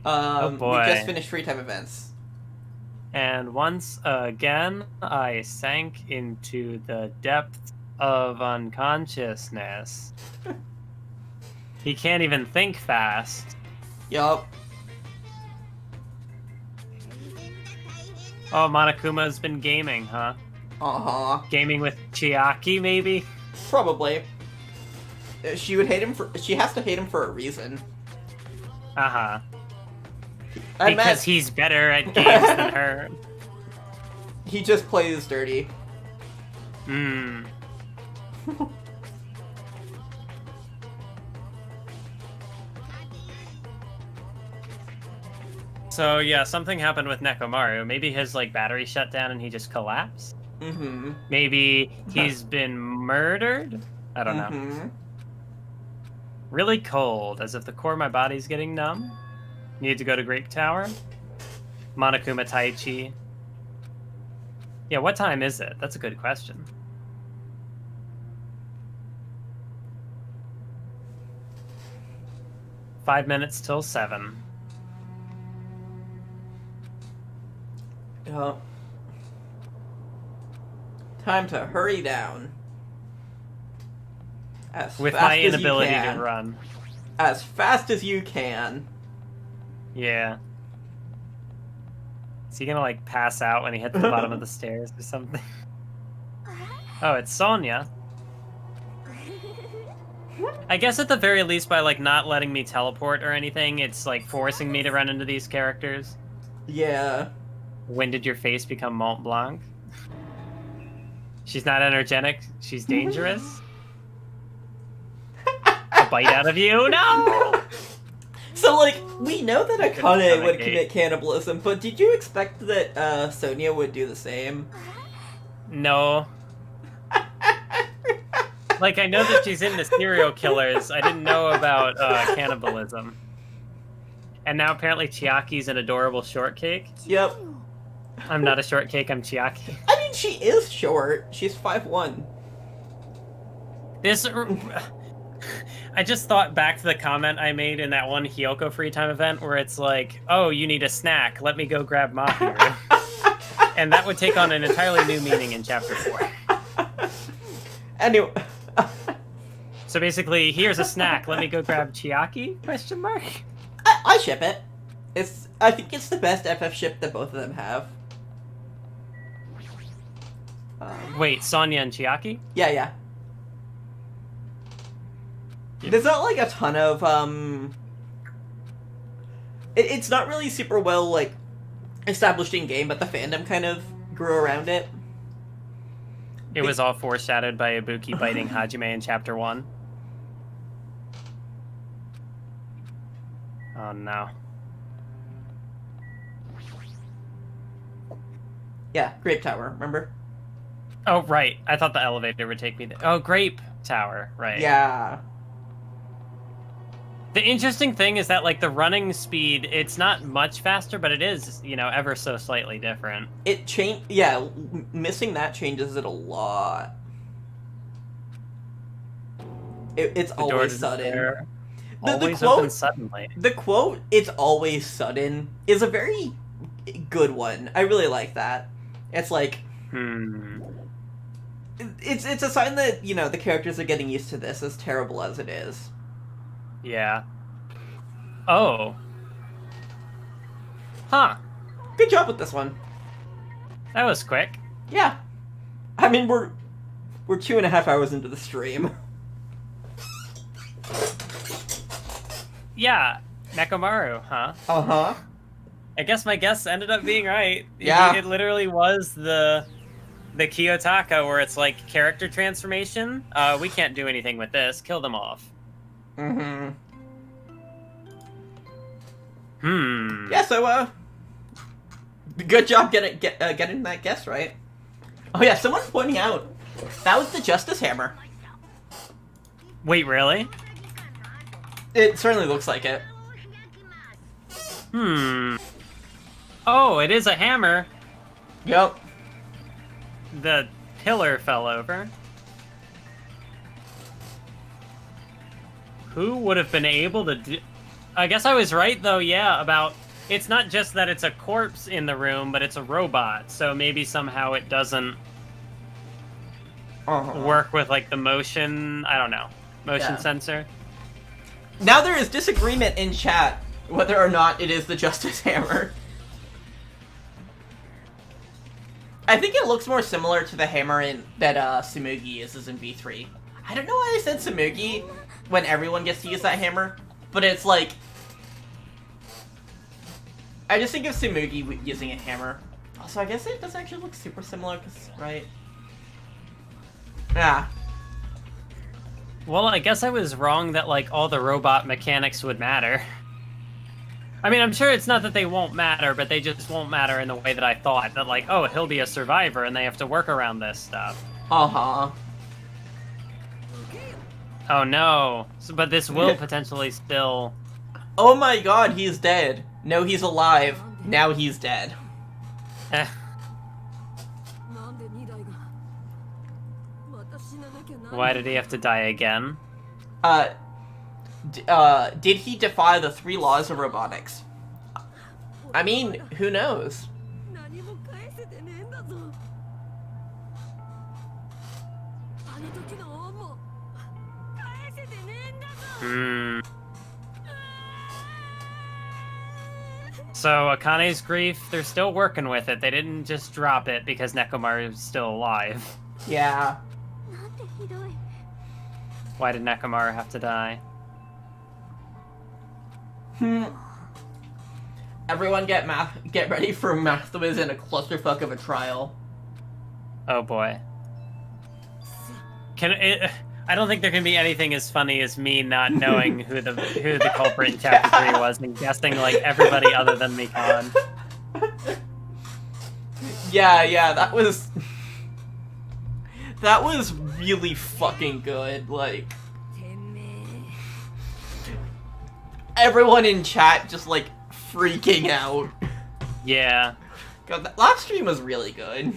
Oh boy. We just finished free time events. And once again, I sank into the depths of unconsciousness. He can't even think fast. Yup. Oh, Monokuma's been gaming, huh? Uh-huh. Gaming with Chiaki, maybe? Probably. she would hate him for. She has to hate him for a reason. Uh-huh. Because he's better at games than her. He just plays dirty. Hmm. So yeah, something happened with Nekomaru. Maybe his like battery shut down and he just collapsed. Mm-hmm. Maybe he's been murdered. I don't know. Really cold, as if the core of my body's getting numb. Need to go to Grape Tower. Monokuma Taichi. Yeah, what time is it? That's a good question. Five minutes till 7. Time to hurry down. With my inability to run. As fast as you can. Yeah. Is he gonna like pass out when he hits the bottom of the stairs or something? Oh, it's Sonya. I guess at the very least by like not letting me teleport or anything, it's like forcing me to run into these characters. Yeah. When did your face become Mont Blanc? She's not energetic, she's dangerous. A bite out of you? No! So, like, we know that Akane would commit cannibalism, but did you expect that Sonya would do the same? No. Like, I know that she's into serial killers. I didn't know about cannibalism. And now apparently Chiaki's an adorable shortcake. Yep. I'm not a shortcake, I'm Chiaki. I mean, she is short. She's 5'1". This... I just thought back to the comment I made in that one Hyoko free time event where it's like, oh, you need a snack, let me go grab Mahiru. And that would take on an entirely new meaning in Chapter 4. Anyway... So basically, here's a snack, let me go grab Chiaki? Question mark? I ship it. I think it's the best FF ship that both of them have. Wait, Sonya and Chiaki? Yeah. There's not like a ton of it's not really super well like established in game, but the fandom kind of grew around it. It was all foreshadowed by Ibuki biting Hajime in Chapter 1. Oh no. Yeah, Grape Tower, remember? Oh, right. I thought the elevator would take me there. Oh, Grape Tower, right. Yeah. The interesting thing is that, like, the running speed, it's not much faster, but it is, you know, ever so slightly different. Yeah, missing that changes it a lot. It's always sudden. Always open suddenly. The quote, "It's always sudden," is a very good one. I really like that. It's like... It's a sign that, you know, the characters are getting used to this, as terrible as it is. Yeah. Oh. Huh. Good job with this one. That was quick. Yeah. I mean, we're 2.5 hours into the stream. Yeah. Nekomaru, huh? Uh-huh. I guess my guess ended up being right. Yeah. It literally was the Kiyotaka where it's like character transformation. We can't do anything with this. Kill them off. Mm-hmm. Yeah, so, good job getting that guess right. Oh yeah, someone's pointing out, that was the Justice Hammer. Wait, really? It certainly looks like it. Oh, it is a hammer. Yep. The pillar fell over. Who would have been able to do... I guess I was right, though, yeah, about... It's not just that it's a corpse in the room, but it's a robot, so maybe somehow it doesn't work with, like, the motion... I don't know. Motion sensor. Now there is disagreement in chat whether or not it is the Justice Hammer. I think it looks more similar to the hammer that Tsumugi uses in V3. I don't know why I said Tsumugi. when everyone gets to use that hammer, but it's like... I just think of Tsumugi using a hammer. Also, I guess it does actually look super similar, cause, right? Yeah. Well, I guess I was wrong that, like, all the robot mechanics would matter. I mean, I'm sure it's not that they won't matter, but they just won't matter in the way that I thought. That, like, oh, he'll be a survivor, and they have to work around this stuff. Uh-huh. Oh, no. But this will potentially still... Oh my god, he's dead. No, he's alive. Now he's dead. Why did he have to die again? Did he defy the 3 laws of robotics? I mean, who knows? So, Akane's grief, they're still working with it. They didn't just drop it because Nekomaru's still alive. Yeah. Why did Nekomaru have to die? Everyone get ready for Mathwiz in a clusterfuck of a trial. Oh boy. I don't think there can be anything as funny as me not knowing who the culprit in chapter 3 was and guessing like everybody other than Mikan. Yeah, that was really fucking good. Like, everyone in chat just like freaking out. Yeah. God, that last stream was really good.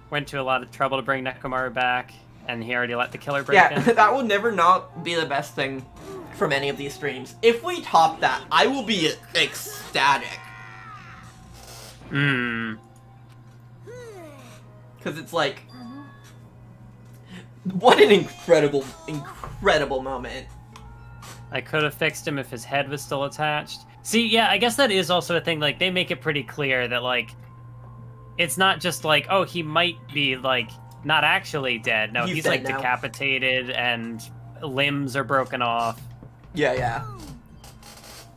Went to a lot of trouble to bring Nekomaru back, and he already let the killer break in. Yeah, that will never not be the best thing from any of these streams. If we top that, I will be ecstatic. Because it's like... What an incredible, incredible moment. I could have fixed him if his head was still attached. See, yeah, I guess that is also a thing, like, they make it pretty clear that, like, it's not just like, oh, he might be, like, not actually dead. No, he's like, decapitated, and limbs are broken off. Yeah.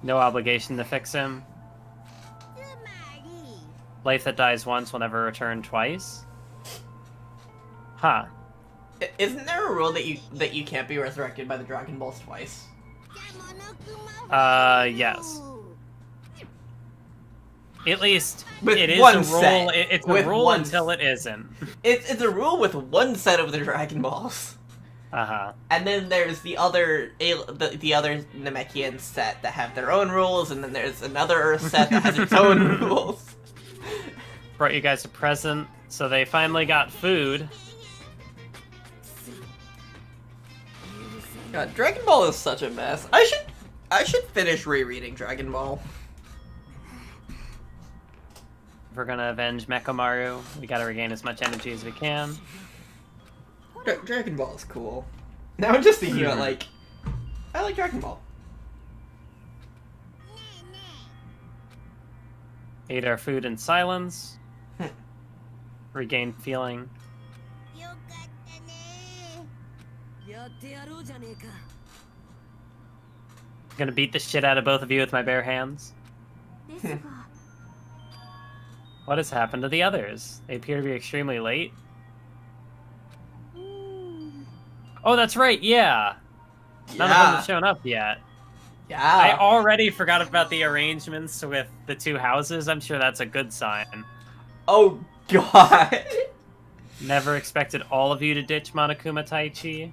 No obligation to fix him. Life that dies once will never return twice. Huh. Isn't there a rule that you can't be resurrected by the Dragon Balls twice? Yes. At least with it is one a rule. set. It's a rule until it isn't. It's a rule with one set of the Dragon Balls. And then there's the other Namekian set that have their own rules, and then there's another Earth set that has its own rules. Brought you guys a present, so they finally got food. God, Dragon Ball is such a mess. I should finish rereading Dragon Ball. We're gonna avenge Mekomaru. We gotta regain as much energy as we can. Dragon Ball is cool. Now I'm just thinking about, like, I like Dragon Ball. Ate our food in silence. Regained feeling. Gonna beat the shit out of both of you with my bare hands. What has happened to the others? They appear to be extremely late. Oh, that's right, yeah. None of them have shown up yet. Yeah. I already forgot about the arrangements with the 2 houses. I'm sure that's a good sign. Oh, God. Never expected all of you to ditch Monokuma Taichi.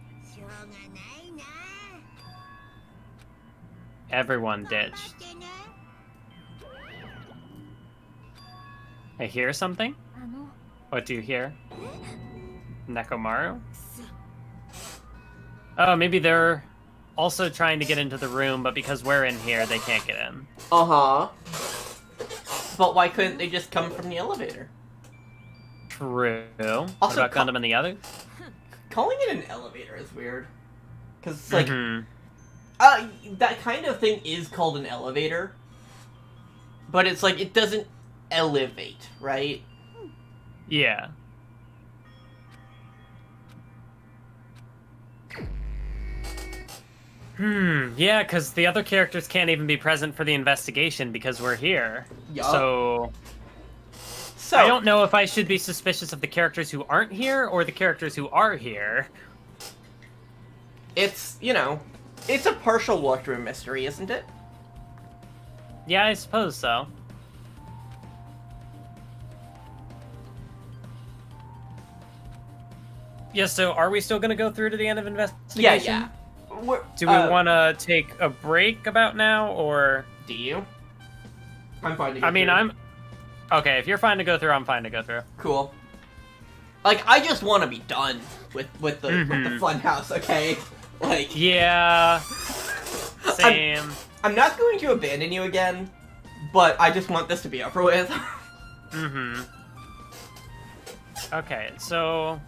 Everyone ditched. I hear something? What do you hear? Nekomaru? Oh, maybe they're also trying to get into the room, but because we're in here, they can't get in. Uh-huh. But why couldn't they just come from the elevator? True. Also, what about Gundam and the others? Calling it an elevator is weird. Because it's like... that kind of thing is called an elevator. But it's like, it doesn't elevate, right? Yeah. Yeah, because the other characters can't even be present for the investigation because we're here. Yup. So I don't know if I should be suspicious of the characters who aren't here or the characters who are here. It's, you know, it's a partial walkthrough mystery, isn't it? Yeah, I suppose so. Yeah, so are we still going to go through to the end of investigation? Yeah. Do we want to take a break about now, or... Do you? I'm fine to go through. Okay, if you're fine to go through, I'm fine to go through. Cool. Like, I just want to be done with the funhouse, okay? Like... Yeah... Same. I'm not going to abandon you again, but I just want this to be over with. Okay, so...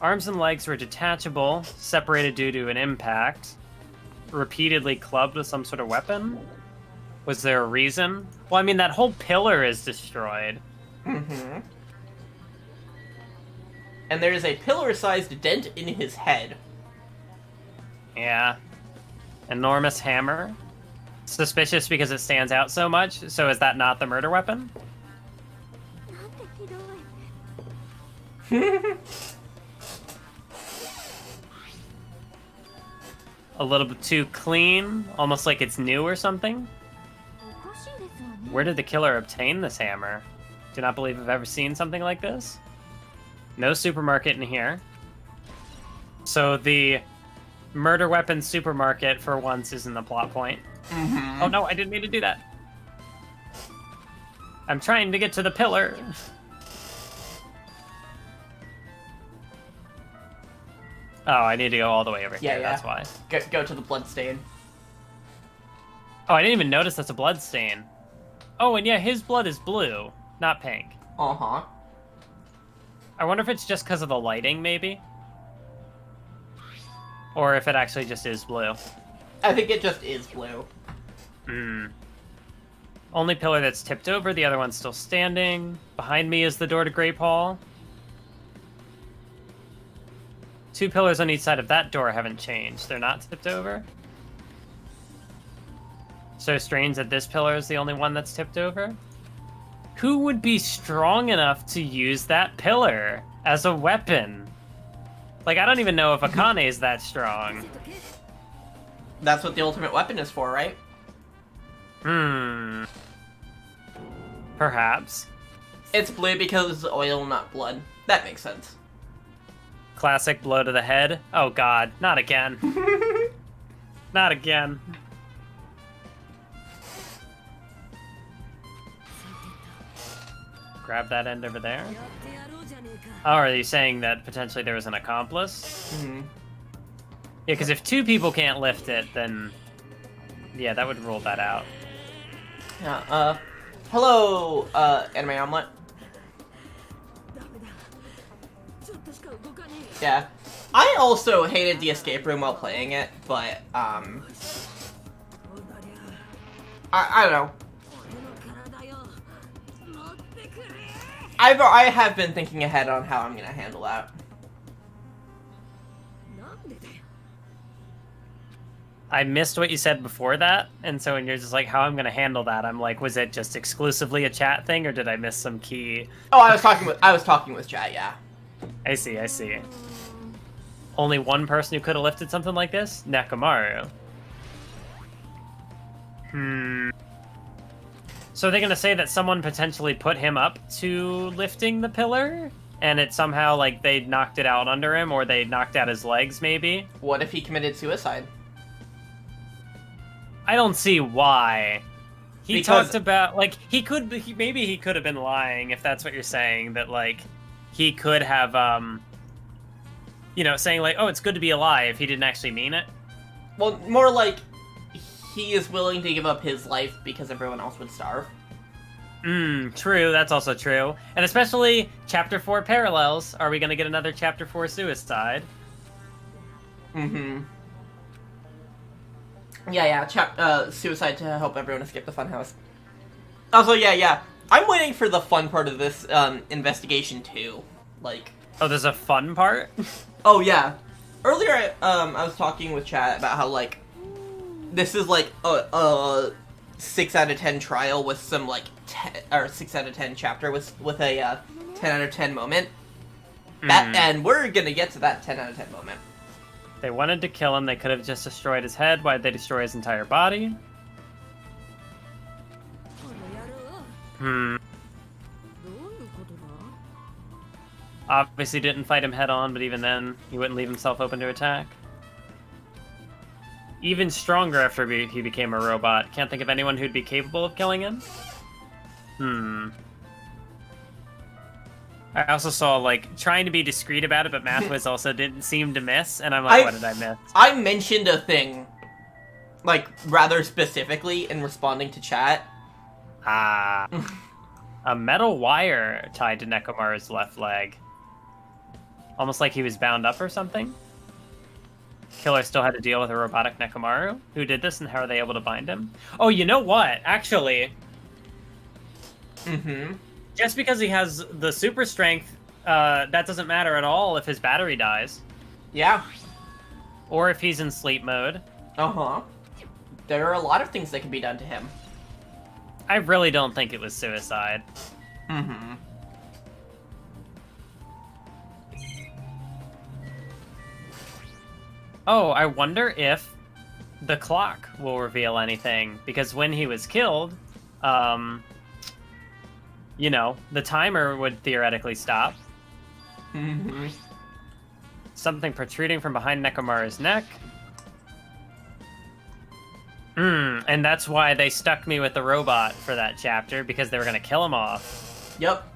Arms and legs were detachable, separated due to an impact. Repeatedly clubbed with some sort of weapon? Was there a reason? Well, I mean, that whole pillar is destroyed. And there is a pillar-sized dent in his head. Yeah. Enormous hammer. Suspicious because it stands out so much, so is that not the murder weapon? A little bit too clean, almost like it's new or something. Where did the killer obtain this hammer? Do not believe I've ever seen something like this. No supermarket in here. So the murder weapon supermarket, for once, isn't the plot point. Oh no, I didn't mean to do that. I'm trying to get to the pillar. Oh, I need to go all the way over here, that's why. Go to the bloodstain. Oh, I didn't even notice that's a bloodstain. Oh, and yeah, his blood is blue, not pink. Uh-huh. I wonder if it's just because of the lighting, maybe? Or if it actually just is blue. I think it just is blue. Only pillar that's tipped over, the other one's still standing. Behind me is the door to Grape Hall. 2 pillars on each side of that door haven't changed. They're not tipped over. So strange that this pillar is the only one that's tipped over. Who would be strong enough to use that pillar as a weapon? Like, I don't even know if Akane is that strong. That's what the ultimate weapon is for, right? Perhaps. It's blue because it's oil, not blood. That makes sense. Classic blow to the head. Oh god, not again. Not again. Grab that end over there. Oh, are you saying that potentially there was an accomplice? Yeah, because if 2 people can't lift it, then... Yeah, that would rule that out. Yeah, hello, Anime Omelet. Yeah. I also hated the escape room while playing it, but, I don't know. I have been thinking ahead on how I'm gonna handle that. I missed what you said before that, and so when you're just like, how I'm gonna handle that, I'm like, was it just exclusively a chat thing, or did I miss some key? Oh, I was talking with chat, yeah. I see. Only one person who could have lifted something like this? Nekomaru. So are they gonna say that someone potentially put him up to lifting the pillar? And it somehow, like, they knocked it out under him, or they knocked out his legs, maybe? What if he committed suicide? I don't see why. He talked about, like, maybe he could have been lying, if that's what you're saying, that, like, he could have, you know, saying, like, oh, it's good to be alive, he didn't actually mean it. Well, more like, he is willing to give up his life because everyone else would starve. True, that's also true. And especially Chapter 4 parallels. Are we gonna get another Chapter 4 suicide? Yeah, suicide to help everyone escape the funhouse. Also, yeah. I'm waiting for the fun part of this, investigation, too. Like... Oh, there's a fun part? Oh, yeah. Earlier, I was talking with chat about how, like, this is like a 6 out of 10 trial with some like 6 out of 10 chapter with a 10 out of 10 moment. And we're gonna get to that 10 out of 10 moment. They wanted to kill him. They could have just destroyed his head. Why'd they destroy his entire body? Obviously didn't fight him head on, but even then, he wouldn't leave himself open to attack. Even stronger after he became a robot. Can't think of anyone who'd be capable of killing him. I also saw, like, trying to be discreet about it, but Mathwiz also didn't seem to miss, and I'm like, what did I miss? I mentioned a thing, like, rather specifically in responding to chat. A metal wire tied to Nekomaru's left leg. Almost like he was bound up or something. Killer still had to deal with a robotic Nekomaru. Who did this and how are they able to bind him? Oh, you know what? Actually... Just because he has the super strength, that doesn't matter at all if his battery dies. Yeah. Or if he's in sleep mode. There are a lot of things that can be done to him. I really don't think it was suicide. Oh, I wonder if the clock will reveal anything. Because when he was killed, you know, the timer would theoretically stop. Something protruding from behind Nekomaru's neck. And that's why they stuck me with the robot for that chapter, because they were going to kill him off. Yep.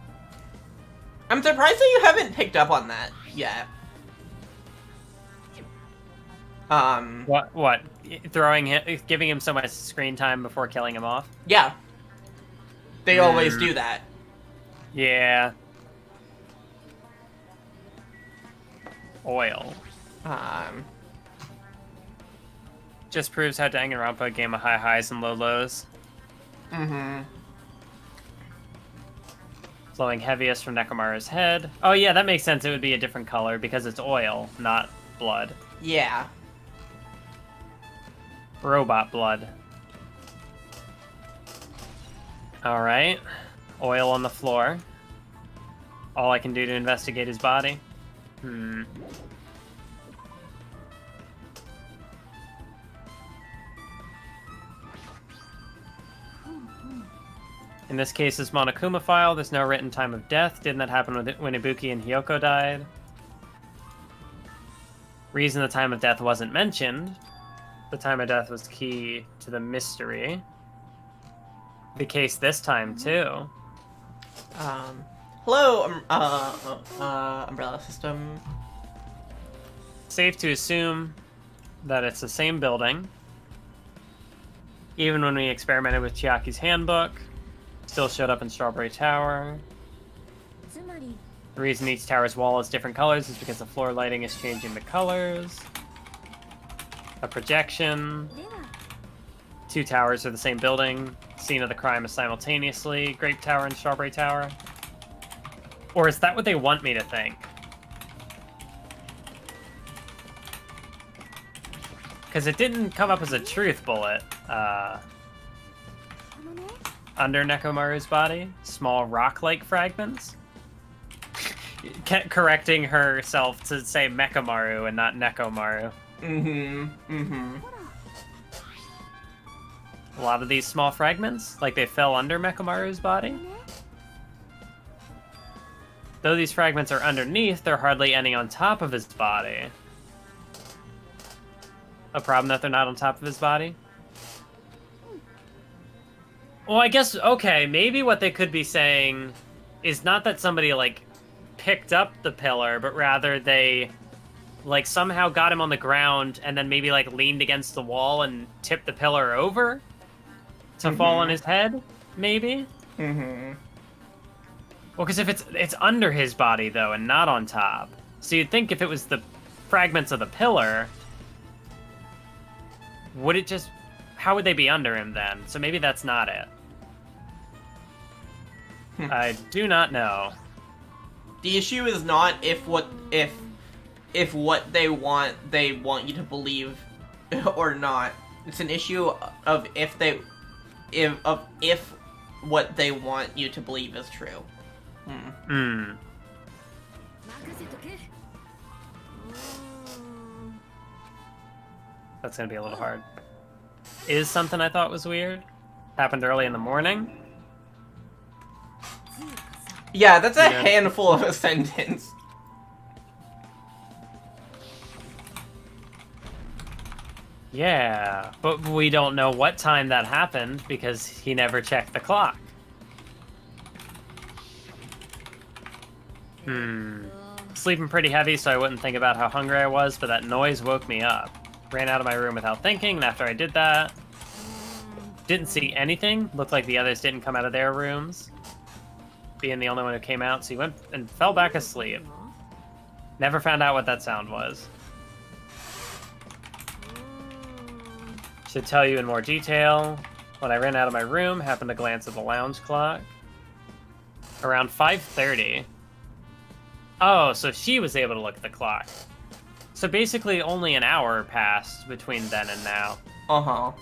I'm surprised that you haven't picked up on that yet. What? Giving him so much screen time before killing him off? Yeah. They always do that. Yeah. Oil. Just proves how Danganronpa, a game of high highs and low lows. Flowing heaviest from Nekomaru's head. Oh yeah, that makes sense. It would be a different color because it's oil, not blood. Yeah. Robot blood. Alright. Oil on the floor. All I can do to investigate his body. In this case, it's Monokuma file. There's no written time of death. Didn't that happen when Ibuki and Hiyoko died? Reason the time of death wasn't mentioned. The time of death was key to the mystery. The case this time, too. Hello, Umbrella System. Safe to assume that it's the same building. Even when we experimented with Chiaki's handbook, still showed up in Strawberry Tower. The reason each tower's wall is different colors is because the floor lighting is changing the colors. A projection. Two towers are the same building. Scene of the crime is simultaneously Grape Tower and Strawberry Tower. Or is that what they want me to think? Because it didn't come up as a truth bullet. Under Nekomaru's body, small rock-like fragments. Correcting herself to say Mechamaru and not Nekomaru. A lot of these small fragments, like they fell under Mechamaru's body. Though these fragments are underneath, they're hardly any on top of his body. A problem that they're not on top of his body? Well, I guess, okay, maybe what they could be saying is not that somebody, like, picked up the pillar, but rather they, like, somehow got him on the ground and then maybe, like, leaned against the wall and tipped the pillar over to fall on his head, maybe? Well, because if it's under his body, though, and not on top. So you'd think if it was the fragments of the pillar, would it just... How would they be under him, then? So maybe that's not it. I do not know. The issue is not if what they want you to believe or not. It's an issue of if what they want you to believe is true. That's gonna be a little hard. Is something I thought was weird. Happened early in the morning. Yeah, that's a handful of a sentence. Yeah, but we don't know what time that happened because he never checked the clock. Sleeping pretty heavy, so I wouldn't think about how hungry I was, but that noise woke me up. Ran out of my room without thinking, and after I did that, didn't see anything. Looked like the others didn't come out of their rooms. Being the only one who came out, so he went and fell back asleep. Never found out what that sound was. Should tell you in more detail. When I ran out of my room, happened to glance at the lounge clock. Around 5:30. Oh, so she was able to look at the clock. So basically only an hour passed between then and now. Uh-huh.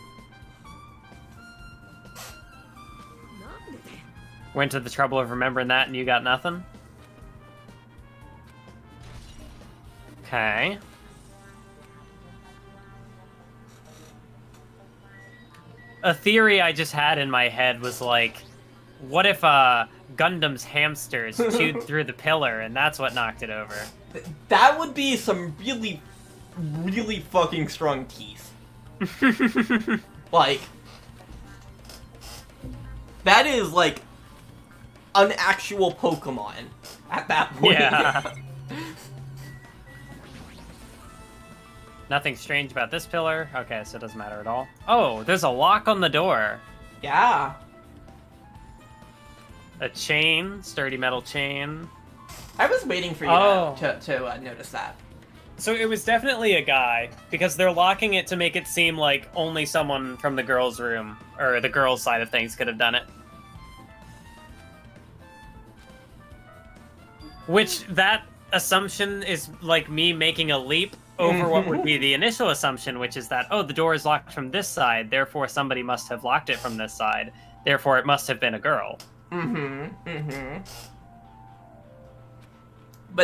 Went to the trouble of remembering that and you got nothing? Okay. A theory I just had in my head was like, what if Gundam's hamsters chewed through the pillar and that's what knocked it over? That would be some really, really fucking strong teeth. Like, that is like an actual Pokemon at that point. Yeah. Nothing strange about this pillar. Okay, so it doesn't matter at all. Oh, there's a lock on the door. Yeah. A chain, sturdy metal chain. I was waiting for you to notice that. So it was definitely a guy, because they're locking it to make it seem like only someone from the girls' room, or the girls' side of things, could have done it. Which, that assumption is like me making a leap over what would be the initial assumption, which is that, oh, the door is locked from this side, therefore somebody must have locked it from this side, therefore it must have been a girl. But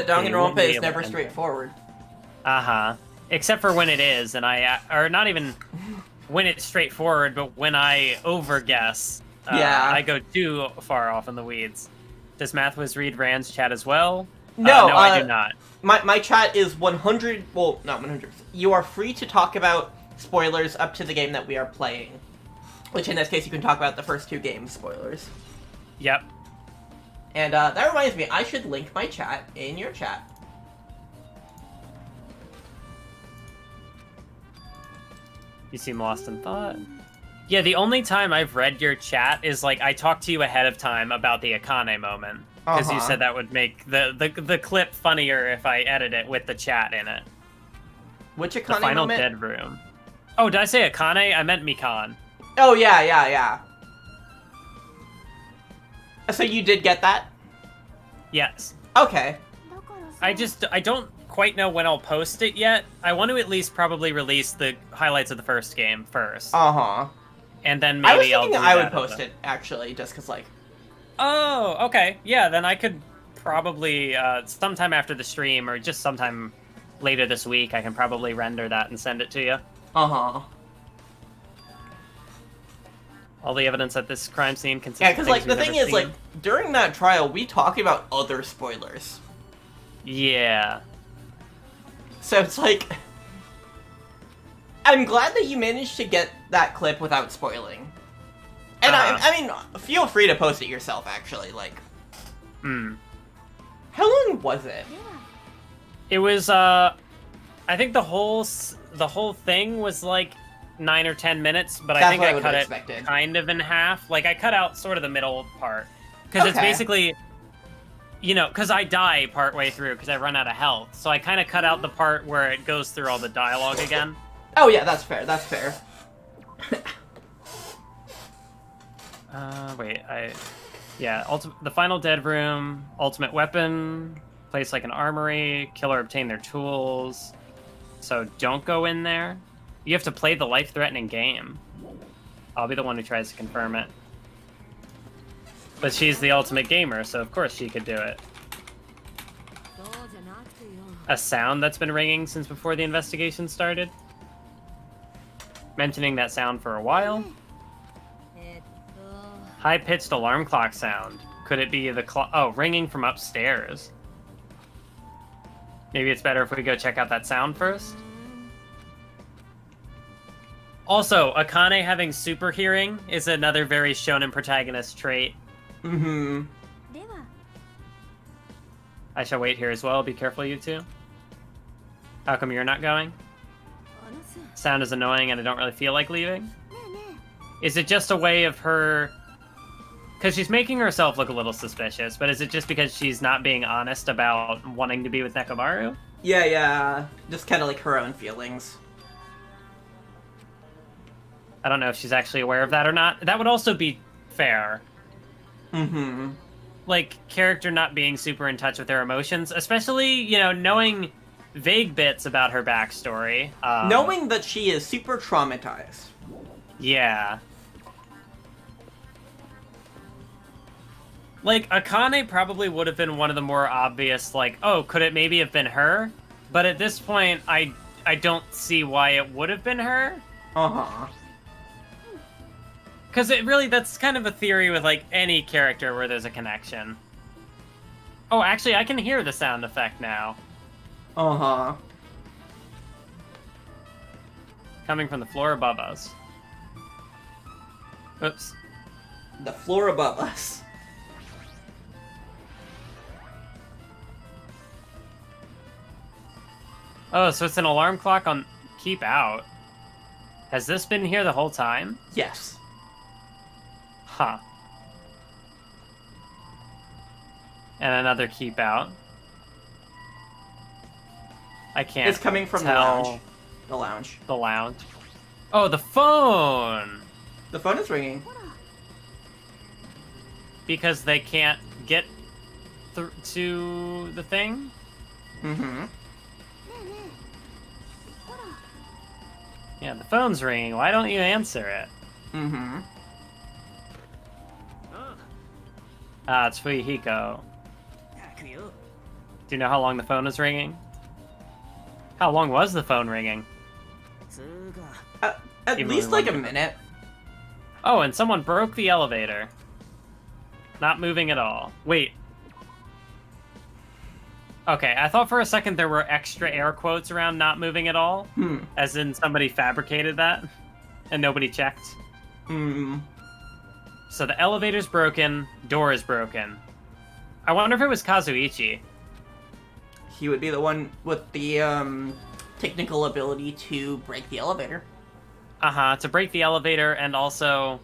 Danganronpa is never straightforward. Uh-huh. Except for when it is, and or not even when it's straightforward, but when I overguess. I go too far off in the weeds. Does Mathwiz read Rand's chat as well? No, no, I do not. My chat is 100, well, not 100%. You are free to talk about spoilers up to the game that we are playing. Which in this case, you can talk about the first 2 games spoilers. Yep. And that reminds me, I should link my chat in your chat. You seem lost in thought. Yeah, the only time I've read your chat is like I talked to you ahead of time about the Akane moment. Because you said that would make the clip funnier if I edit it with the chat in it. Which Akane the final moment? Dead room. Oh, did I say Akane? I meant Mikan. Oh, yeah. So you did get that? Yes. Okay. I don't quite know when I'll post it yet. I want to at least probably release the highlights of the first game first. And then maybe I'll do that. I would post it, actually, just because, like... Oh, okay. Yeah, then I could probably, sometime after the stream, or just sometime later this week, I can probably render that and send it to you. Uh-huh. All the evidence at this crime scene consists Yeah, because, like, the thing is, like, during that trial, we talk about other spoilers. Yeah. So it's like... I'm glad that you managed to get that clip without spoiling. And I mean, feel free to post it yourself, actually, like... How long was it? It was, I think the whole thing was, like, 9 or 10 minutes, but I think I cut it kind of in half. Like, I cut out sort of the middle part. Because it's basically... You know, because I die partway through because I run out of health. So I kind of cut out the part where it goes through all the dialogue again. Oh, yeah, that's fair, that's fair. The final dead room, ultimate weapon, place like an armory, killer obtain their tools. So don't go in there. You have to play the life-threatening game. I'll be the one who tries to confirm it. But she's the ultimate gamer, so of course she could do it. A sound that's been ringing since before the investigation started. Mentioning that sound for a while. High-pitched alarm clock sound. Could it be the clock? Oh, ringing from upstairs. Maybe it's better if we go check out that sound first. Also, Akane having super hearing is another very shonen protagonist trait. Mm-hmm. I shall wait here as well. Be careful, you two. How come you're not going? Sound is annoying and I don't really feel like leaving. Is it just a way of her... Because she's making herself look a little suspicious, but is it just because she's not being honest about wanting to be with Nekomaru? Yeah. Just kind of like her own feelings. I don't know if she's actually aware of that or not. That would also be fair. Mm-hmm. Like, character not being super in touch with their emotions, especially, you know, knowing vague bits about her backstory. Knowing that she is super traumatized. Yeah. Like, Akane probably would have been one of the more obvious, like, oh, could it maybe have been her? But at this point, I don't see why it would have been her. Uh-huh. Because it really, that's kind of a theory with, like, any character where there's a connection. Oh, actually, I can hear the sound effect now. Uh-huh. Coming from the floor above us. Oops. The floor above us. Oh, so it's an alarm clock on Keep Out. Has this been here the whole time? Yes. Huh. And another Keep Out. I can't It's coming from tell. the lounge. The lounge. Oh, the phone! The phone is ringing. Because they can't get to the thing? Mm-hmm. Yeah, the phone's ringing. Why don't you answer it? Mm-hmm. Ah, it's Fuyuhiko. Do you know how long the phone is ringing? How long was the phone ringing? At Even least like a minute. Oh, and someone broke the elevator. Not moving at all. Wait. Okay, I thought for a second there were extra air quotes around not moving at all. As in somebody fabricated that, and nobody checked. So the elevator's broken, door is broken. I wonder if it was Kazuichi. He would be the one with the technical ability to break the elevator. To break the elevator and also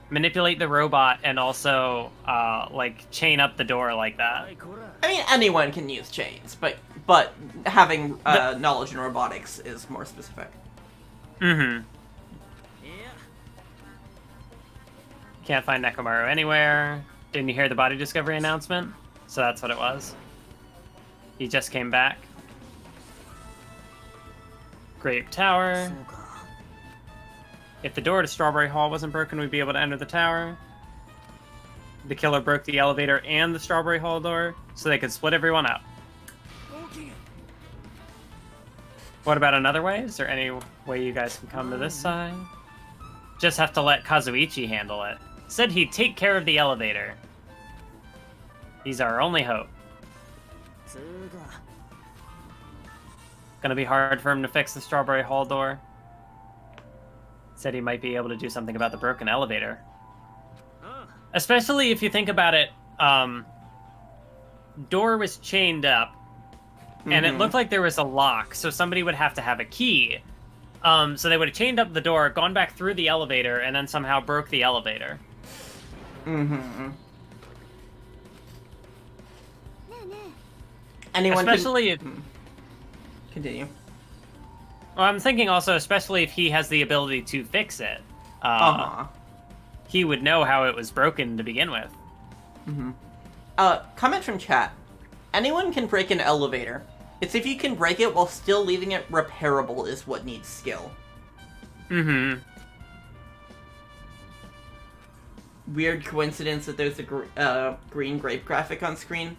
manipulate the robot and also like chain up the door like that. I mean, anyone can use chains, but having knowledge in robotics is more specific. Mm-hmm. Can't find Nekomaru anywhere. Didn't you hear the body discovery announcement? So that's what it was. He just came back. Grape Tower. If the door to Strawberry Hall wasn't broken, we'd be able to enter the tower. The killer broke the elevator and the Strawberry Hall door, so they could split everyone up. What about another way? Is there any way you guys can come to this side? Just have to let Kazuichi handle it. Said he'd take care of the elevator. He's our only hope. Gonna be hard for him to fix the Strawberry Hall door. Said he might be able to do something about the broken elevator. Especially if you think about it, door was chained up, and it looked like there was a lock, so somebody would have to have a key. So they would have chained up the door, gone back through the elevator, and then somehow broke the elevator. Anyone especially can... Continue. Well, I'm thinking also, especially if he has the ability to fix it. He would know how it was broken to begin with. Comment from chat. Anyone can break an elevator. It's if you can break it while still leaving it repairable is what needs skill. Mm-hmm. Weird coincidence that there's a green grape graphic on screen.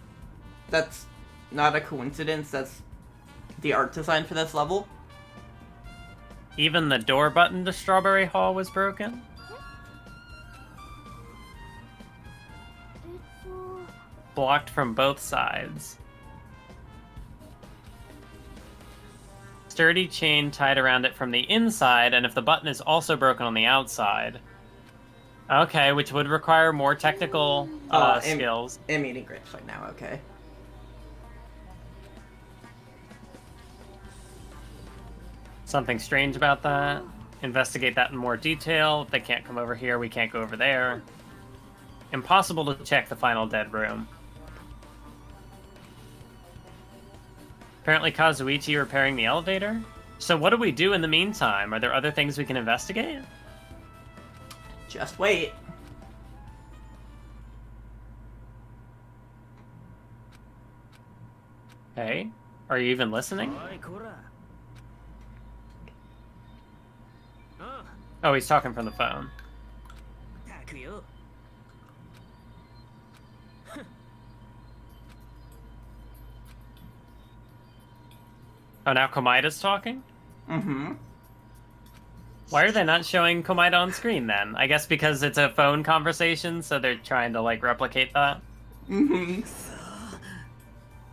That's not a coincidence, that's the art design for this level. Even the door button to Strawberry Hall was broken? Blocked from both sides. Sturdy chain tied around it from the inside, and if the button is also broken on the outside. Okay, which would require more technical skills. I'm eating grapes right now, okay. Something strange about that. Investigate that in more detail. If they can't come over here, we can't go over there. Impossible to check the final dead room. Apparently Kazuichi repairing the elevator? So what do we do in the meantime? Are there other things we can investigate? Just wait. Hey, are you even listening? Oh, he's talking from the phone. Oh, now Komaida's talking? Mm-hmm. Why are they not showing Komaida on screen, then? I guess because it's a phone conversation, so they're trying to, like, replicate that? Mm-hmm.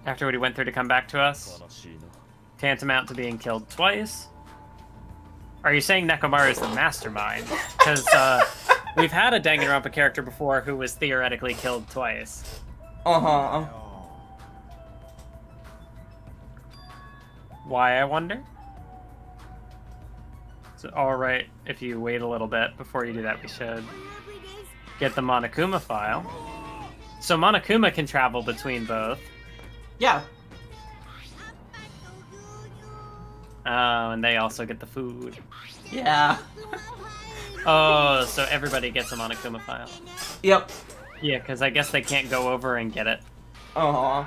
After what he went through to come back to us? Tantamount to being killed twice? Are you saying Nekomaru is the mastermind? Because, we've had a Danganronpa character before who was theoretically killed twice. Uh-huh. Why, I wonder? It's alright if you wait a little bit before you do that. We should get the Monokuma file. So Monokuma can travel between both. Yeah. Oh, and they also get the food. Yeah. Oh, so everybody gets a Monokuma file. Yep. Yeah, because I guess they can't go over and get it. Uh-huh.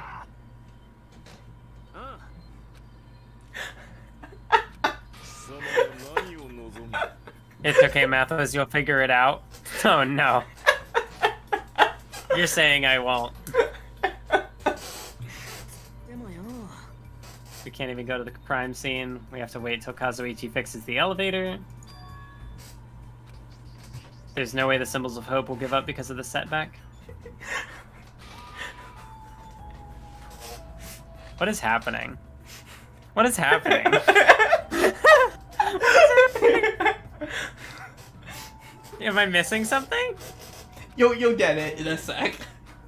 It's okay, Mathwiz, you'll figure it out. Oh, no. You're saying I won't. We can't even go to the crime scene. We have to wait till Kazuichi fixes the elevator. There's no way the Symbols of Hope will give up because of the setback. What is happening? What is happening? Am I missing something? You'll get it in a sec.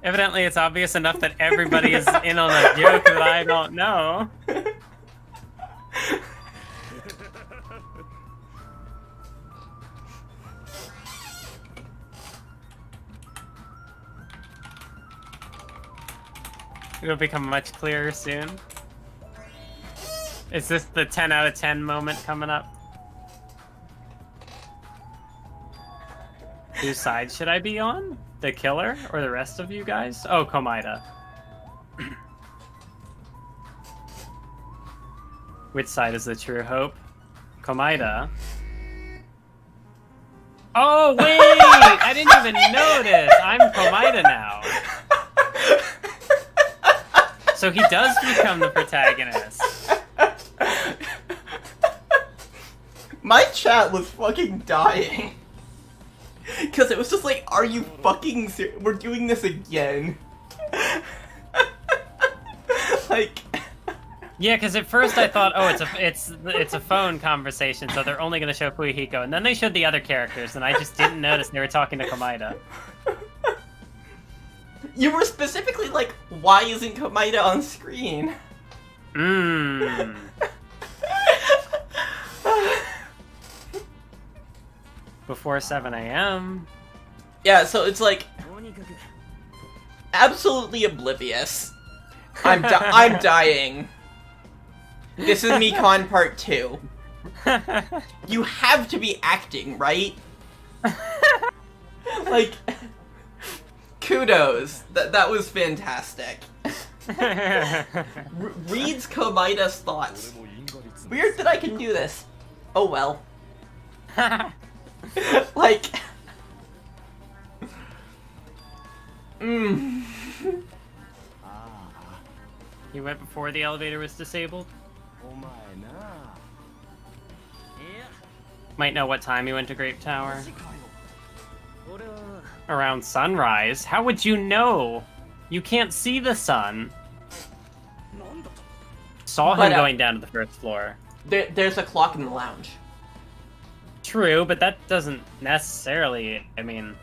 Evidently, it's obvious enough that everybody is in on a joke that I don't know. It'll become much clearer soon. Is this the 10 out of 10 moment coming up? Whose side should I be on? The killer or the rest of you guys? Oh, Komaida. Which side is the true hope? Komaida. Oh, wait! I didn't even notice! I'm Komaida now. So he does become the protagonist. My chat was fucking dying. Because it was just like, are you fucking serious? We're doing this again. Like... Yeah, because at first I thought, oh, it's a phone conversation, so they're only going to show Fuihiko, and then they showed the other characters, and I just didn't notice they were talking to Komaida. You were specifically like, why isn't Komaida on screen? Mmm. Before 7 a.m. Yeah, so it's like... absolutely oblivious. I'm dying. This is Mekon Part 2. You have to be acting, right? Like... kudos. That was fantastic. Reads Komaida's thoughts. Weird that I can do this. Oh well. Like... He went before the elevator was disabled? Might know what time he went to Grape Tower. Around sunrise? How would you know? You can't see the sun. Saw him going down to the first floor. There's a clock in the lounge. True, but that doesn't necessarily... I mean...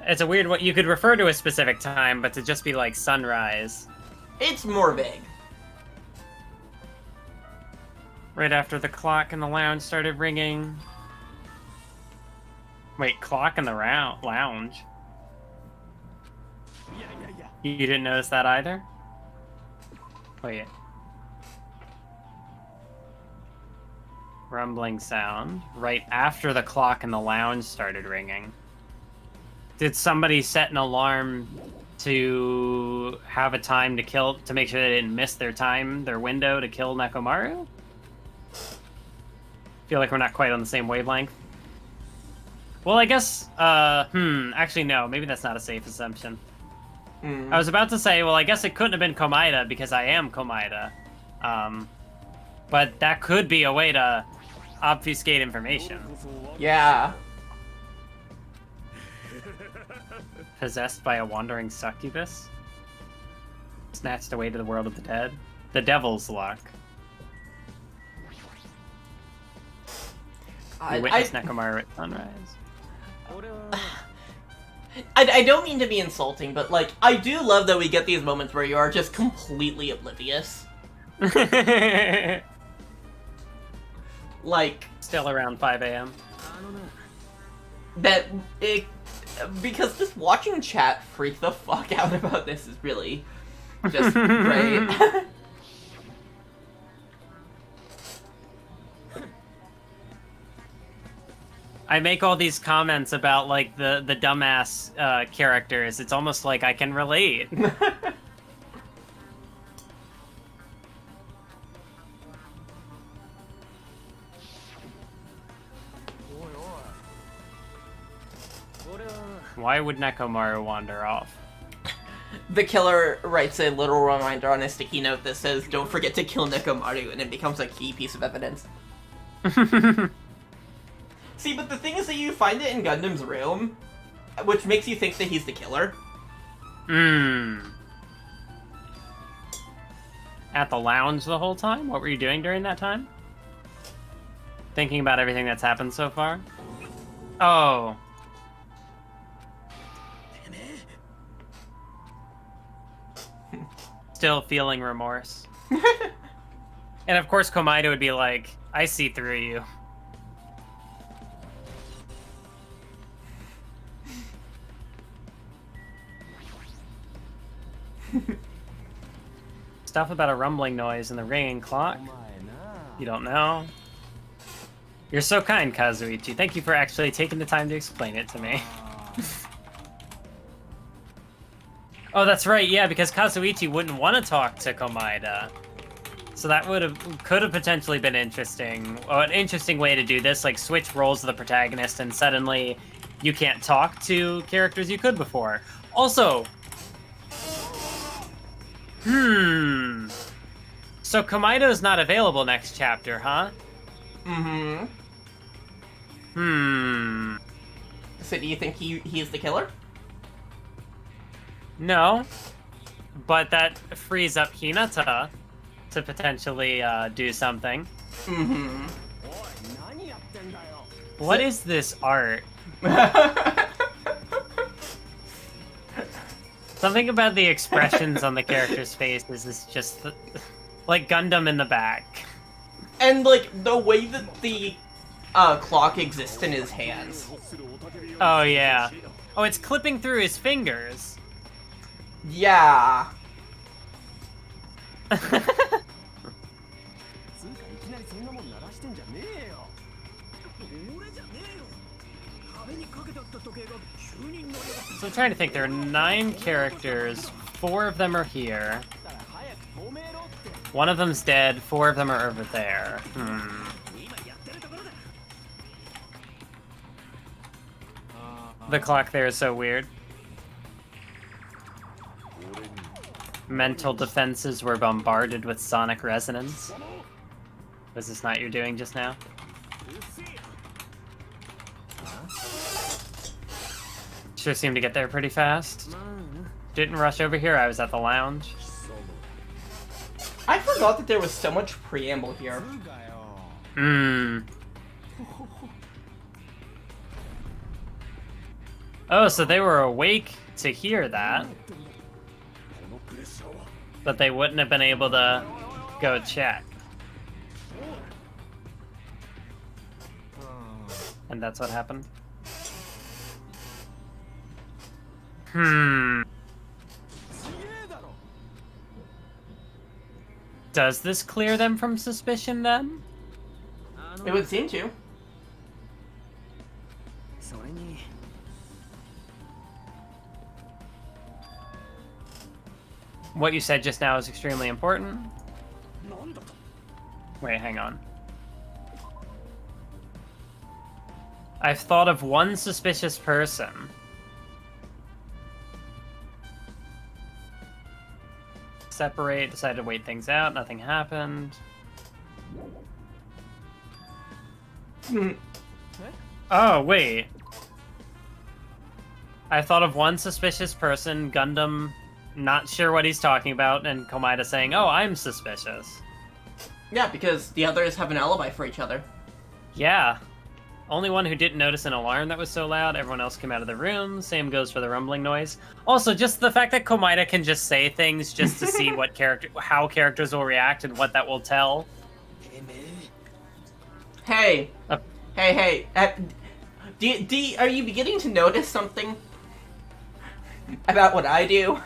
It's a weird... You could refer to a specific time, but to just be like sunrise... It's more vague. Right after the clock in the lounge started ringing. Wait, clock in the lounge? You didn't notice that either? Wait. Rumbling sound. Right after the clock in the lounge started ringing. Did somebody set an alarm to have a time to make sure they didn't miss their window to kill Nekomaru? Feel like we're not quite on the same wavelength. Well, I guess, actually no, maybe that's not a safe assumption. I was about to say, well, I guess it couldn't have been Komaida because I am Komaida. But that could be a way to obfuscate information. Yeah. Possessed by a wandering succubus? Snatched away to the world of the dead? The devil's luck. You witnessed Nekomaru at sunrise. I don't mean to be insulting, but, like, I do love that we get these moments where you are just completely oblivious. Like... Still around 5 a.m. Because just watching chat freak the fuck out about this is really just great. I make all these comments about, like, the dumbass characters. It's almost like I can relate. Why would Nekomaru wander off? The killer writes a little reminder on a sticky note that says, "Don't forget to kill Nekomaru," and it becomes a key piece of evidence. See, but the thing is that you find it in Gundam's room, which makes you think that he's the killer. At the lounge the whole time? What were you doing during that time? Thinking about everything that's happened so far? Oh. Still feeling remorse. And of course Komaida would be like, I see through you. Stuff about a rumbling noise and the ringing clock? You don't know? You're so kind, Kazuichi. Thank you for actually taking the time to explain it to me. Oh, that's right, yeah, because Kazuichi wouldn't want to talk to Komaida. So that could have potentially been interesting. Oh, an interesting way to do this, like switch roles of the protagonist and suddenly you can't talk to characters you could before. Also, so Komaido's not available next chapter, huh? So do you think he's the killer? No, but that frees up Hinata to potentially do something. What is this art? Something about the expressions on the character's faces is just like Gundam in the back. And like the way that the clock exists in his hands. Oh yeah. Oh, it's clipping through his fingers. Yeah. So I'm trying to think. There are 9 characters. 4 of them are here. 1 of them's dead. 4 of them are over there. The clock there is so weird. Mental defenses were bombarded with sonic resonance. Was this not your doing just now? Sure seemed to get there pretty fast. Didn't rush over here, I was at the lounge. I forgot that there was so much preamble here. Oh, so they were awake to hear that. But they wouldn't have been able to go check. And that's what happened. Does this clear them from suspicion then? It would seem to. What you said just now is extremely important. Wait, hang on. I've thought of one suspicious person. Separate, decided to wait things out, nothing happened. Oh, wait. I thought of one suspicious person, Gundam not sure what he's talking about, and Komaeda saying, oh, I'm suspicious. Yeah, because the others have an alibi for each other. Yeah. Only one who didn't notice an alarm that was so loud. Everyone else came out of the room. Same goes for the rumbling noise. Also, just the fact that Komaeda can just say things just to see how characters will react and what that will tell. Hey. Hey. Are you beginning to notice something about what I do?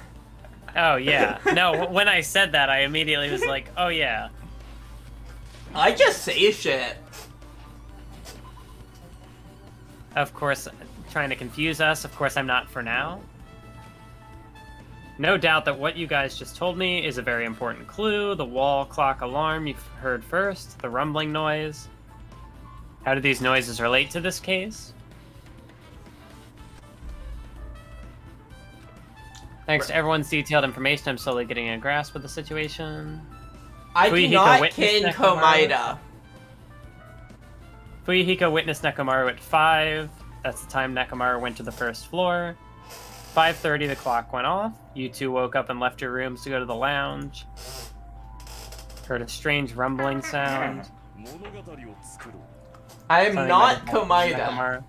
Oh, yeah. No, when I said that, I immediately was like, oh, yeah. I just say shit. Of course, trying to confuse us. Of course, I'm not for now. No doubt that what you guys just told me is a very important clue. The wall clock alarm you've heard first. The rumbling noise. How do these noises relate to this case? Thanks to everyone's detailed information, I'm slowly getting a grasp of the situation. I do not kin Komaeda. Fuyuhiko witnessed Nekomaru at 5. That's the time Nekomaru went to the first floor. 5:30, the clock went off. You two woke up and left your rooms to go to the lounge. Heard a strange rumbling sound. I am not Komaeda.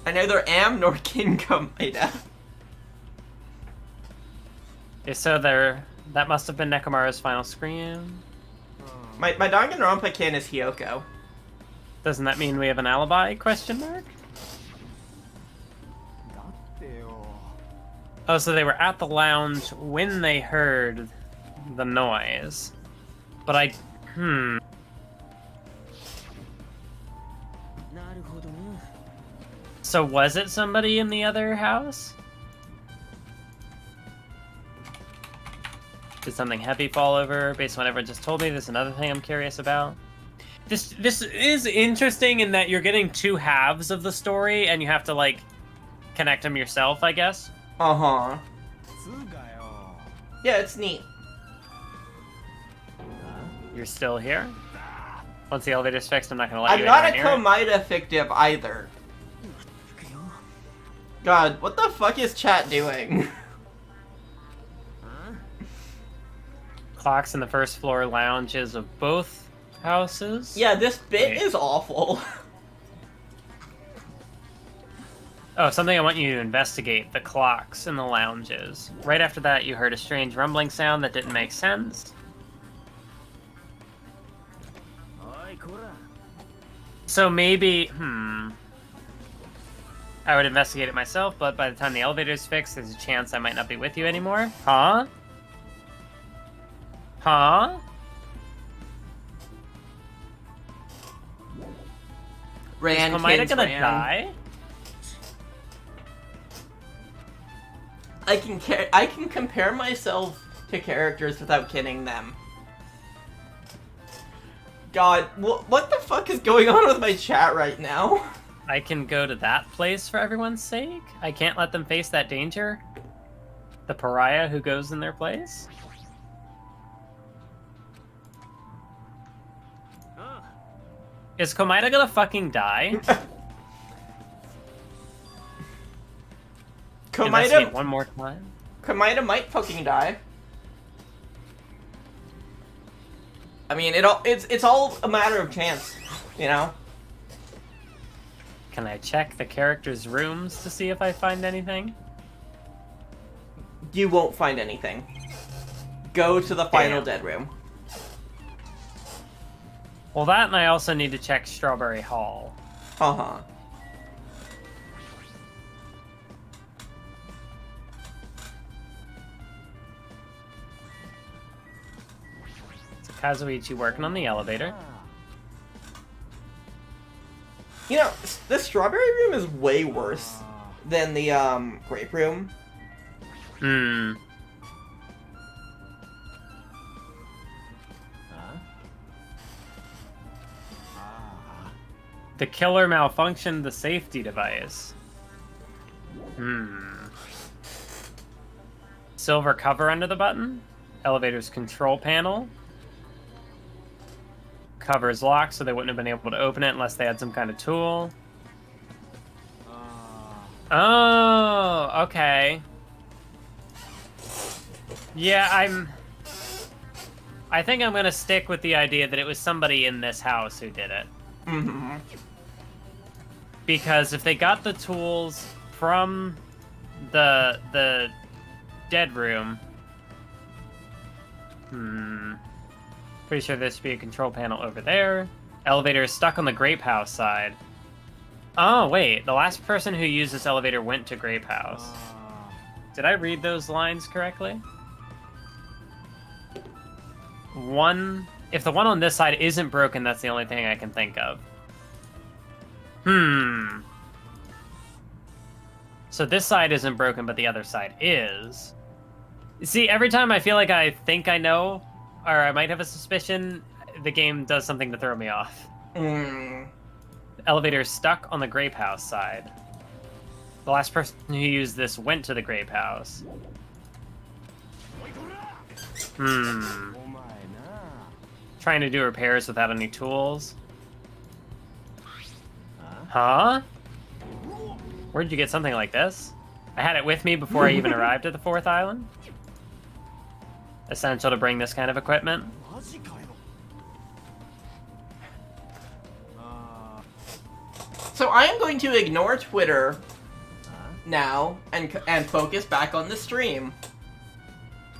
I neither am nor kin Komaeda. So that must have been Nekomaru's final scream. My Danganronpa kin is Hyoko. Doesn't that mean we have an alibi? Question mark. Oh, so they were at the lounge when they heard the noise. But So was it somebody in the other house? Did something heavy fall over based on what everyone just told me? There's another thing I'm curious about. This is interesting in that you're getting 2 halves of the story and you have to, like, connect them yourself, I guess. Uh-huh. Yeah, it's neat. You're still here? Once the elevator's fixed, I'm not gonna let you I'm not a anywhere near Komaeda fictive either. God, what the fuck is chat doing? Clocks in the first floor lounges of both houses? Yeah, this bit is awful. Oh, something I want you to investigate. The clocks in the lounges. Right after that, you heard a strange rumbling sound that didn't make sense. So maybe, I would investigate it myself, but by the time the elevator's fixed, there's a chance I might not be with you anymore. Huh? Ran, Is Komaida Kins, gonna Ran. die? I can compare myself to characters without kidding them. God, what the fuck is going on with my chat right now? I can go to that place for everyone's sake? I can't let them face that danger? The pariah who goes in their place? Is Komaida gonna fucking die? Investigate one more time. Komaida might fucking die. I mean, it's all a matter of chance, you know? Can I check the characters' rooms to see if I find anything? You won't find anything. Go to the final dead room. Well, that, and I also need to check Strawberry Hall. Uh-huh. So Kazuichi working on the elevator. You know, the strawberry room is way worse than the, grape room. Hmm. The killer malfunctioned the safety device. Silver cover under the button. Elevator's control panel. Cover's locked, so they wouldn't have been able to open it unless they had some kind of tool. Oh, okay. Yeah, I think I'm gonna stick with the idea that it was somebody in this house who did it. Mm-hmm. Because if they got the tools from the dead room, pretty sure there should be a control panel over there. Elevator is stuck on the Grape House side. Oh wait, the last person who used this elevator went to Grape House. Did I read those lines correctly? If the one on this side isn't broken, that's the only thing I can think of. So this side isn't broken, but the other side is. See, every time I feel like I think I know, or I might have a suspicion, the game does something to throw me off. The elevator is stuck on the Grape House side. The last person who used this went to the Grape House. Trying to do repairs without any tools. Huh? Where'd you get something like this? I had it with me before I even arrived at the 4th island. Essential to bring this kind of equipment. So I am going to ignore Twitter now and focus back on the stream.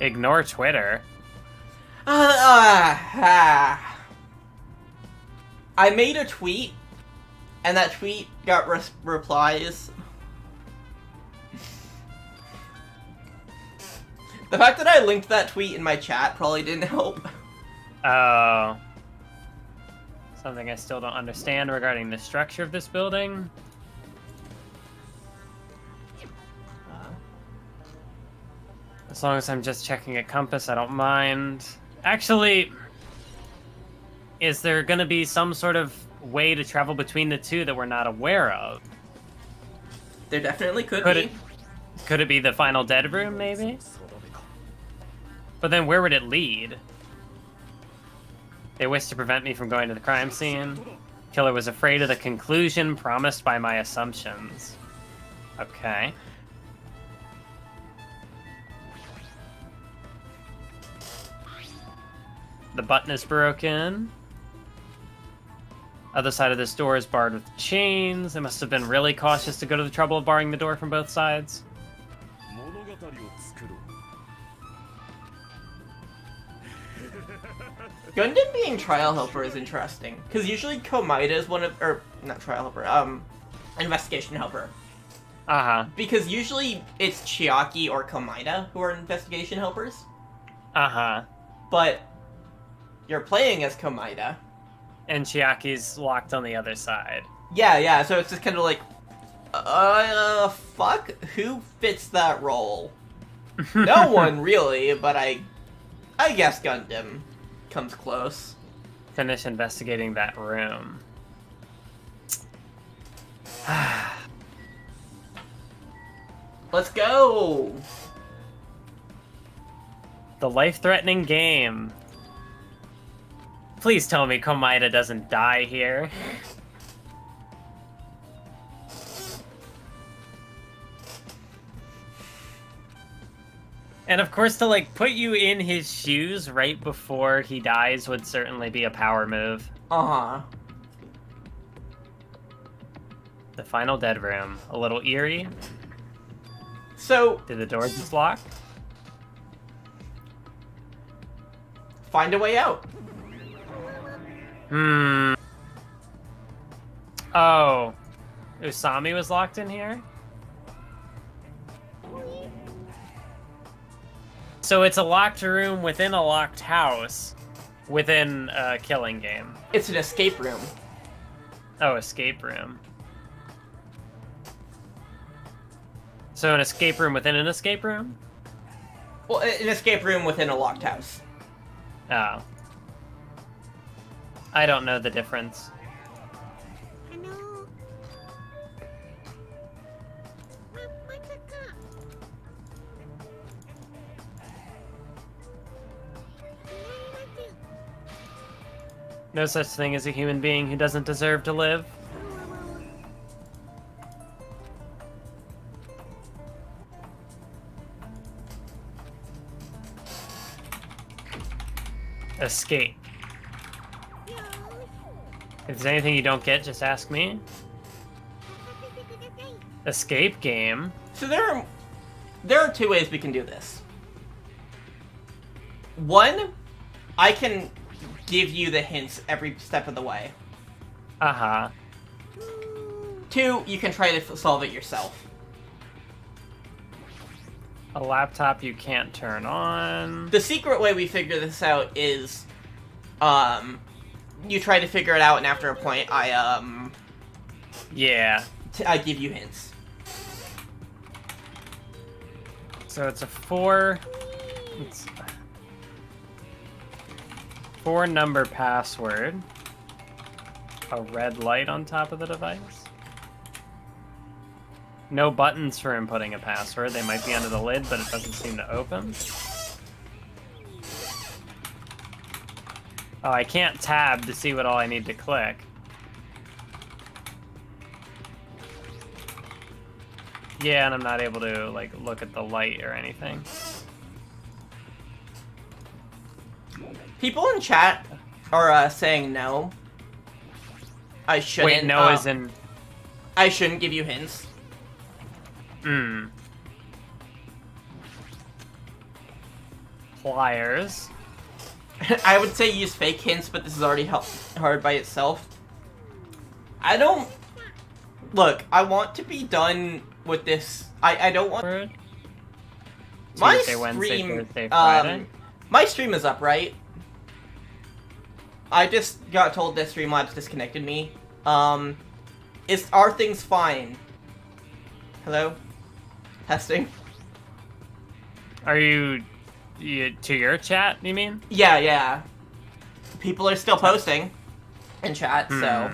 Ignore Twitter? I made a tweet, and that tweet got replies. The fact that I linked that tweet in my chat probably didn't help. Oh. Something I still don't understand regarding the structure of this building. As long as I'm just checking a compass, I don't mind. Actually, is there going to be some sort of way to travel between the two that we're not aware of? There definitely could be. Could it be the final dead room, maybe? But then where would it lead? They wish to prevent me from going to the crime scene. Killer was afraid of the conclusion promised by my assumptions. Okay. The button is broken. Other side of this door is barred with chains. They must have been really cautious to go to the trouble of barring the door from both sides. Gundam being trial helper is interesting, because usually Komaida is one of, or not trial helper, investigation helper. Uh-huh. Because usually it's Chiaki or Komaida who are investigation helpers. Uh-huh. But you're playing as Komaida. And Chiaki's locked on the other side. Yeah, so it's just kind of like, fuck? Who fits that role? No one, really, but I guess Gundam comes close. Finish investigating that room. Let's go! The life-threatening game. Please tell me Komaeda doesn't die here. And of course, to like put you in his shoes right before he dies would certainly be a power move. Uh-huh. The final dead room. A little eerie. So... Did the door just lock? Find a way out. Oh. Usami was locked in here? So it's a locked room within a locked house within a killing game. It's an escape room. Oh, escape room. So an escape room within an escape room? Well, an escape room within a locked house. Oh. I don't know the difference. No such thing as a human being who doesn't deserve to live. Escape. If there's anything you don't get, just ask me. Escape game. So there are two ways we can do this. One, I can give you the hints every step of the way. Uh-huh. Two, you can try to solve it yourself. A laptop you can't turn on. The secret way we figure this out is, you try to figure it out, and after a point, Yeah. I give you hints. So it's a four number password. A red light on top of the device. No buttons for inputting a password. They might be under the lid, but it doesn't seem to open. Oh, I can't tab to see what all I need to click. Yeah, and I'm not able to, like, look at the light or anything. People in chat are saying no. I shouldn't. Wait, no as in... I shouldn't give you hints. Pliers. I would say use fake hints, but this is already hard by itself. I don't... Look, I want to be done with this. I don't want... My Tuesday, Wednesday, Thursday, Friday. My stream is up, right? I just got told that Streamlabs disconnected me. Are things fine? Hello? Testing? Are you to your chat, you mean? Yeah. People are still posting in chat, so...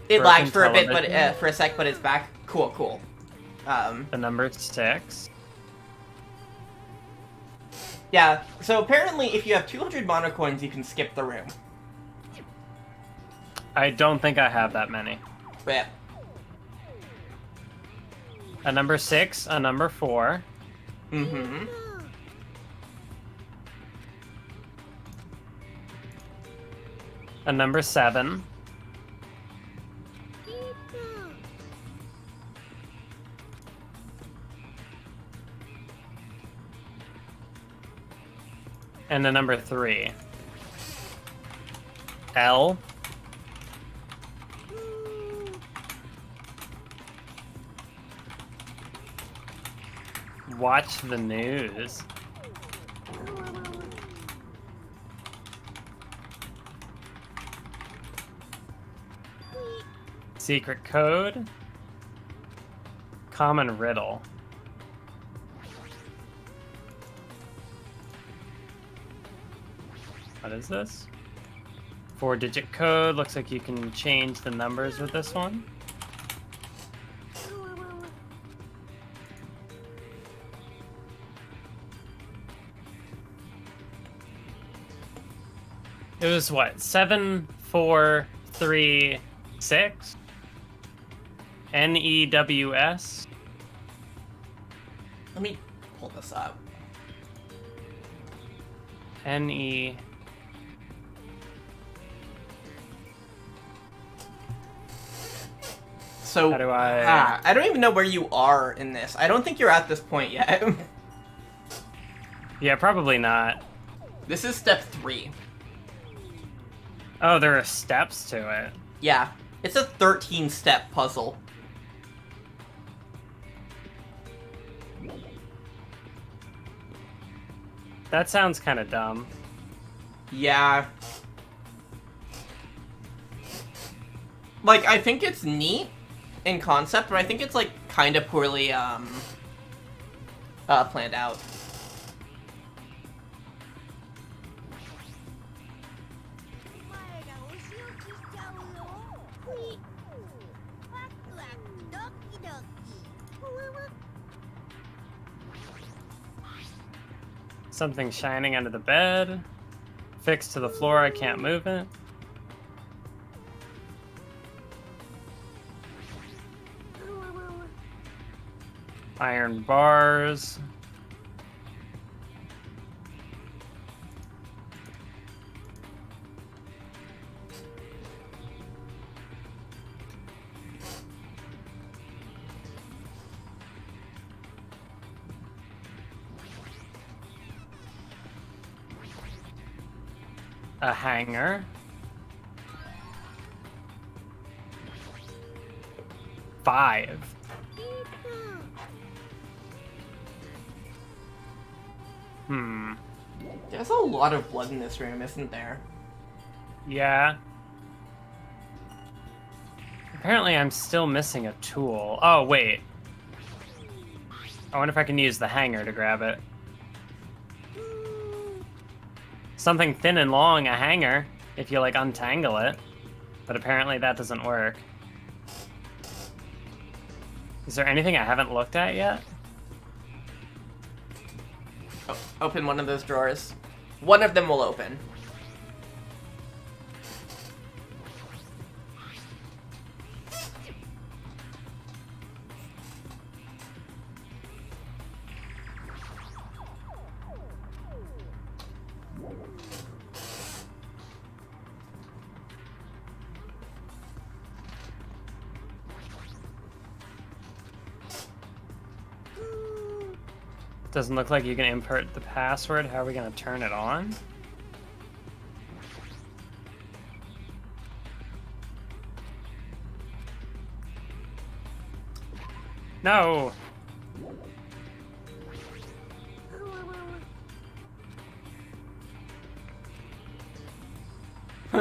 It lagged for a bit, but for a sec, but it's back. Cool. The number 6. Yeah, so apparently if you have 200 mono coins, you can skip the room. I don't think I have that many. Yeah. A number 6, a number 4. Mm-hmm. A number 7. And a number 3. L. Watch the news. Secret code. Common riddle. What is this? 4-digit code. Looks like you can change the numbers with this one. It was what? 7, 4, 3, 6? NEWS? Let me pull this up. NE. So, how do I... I don't even know where you are in this. I don't think you're at this point yet. Yeah, probably not. This is step 3. Oh, there are steps to it. Yeah, it's a 13-step puzzle. That sounds kind of dumb. Yeah. Like, I think it's neat in concept, but I think it's, like, kind of poorly, planned out. Something shining under the bed. Fixed to the floor, I can't move it. Iron bars. A hanger. 5. There's a lot of blood in this room, isn't there? Yeah. Apparently I'm still missing a tool. Oh, wait. I wonder if I can use the hanger to grab it. Something thin and long, a hanger, if you, like, untangle it. But apparently that doesn't work. Is there anything I haven't looked at yet? Oh, open one of those drawers. One of them will open. Doesn't look like you can import the password. How are we going to turn it on? No!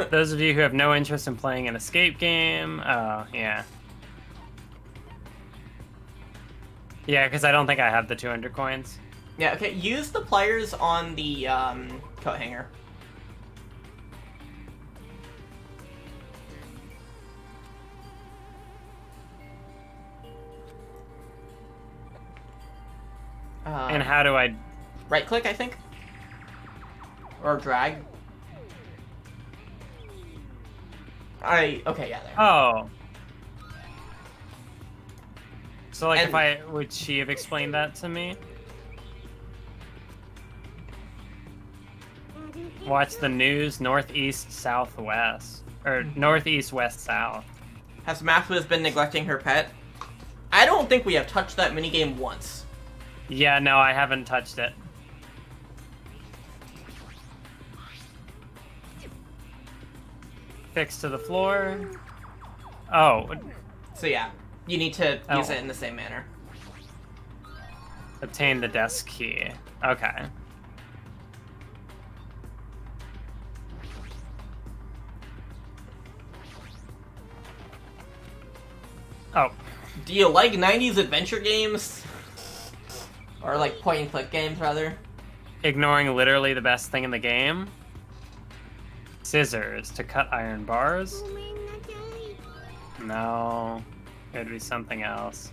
Those of you who have no interest in playing an escape game, oh, yeah. Yeah, because I don't think I have the 200 coins. Yeah, okay, use the pliers on the, coat hanger. And how do I... Right-click, I think? Or drag? Okay, yeah, there. Oh. So, like, would she have explained that to me? Watch the news, northeast, southwest. Or northeast, west, south. Has Mathwiz been neglecting her pet? I don't think we have touched that minigame once. Yeah, no, I haven't touched it. Fixed to the floor. Oh. So yeah, you need to use it in the same manner. Obtain the desk key. Okay. Oh. Do you like 90s adventure games? Or like point-and-click games, rather? Ignoring literally the best thing in the game. Scissors to cut iron bars? No. It'd be something else.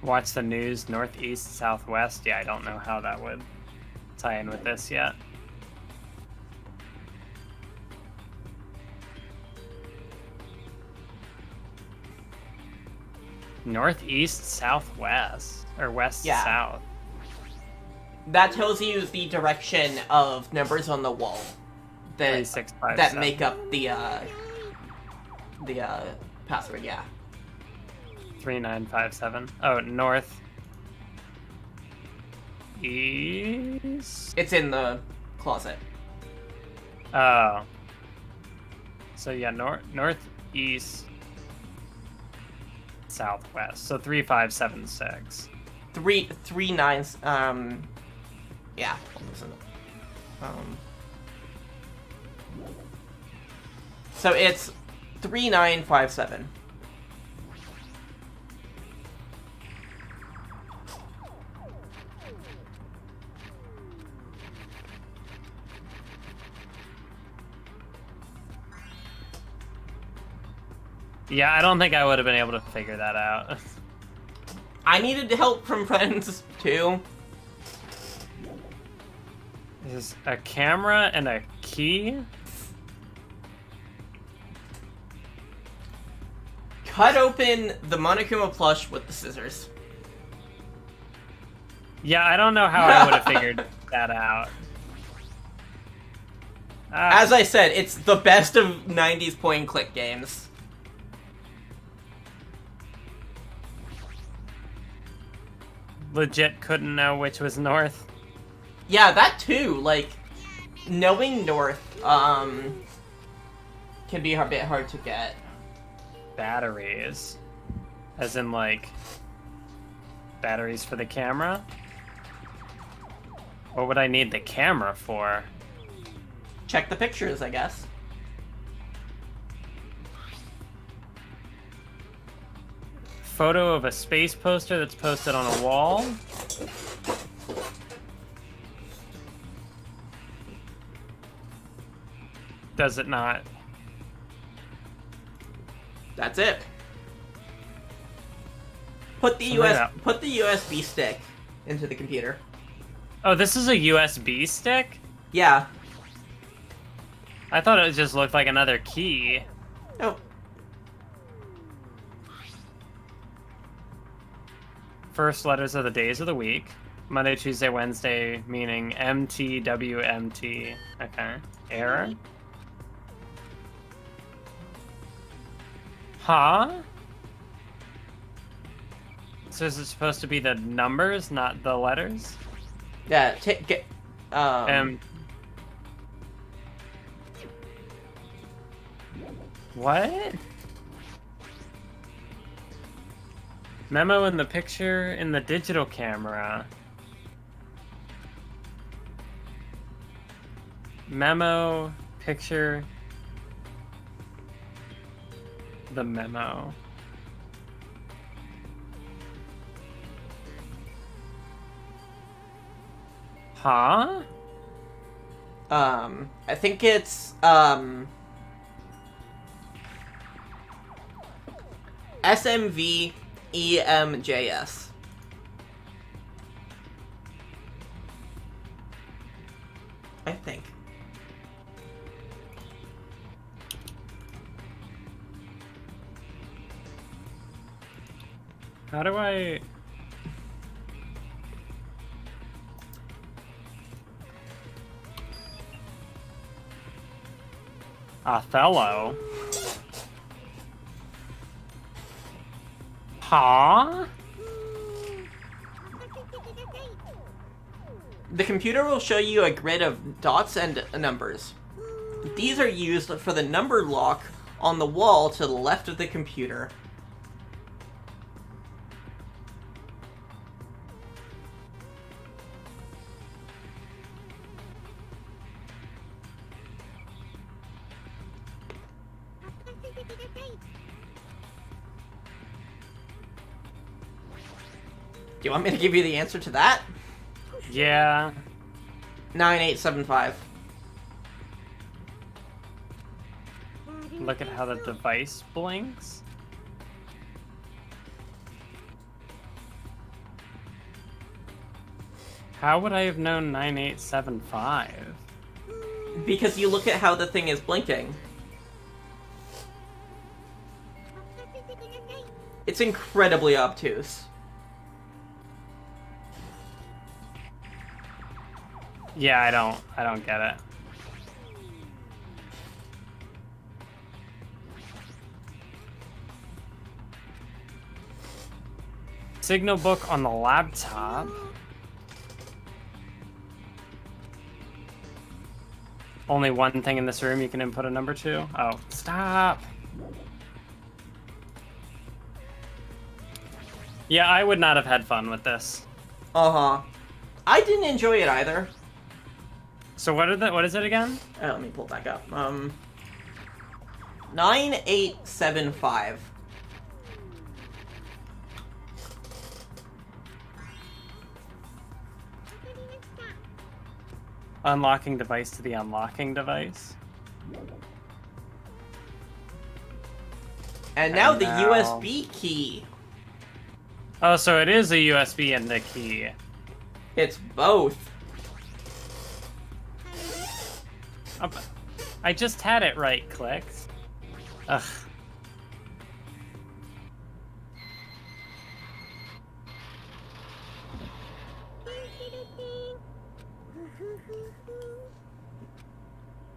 Watch the news, northeast, southwest. Yeah, I don't know how that would tie in with this yet. Northeast, southwest, or west, south. That tells you the direction of numbers on the wall that 3, 6, 5, that 7. make up the password. Yeah. 3957. Oh, north. East. It's in the closet. Oh. So yeah, northeast, southwest. So 3576. 3 nines. Yeah. So it's 3957. Yeah, I don't think I would have been able to figure that out. I needed help from friends too. Is a camera and a key? Cut open the Monokuma plush with the scissors. Yeah, I don't know how I would have figured that out. As I said, it's the best of 90s point-and-click games. Legit couldn't know which was north. Yeah, that too. Like, knowing north, can be a bit hard to get. Batteries. As in, like, batteries for the camera? What would I need the camera for? Check the pictures, I guess. Photo of a space poster that's posted on a wall. Does it not? That's it. Put the USB stick into the computer. Oh, this is a USB stick? Yeah. I thought it just looked like another key. Oh. First letters of the days of the week. Monday, Tuesday, Wednesday, meaning MTWMT. Okay. Error? Huh? So is it supposed to be the numbers, not the letters? Yeah, What? Memo in the picture in the digital camera. Memo, picture, the memo. Huh? I think it's, SMV EMJS. I think. How do I... Othello? Huh? The computer will show you a grid of dots and numbers. These are used for the number lock on the wall to the left of the computer. you want me to give you the answer to that? Yeah. 9875. Look at how the device blinks. How would I have known 9875? Because you look at how the thing is blinking. It's incredibly obtuse. Yeah, I don't get it. Signal book on the laptop. Only one thing in this room you can input a number to? Oh, stop! Yeah, I would not have had fun with this. Uh-huh. I didn't enjoy it either. So what is it again? Let me pull it back up. 9875. Unlocking device to the unlocking device. And now the USB key. Oh, so it is a USB and the key. It's both. Oh, I just had it right-clicked. Ugh.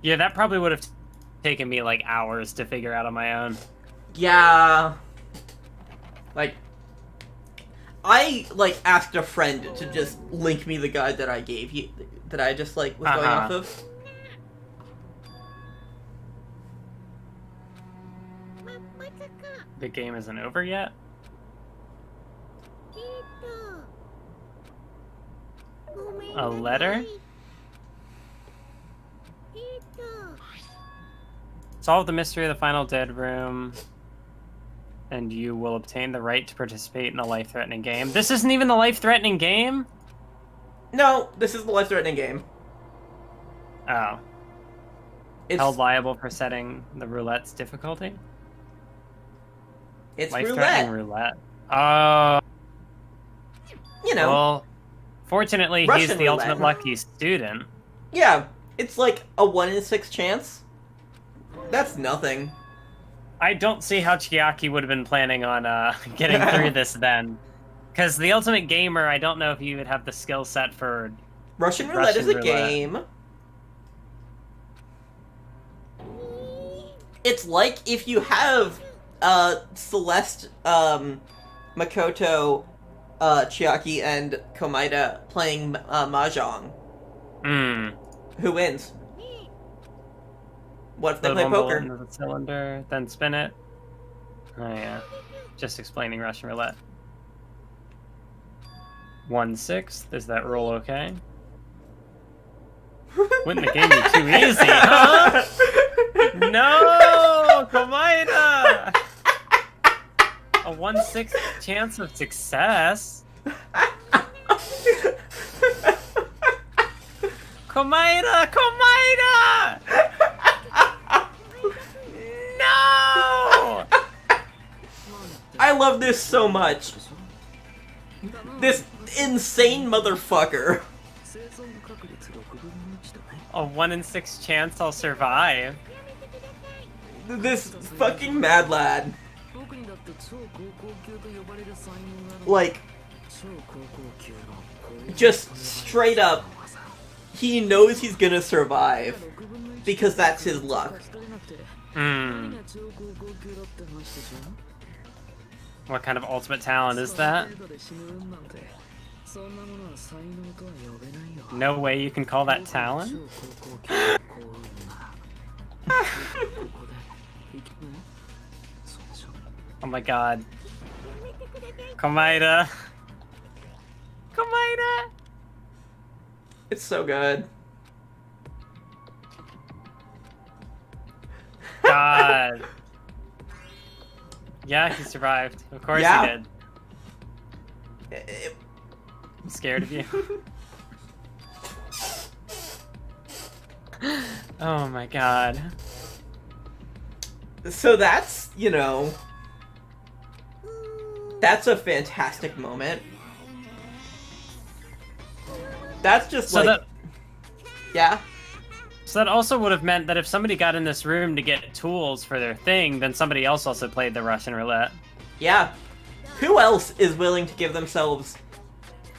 Yeah, that probably would have taken me like hours to figure out on my own. Yeah. Like, I asked a friend to just link me the guide that I gave you, that I just was going off of. The game isn't over yet? A letter? Solve the mystery of the final dead room, and you will obtain the right to participate in a life-threatening game. This isn't even the life-threatening game? No, this is the life-threatening game. Oh. It's held liable for setting the roulette's difficulty? It's life-threatening roulette. Oh. You know. Well, fortunately, Russian he's the roulette. ultimate lucky student. Yeah, it's like a 1 in 6 chance. That's nothing. I don't see how Chiaki would have been planning on getting through this then. Because the ultimate gamer, I don't know if you would have the skill set for Russian roulette is a game. It's like if you have Celeste, Makoto, Chiaki, and Komaeda playing Mahjong. Who wins? What if they play poker? Into the cylinder, then spin it. Oh yeah, just explaining Russian roulette. 1/6. Is that roll okay? Wouldn't the game be too easy, huh? No, Komaeda! A 1/6 chance of success. Komaeda! Komaeda! No! I love this so much. This insane motherfucker. A 1 in 6 chance I'll survive. This fucking mad lad. Like, just straight up, he knows he's gonna survive because that's his luck. What kind of ultimate talent is that? No way you can call that talent? Oh my god. Komaeda. Komaeda! It's so good. God. Yeah, he survived. Of course Yeah. he did. I'm scared of you. Oh my god. So that's, you know, that's a fantastic moment. That's just so like... Yeah? So that also would have meant that if somebody got in this room to get tools for their thing, then somebody else also played the Russian roulette. Yeah. Who else is willing to give themselves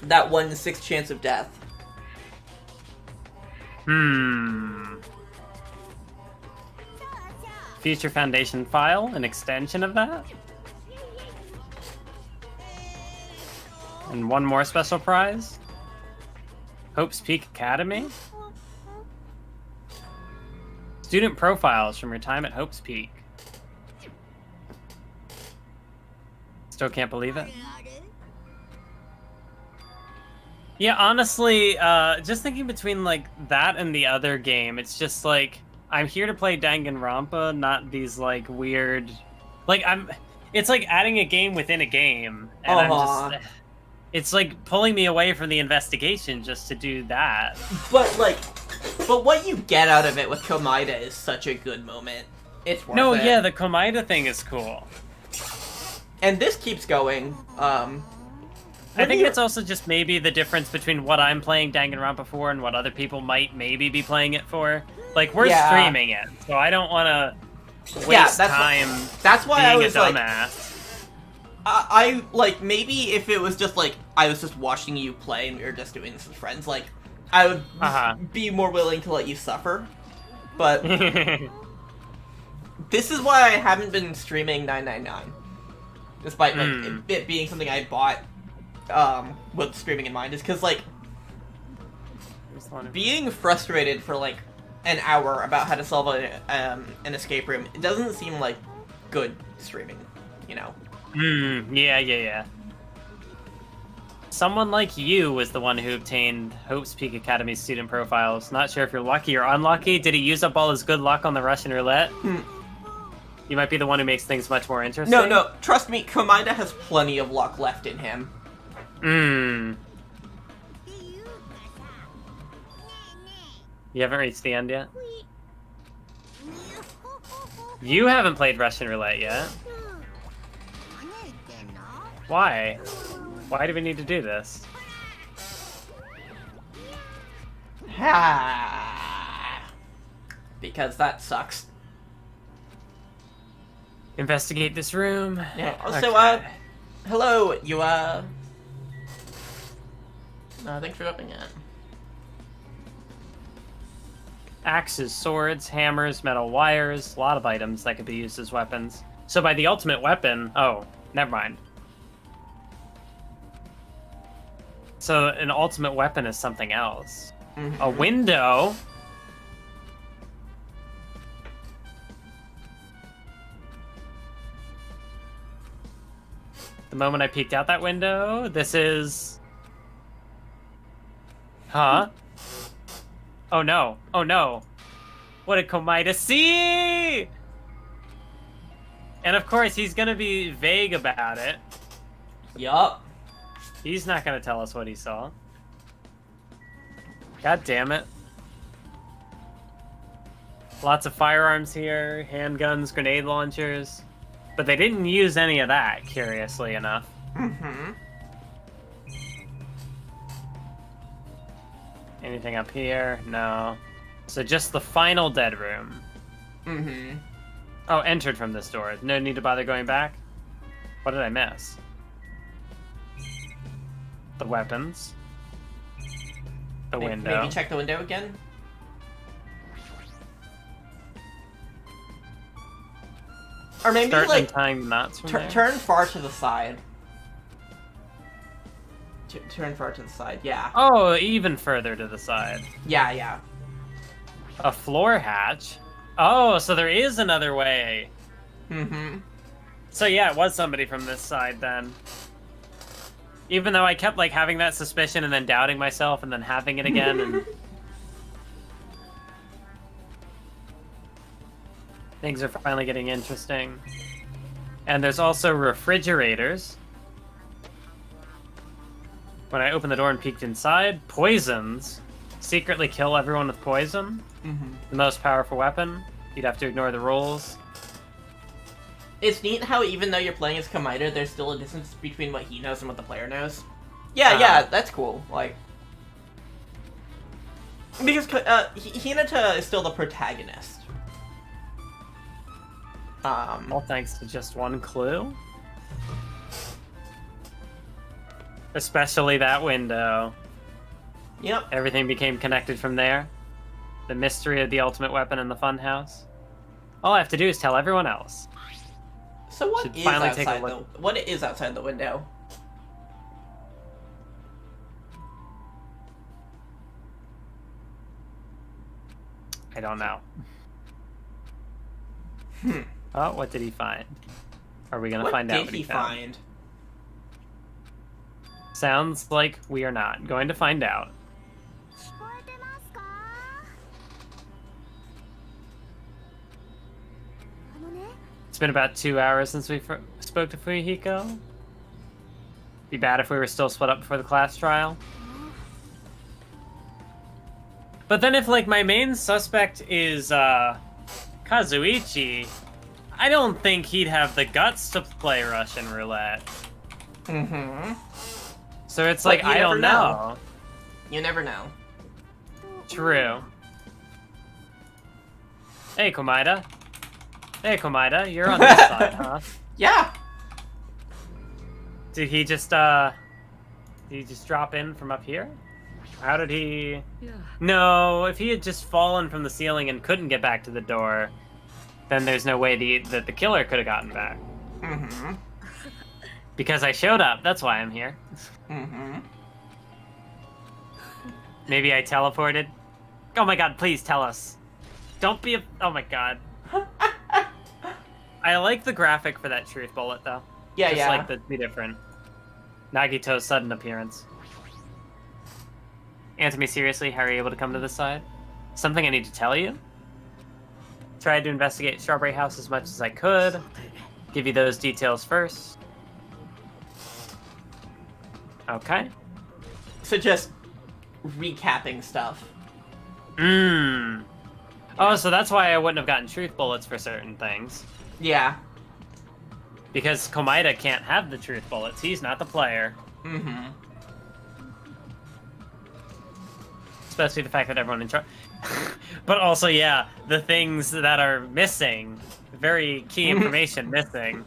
that 1 in 6 chance of death? Future Foundation file, an extension of that? And one more special prize? Hope's Peak Academy? Student profiles from your time at Hope's Peak. Still can't believe it. Yeah, honestly, just thinking between, like, that and the other game, it's just, like, I'm here to play Danganronpa, not these, like, weird... Like, it's like adding a game within a game, and I'm just... It's, like, pulling me away from the investigation just to do that. But, like... But what you get out of it with Komaida is such a good moment. It's worth it. No, yeah, the Komaida thing is cool. And this keeps going. I think it's also just maybe the difference between what I'm playing Danganronpa for and what other people might maybe be playing it for. Like, we're streaming it, so I don't want to waste time that's why being I was a dumbass. I like, maybe if it was just, like, I was just watching you play and we were just doing this with friends, like, I would be more willing to let you suffer. But this is why I haven't been streaming 999. Despite, like, it being something I bought with streaming in mind, is because, like, being frustrated for, like, an hour about how to solve an escape room, it doesn't seem like good streaming, you know? Yeah. Someone like you was the one who obtained Hope's Peak Academy student profiles. Not sure if you're lucky or unlucky. Did he use up all his good luck on the Russian roulette? You might be the one who makes things much more interesting. No, trust me, Komaida has plenty of luck left in him. You haven't reached the end yet? You haven't played Russian roulette yet. Why? Why do we need to do this? Because that sucks. Investigate this room. Yeah. So, hello, you, thanks for opening it. Axes, swords, hammers, metal wires, a lot of items that could be used as weapons. So by the ultimate weapon... Oh, never mind. So an ultimate weapon is something else. A window? The moment I peeked out that window, this is... Huh? Oh no. Oh no. What did Komaida see? And of course, he's gonna be vague about it. Yup. He's not gonna tell us what he saw. God damn it. Lots of firearms here, handguns, grenade launchers. But they didn't use any of that, curiously enough. Anything up here? No. So just the final dead room. Oh, entered from this door. No need to bother going back? What did I miss? The weapons. The window. Maybe check the window again? Or maybe, start like, untying knots from there. Turn far to the side. Turn far to the side, yeah. Oh, even further to the side. Yeah. A floor hatch? Oh, so there is another way. So yeah, it was somebody from this side then. Even though I kept, like, having that suspicion and then doubting myself and then having it again and... Things are finally getting interesting. And there's also refrigerators. When I opened the door and peeked inside, poisons. Secretly kill everyone with poison. The most powerful weapon. You'd have to ignore the rules. It's neat how even though you're playing as Komaeda, there's still a distance between what he knows and what the player knows. Yeah, that's cool. Like, because Hinata is still the protagonist. All thanks to just one clue. Especially that window. Yep. Everything became connected from there. The mystery of the ultimate weapon in the funhouse. All I have to do is tell everyone else. So what is outside the window? I don't know. Oh, what did he find? Are we gonna find out what he found? Sounds like we are not going to find out. It's been about 2 hours since we spoke to Fuyuhiko. Be bad if we were still split up before the class trial. But then if, like, my main suspect is, Kazuichi, I don't think he'd have the guts to play Russian roulette. So it's like, I don't know. You never know. True. Hey, Komaeda. Hey, Komaeda, you're on this side, huh? Yeah. Did he just drop in from up here? How did he... Yeah. No, if he had just fallen from the ceiling and couldn't get back to the door, then there's no way that the killer could have gotten back. Because I showed up, that's why I'm here. Maybe I teleported? Oh my god, please tell us. Don't be a... Oh my god. I like the graphic for that truth bullet, though. Yeah, Just like the different. Nagito's sudden appearance. Answer me seriously, how are you able to come to this side? Something I need to tell you? Tried to investigate Strawberry House as much as I could. Give you those details first. Okay. So just recapping stuff. Oh, so that's why I wouldn't have gotten truth bullets for certain things. Yeah. Because Komaeda can't have the truth bullets. He's not the player. Especially the fact that everyone in charge. But also, yeah, the things that are missing. Very key information missing.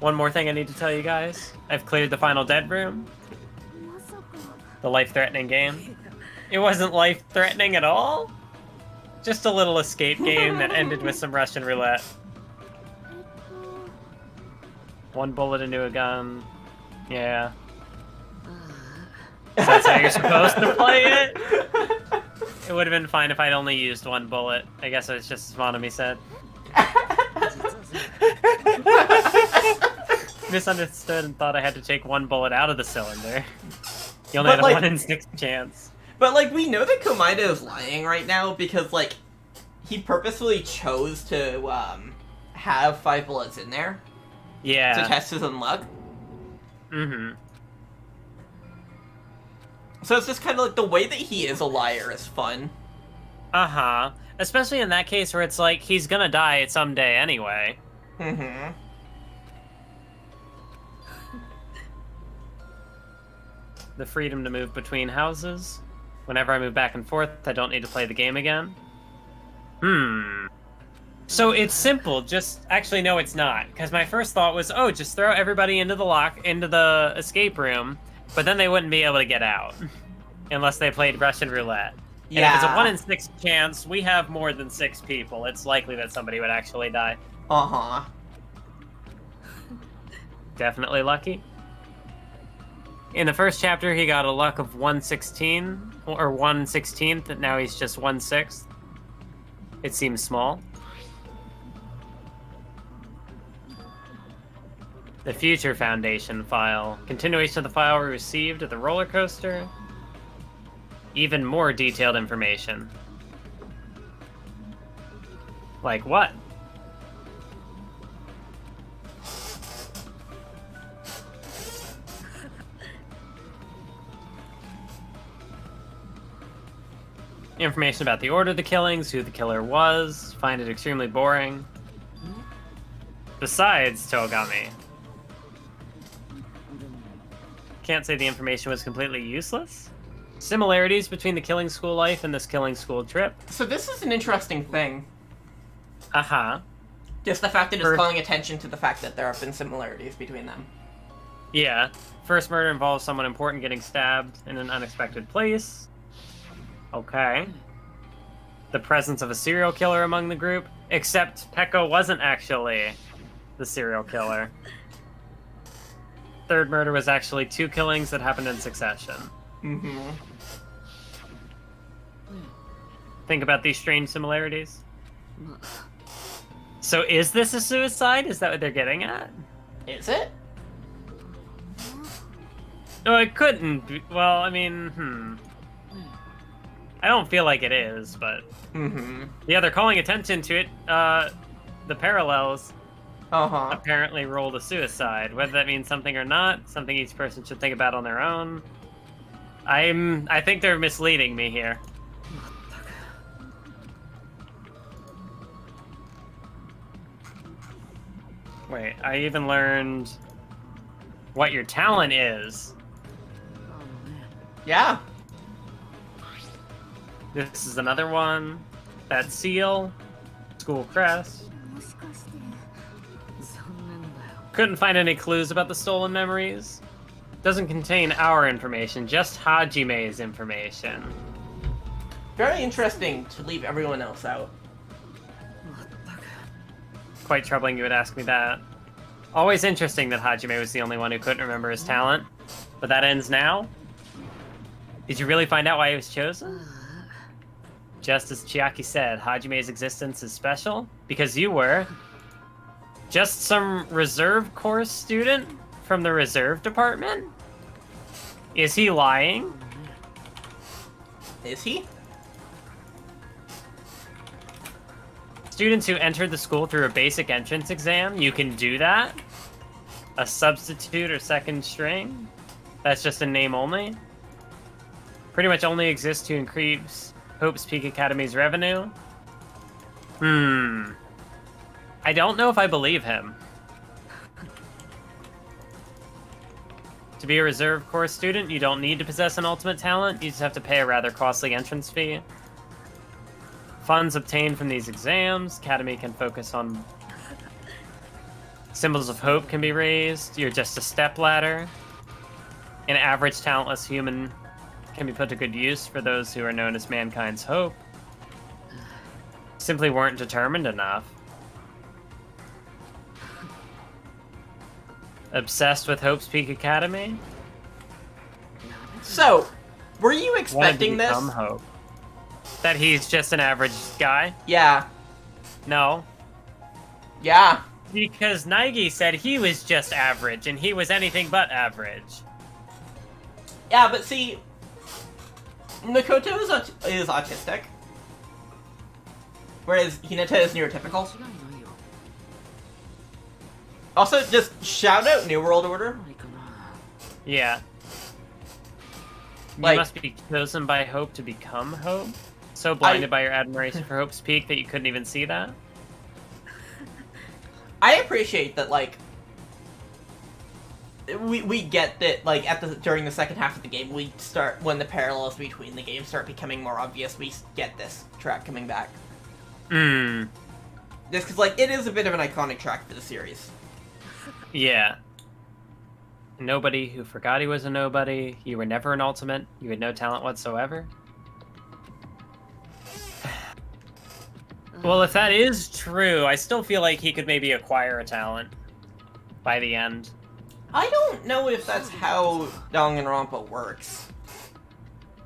One more thing I need to tell you guys. I've cleared the final dead room. The life-threatening game. It wasn't life-threatening at all. Just a little escape game that ended with some Russian roulette. One bullet into a gun. Yeah. So that's how you're supposed to play it? It would have been fine if I'd only used one bullet. I guess it was just as Monami said. Misunderstood and thought I had to take one bullet out of the cylinder. You only had a 1 in 6 chance. But, like, we know that Komaeda is lying right now because, like, he purposefully chose to, have 5 bullets in there. Yeah. To test his own luck. So it's just kind of like the way that he is a liar is fun. Especially in that case where it's like, he's gonna die someday anyway. The freedom to move between houses. Whenever I move back and forth, I don't need to play the game again. So it's simple, just... Actually, no, it's not. Because my first thought was, oh, just throw everybody into the escape room, but then they wouldn't be able to get out. Unless they played Russian roulette. Yeah. And if it's a 1 in 6 chance, we have more than 6 people. It's likely that somebody would actually die. Definitely lucky. In the first chapter, he got a luck of 1/16, or 1/16th, and now he's just 1/6. It seems small. The Future Foundation file. Continuation of the file we received at the roller coaster. Even more detailed information. Like what? Information about the order of the killings, who the killer was. Find it extremely boring. Besides Togami. Can't say the information was completely useless. Similarities between the killing school life and this killing school trip. So this is an interesting thing. Uh-huh. Just the fact that it's calling attention to the fact that there have been similarities between them. Yeah. First murder involves someone important getting stabbed in an unexpected place. Okay. The presence of a serial killer among the group. Except Pekko wasn't actually the serial killer. Third murder was actually 2 killings that happened in succession. Mm-hmm. Think about these strange similarities. So is this a suicide? Is that what they're getting at? Is it? No, it couldn't be. Well, I mean, I don't feel like it is, but... Mm-hmm. Yeah, they're calling attention to it. The parallels apparently rolled a suicide. Whether that means something or not, something each person should think about on their own. I think they're misleading me here. Wait, I even learned what your talent is. Yeah. This is another one. That seal. School crest. Couldn't find any clues about the stolen memories. Doesn't contain our information, just Hajime's information. Very interesting to leave everyone else out. Quite troubling you would ask me that. Always interesting that Hajime was the only one who couldn't remember his talent. But that ends now? Did you really find out why he was chosen? Just as Chiaki said, Hajime's existence is special because you were just some reserve course student from the reserve department? Is he lying? Is he? Students who entered the school through a basic entrance exam, you can do that? A substitute or second string? That's just a name only? Pretty much only exists to increase Hope's Peak Academy's revenue? I don't know if I believe him. To be a reserve course student, you don't need to possess an ultimate talent, you just have to pay a rather costly entrance fee. Funds obtained from these exams, Academy can focus on... Symbols of hope can be raised, you're just a stepladder. An average talentless human can be put to good use for those who are known as mankind's hope. Simply weren't determined enough. Obsessed with Hope's Peak Academy? So, were you expecting this? Hope. That he's just an average guy? Yeah. No. Yeah. Because Naegi said he was just average, and he was anything but average. Yeah, but see, Makoto is autistic, whereas Hinata is neurotypical. Also, just shout out New World Order. Yeah. You must be chosen by Hope to become Hope? So blinded by your admiration for Hope's Peak that you couldn't even see that? I appreciate that, like, we get that, like, during the second half of the game, when the parallels between the games start becoming more obvious, we get this track coming back. Just because, like, it is a bit of an iconic track for the series. Yeah. Nobody who forgot he was a nobody. You were never an ultimate. You had no talent whatsoever. Well, if that is true, I still feel like he could maybe acquire a talent by the end. I don't know if that's how Danganronpa works.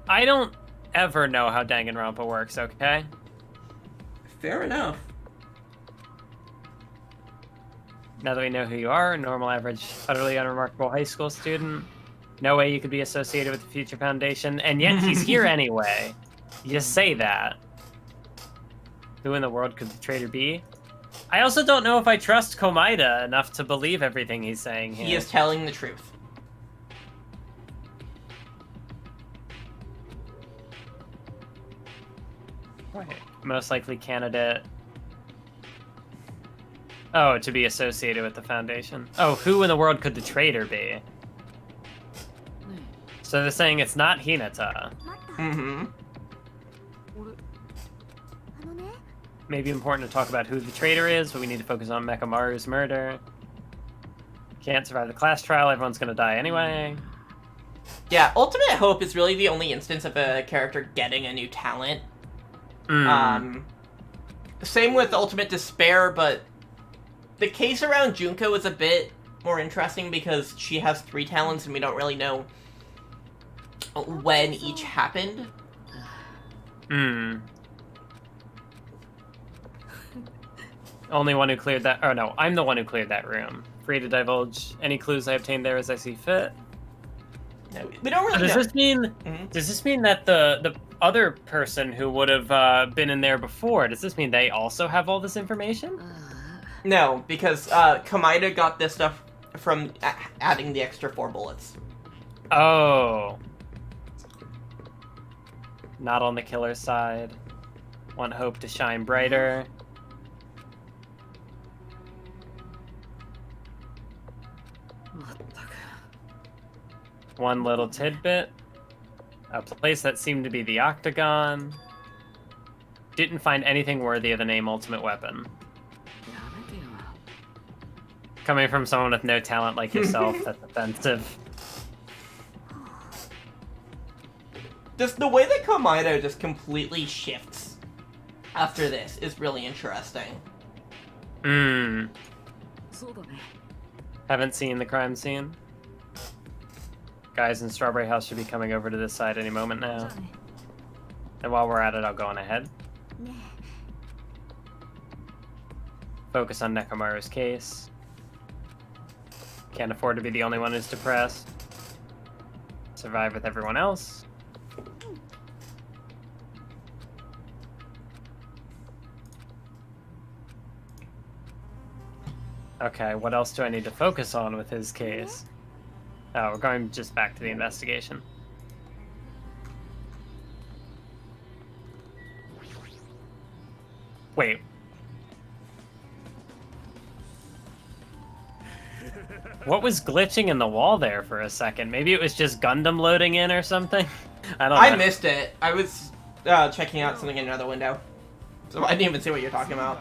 I don't ever know how Danganronpa works, okay? Fair enough. Now that we know who you are, a normal, average, utterly unremarkable high school student, no way you could be associated with the Future Foundation, and yet he's here anyway. You just say that. Who in the world could the traitor be? I also don't know if I trust Komaeda enough to believe everything he's saying here. He is telling the truth. Wait, most likely candidate. Oh, to be associated with the Foundation. Oh, who in the world could the traitor be? So they're saying it's not Hinata. Mm-hmm. Maybe important to talk about who the traitor is, but we need to focus on Mekamaru's murder. Can't survive the class trial, everyone's gonna die anyway. Yeah, Ultimate Hope is really the only instance of a character getting a new talent. Same with Ultimate Despair, but the case around Junko is a bit more interesting because she has 3 talents and we don't really know when each happened. Only one who cleared that. Oh no, I'm the one who cleared that room. Free to divulge any clues I obtained there as I see fit. No, we don't really. Does this mean? Does this mean that the other person who would have been in there before? Does this mean they also have all this information? No, because Kamida got this stuff from adding the extra 4 bullets. Oh. Not on the killer's side. Want hope to shine brighter. One little tidbit. A place that seemed to be the Octagon. Didn't find anything worthy of the name Ultimate Weapon. Coming from someone with no talent like yourself, that's offensive. Just the way that Kamaido just completely shifts after this is really interesting. Haven't seen the crime scene. Guys in Strawberry House should be coming over to this side any moment now. And while we're at it, I'll go on ahead. Focus on Nekamaru's case. Can't afford to be the only one who's depressed. Survive with everyone else. Okay, what else do I need to focus on with his case? Oh, we're going just back to the investigation. Wait. What was glitching in the wall there for a second? Maybe it was just Gundam loading in or something? I don't know. I missed it. I was checking out something in another window. So I didn't even see what you're talking about.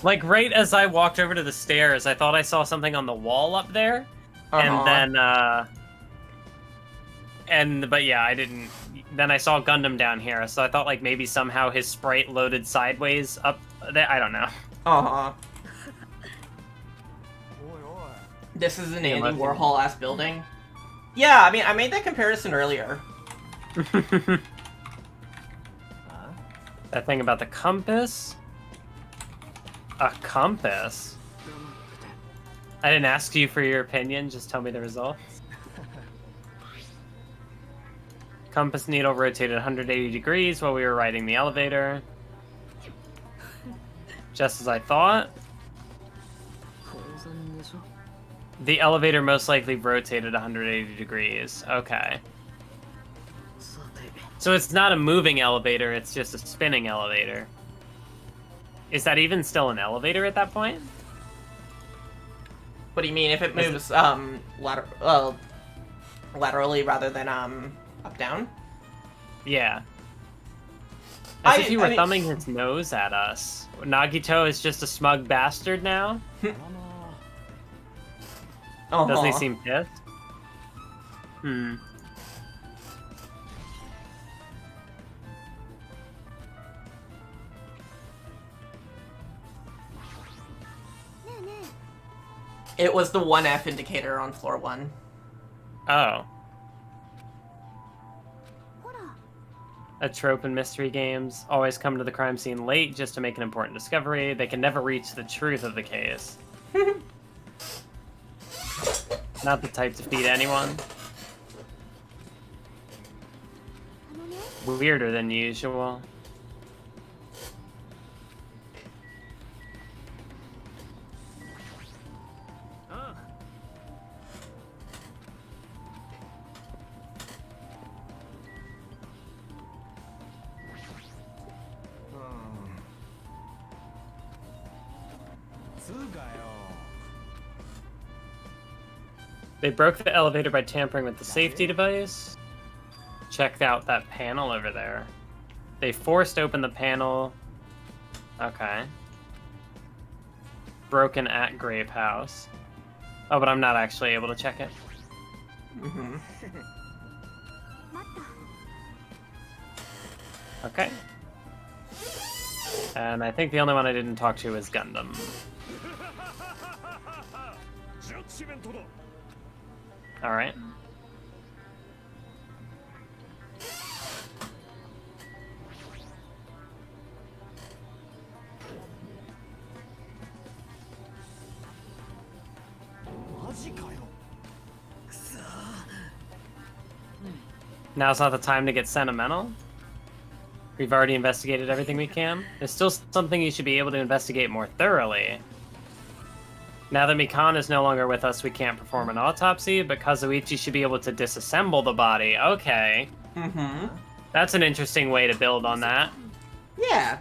Like, right as I walked over to the stairs, I thought I saw something on the wall up there. And then, but yeah, I didn't. Then I saw Gundam down here, so I thought like maybe somehow his sprite loaded sideways up there. I don't know. This is an Andy Warhol-ass building. Yeah, I mean, I made that comparison earlier. That thing about the compass? A compass? I didn't ask you for your opinion, just tell me the results. Compass needle rotated 180 degrees while we were riding the elevator. Just as I thought. The elevator most likely rotated 180 degrees. Okay. So it's not a moving elevator, it's just a spinning elevator. Is that even still an elevator at that point? What do you mean if it moves laterally rather than up-down? Yeah. As if you were thumbing his nose at us. Nagito is just a smug bastard now? Doesn't he seem pissed? It was the 1F indicator on floor 1. Oh. A trope in mystery games. Always come to the crime scene late just to make an important discovery. They can never reach the truth of the case. Not the type to feed anyone. Weirder than usual. They broke the elevator by tampering with the safety device. Check out that panel over there. They forced open the panel. Okay. Broken at Grave House. Oh, but I'm not actually able to check it. Mm-hmm. Okay. And I think the only one I didn't talk to is Gundam. Alright. Now's not the time to get sentimental. We've already investigated everything we can. There's still something you should be able to investigate more thoroughly. Now that Mikan is no longer with us, we can't perform an autopsy, but Kazuichi should be able to disassemble the body. Okay. Mm-hmm. That's an interesting way to build on that. Yeah.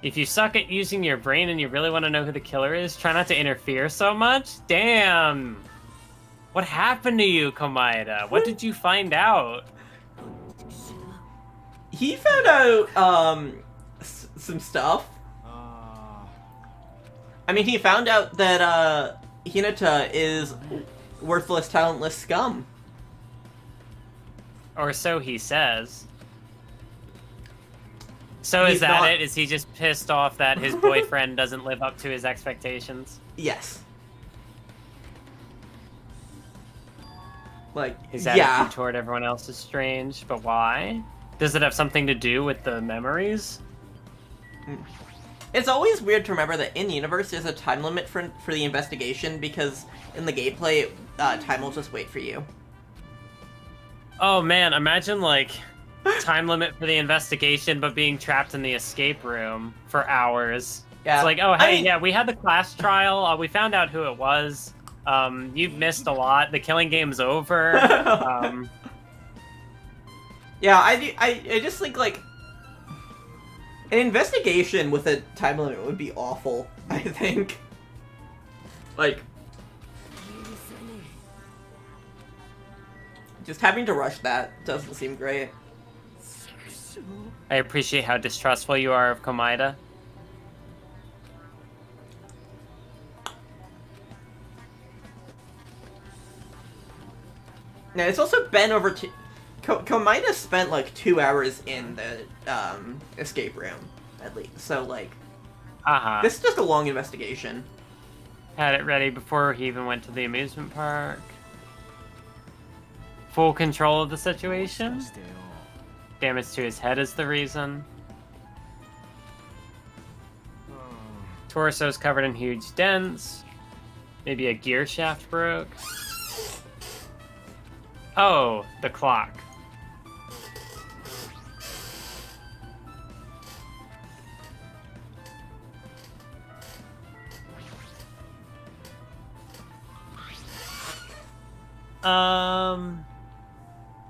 If you suck at using your brain and you really want to know who the killer is, try not to interfere so much. Damn! What happened to you, Komaeda? What did you find out? He found out, some stuff. I mean, he found out that, Hinata is worthless, talentless scum. Or so he says. So is that it? Is he just pissed off that his boyfriend doesn't live up to his expectations? Yes. Like, his attitude toward everyone else is strange, but why? Does it have something to do with the memories? It's always weird to remember that in-universe there's a time limit for the investigation, because in the gameplay, time will just wait for you. Oh man, imagine like time limit for the investigation, but being trapped in the escape room for hours. Yeah. It's like, oh hey, yeah, we had the class trial. We found out who it was. You've missed a lot. The killing game's over. Yeah, I just think like an investigation with a time limit would be awful. I think. Like, just having to rush that doesn't seem great. I appreciate how distrustful you are of Komaeda. Now, it's also been over Komaeda spent like 2 hours in the escape room, at least. So like, this is just a long investigation. Had it ready before he even went to the amusement park. Full control of the situation. Damage to his head is the reason. Torso's covered in huge dents. Maybe a gear shaft broke. Oh, the clock.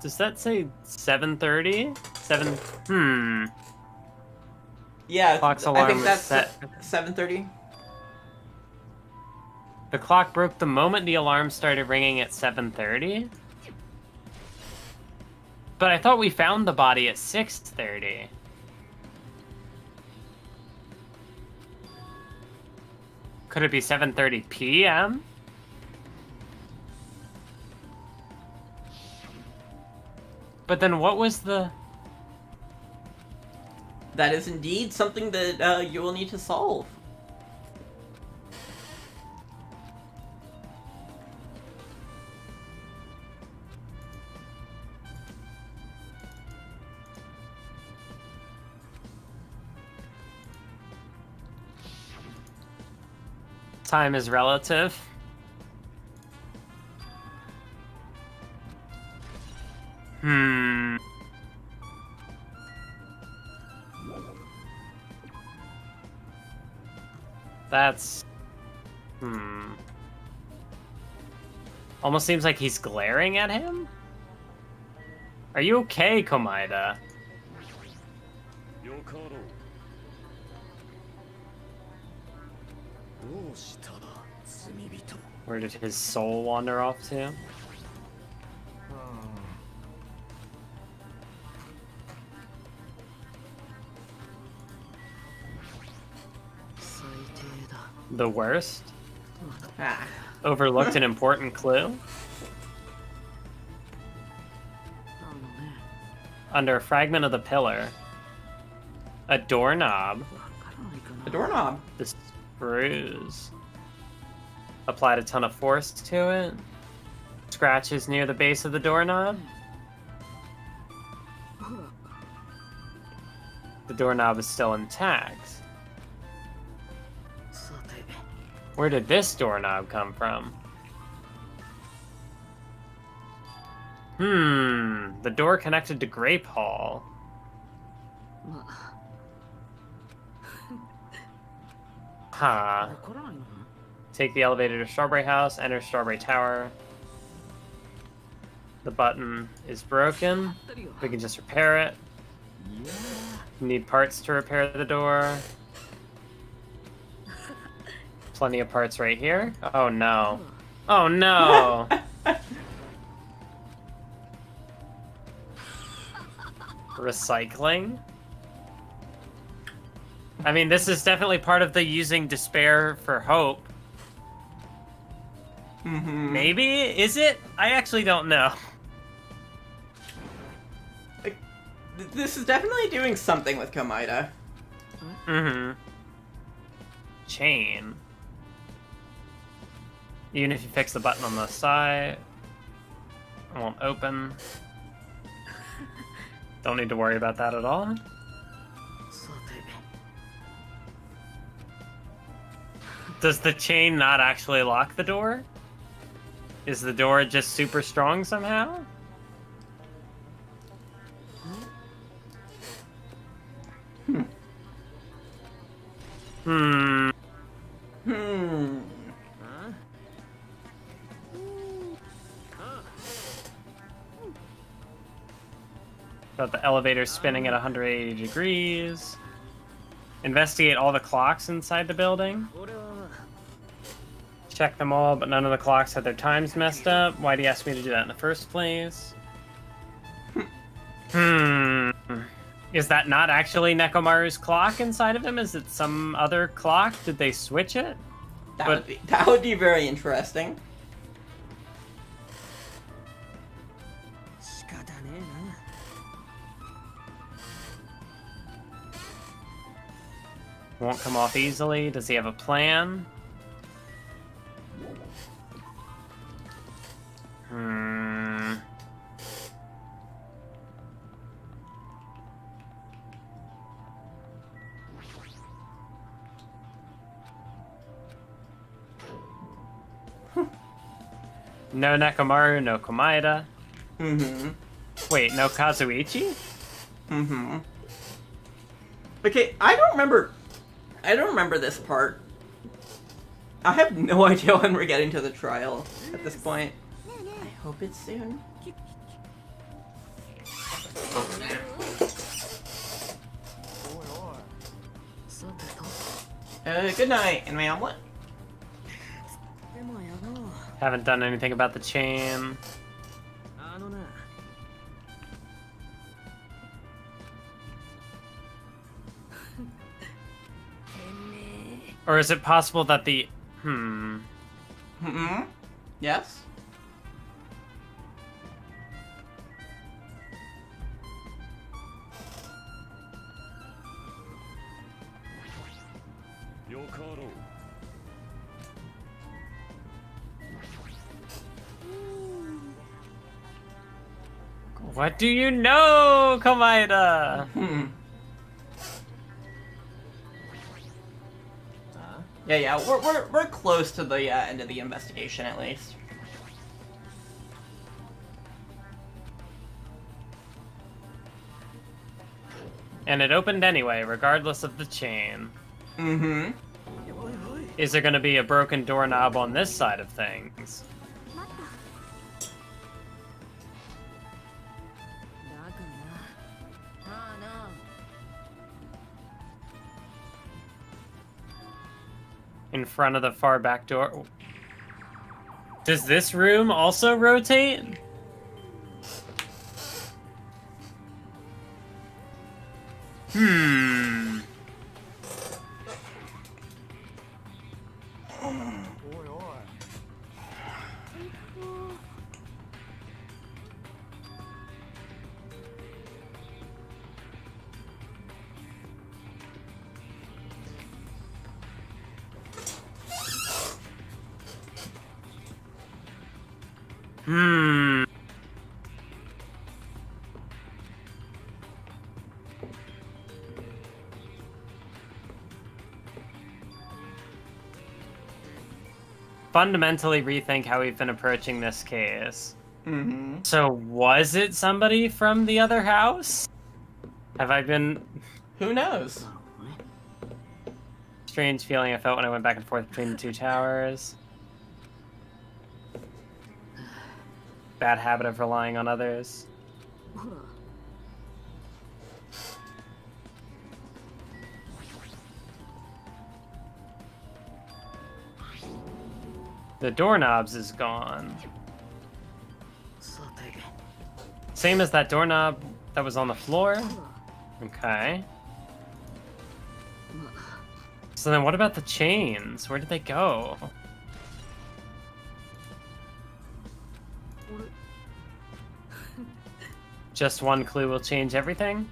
Does that say 7:30? Yeah, Clock's I alarm think that's set. 7:30. The clock broke the moment the alarm started ringing at 7:30? But I thought we found the body at 6:30. Could it be 7:30 p.m.? But then what was the... That is indeed something that you will need to solve. Time is relative. That's... Almost seems like he's glaring at him? Are you okay, Komaeda? Where did his soul wander off to? The worst? Ah. Overlooked an important clue? Under a fragment of the pillar. A doorknob. A doorknob. The screws. Applied a ton of force to it. Scratches near the base of the doorknob. The doorknob is still intact. Where did this doorknob come from? The door connected to Grape Hall. Huh. Take the elevator to Strawberry House, enter Strawberry Tower. The button is broken. We can just repair it. We need parts to repair the door. Plenty of parts right here. Oh no. Oh no! Recycling? I mean, this is definitely part of the using despair for hope. Maybe? Is it? I actually don't know. This is definitely doing something with Komaeda. Chain. Even if you fix the button on the side, it won't open. Don't need to worry about that at all. Does the chain not actually lock the door? Is the door just super strong somehow? Got the elevator spinning at 180 degrees. Investigate all the clocks inside the building. Check them all, but none of the clocks had their times messed up. Why do you ask me to do that in the first place? Is that not actually Nekomaru's clock inside of him? Is it some other clock? Did they switch it? That would be very interesting. Won't come off easily. Does he have a plan? No Nekomaru, no Komaeda. Wait, no Kazuichi? Okay, I don't remember this part. I have no idea when we're getting to the trial at this point. I hope it's soon. Good night, and my omelet. Haven't done anything about the chain. Or is it possible that the... Yes? What do you know, Komaeda? Yeah, we're close to the end of the investigation at least. And it opened anyway, regardless of the chain. Is there going to be a broken doorknob on this side of things? in front of the far back door. Does this room also rotate? Hmm. Hmm. Fundamentally rethink how we've been approaching this case. Mm-hmm. So was it somebody from the other house? Have I been... Who knows? Strange feeling I felt when I went back and forth between the two towers. Bad habit of relying on others. The doorknobs is gone. Same as that doorknob that was on the floor? Okay. So then what about the chains? Where did they go? Just one clue will change everything?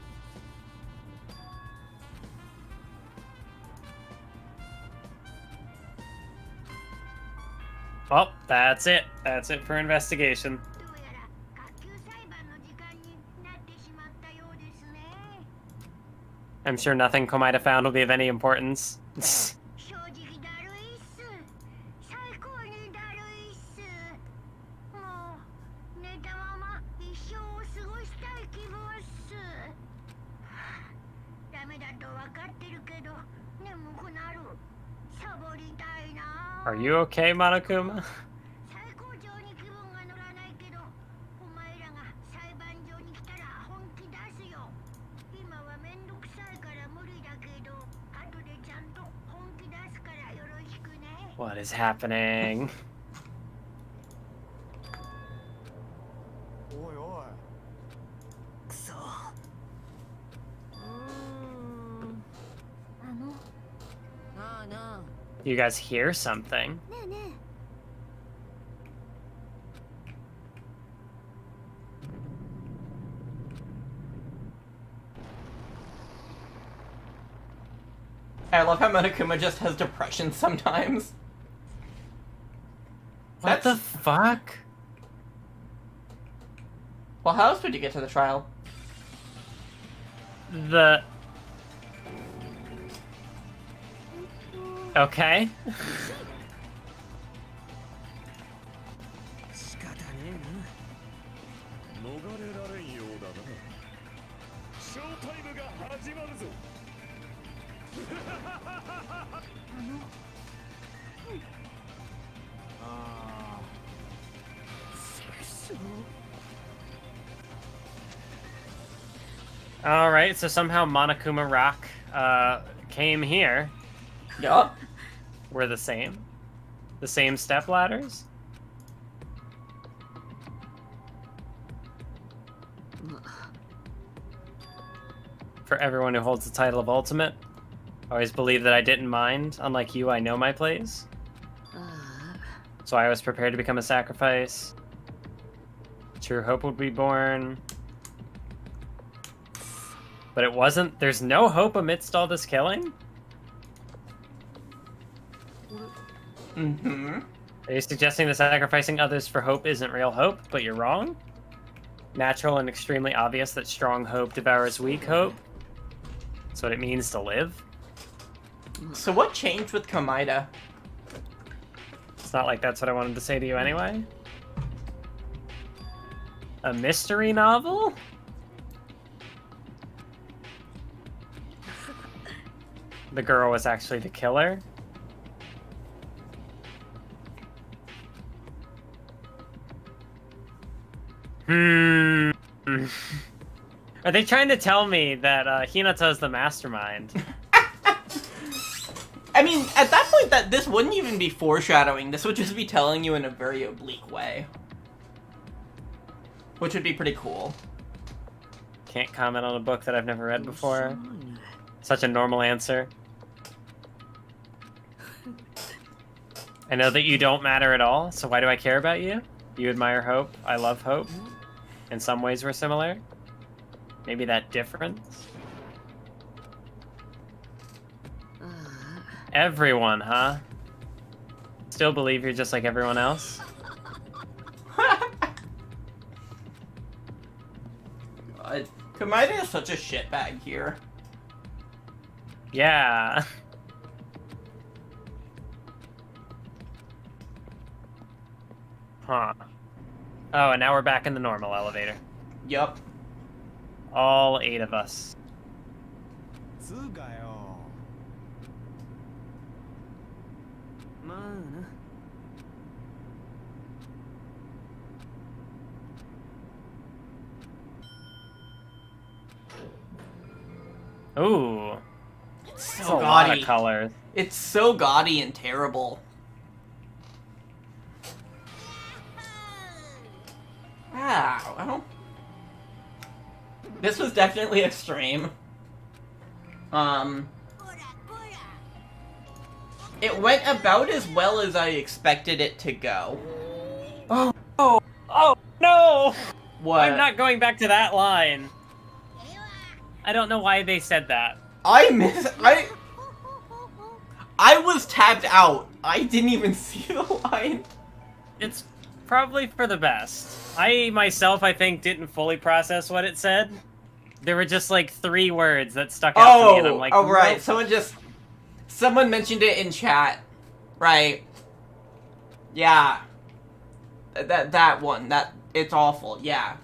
Well, that's it. That's it for investigation. I'm sure nothing Komaida found will be of any importance. Are you okay, Monokuma? What is happening? You guys hear something? I love how Monokuma just has depression sometimes. What the fuck? Well, how else would you get to the trial? Okay. Alright, so somehow Monokuma Rock came here. Yup. We're the same? The same step ladders? For everyone who holds the title of Ultimate, I always believed that I didn't mind. Unlike you, I know my place. So I was prepared to become a sacrifice. True hope would be born. But it wasn't. There's no hope amidst all this killing? Mm-hmm. Are you suggesting that sacrificing others for hope isn't real hope, but you're wrong? Natural and extremely obvious that strong hope devours weak hope? That's what it means to live? So what changed with Komaida? It's not like that's what I wanted to say to you anyway. A mystery novel? The girl was actually the killer? Are they trying to tell me that Hinata's the mastermind? I mean, at that point, that this wouldn't even be foreshadowing. This would just be telling you in a very oblique way. Which would be pretty cool. Can't comment on a book that I've never read before. Such a normal answer. I know that you don't matter at all, so why do I care about you? You admire hope. I love hope. In some ways we're similar. Maybe that difference. Everyone, huh? Still believe you're just like everyone else? God. Komaeda is such a shitbag here. Yeah. Huh. Oh, and now we're back in the normal elevator. Yup. All 8 of us. Ooh. It's That's so a lot gaudy. of colors. It's so gaudy and terrible. Wow. Well, this was definitely extreme. It went about as well as I expected it to go. Oh no! What? I'm not going back to that line. I don't know why they said that. I was tapped out. I didn't even see the line. It's probably for the best. I myself, I think, didn't fully process what it said. There were just like 3 words that stuck out to me, and I'm like, oh right. Nope. Someone mentioned it in chat, right? Yeah. That one. It's awful. Yeah.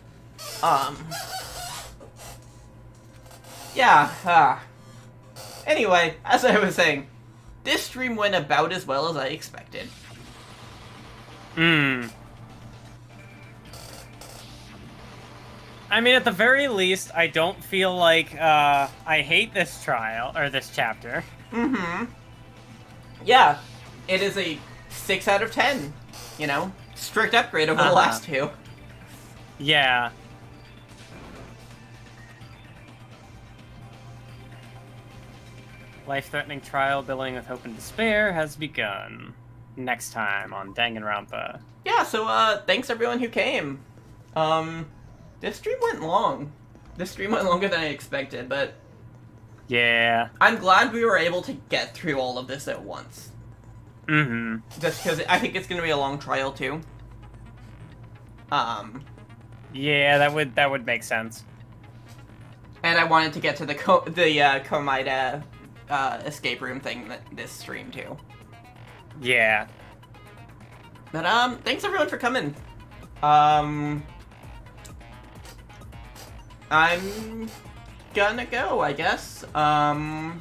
Yeah. Anyway, as I was saying, this stream went about as well as I expected. I mean, at the very least, I don't feel like I hate this trial, or this chapter. Yeah, it is a 6 out of 10. You know, strict upgrade over the last 2. Yeah. Life-threatening trial billing with hope and despair has begun. Next time on Danganronpa. Yeah, so thanks everyone who came. This stream went long. This stream went longer than I expected, but yeah, I'm glad we were able to get through all of this at once. Just because I think it's going to be a long trial too. Yeah, that would make sense. And I wanted to get to the Komaeda escape room thing this stream too. Yeah. But thanks everyone for coming. I'm gonna go, I guess. Bye?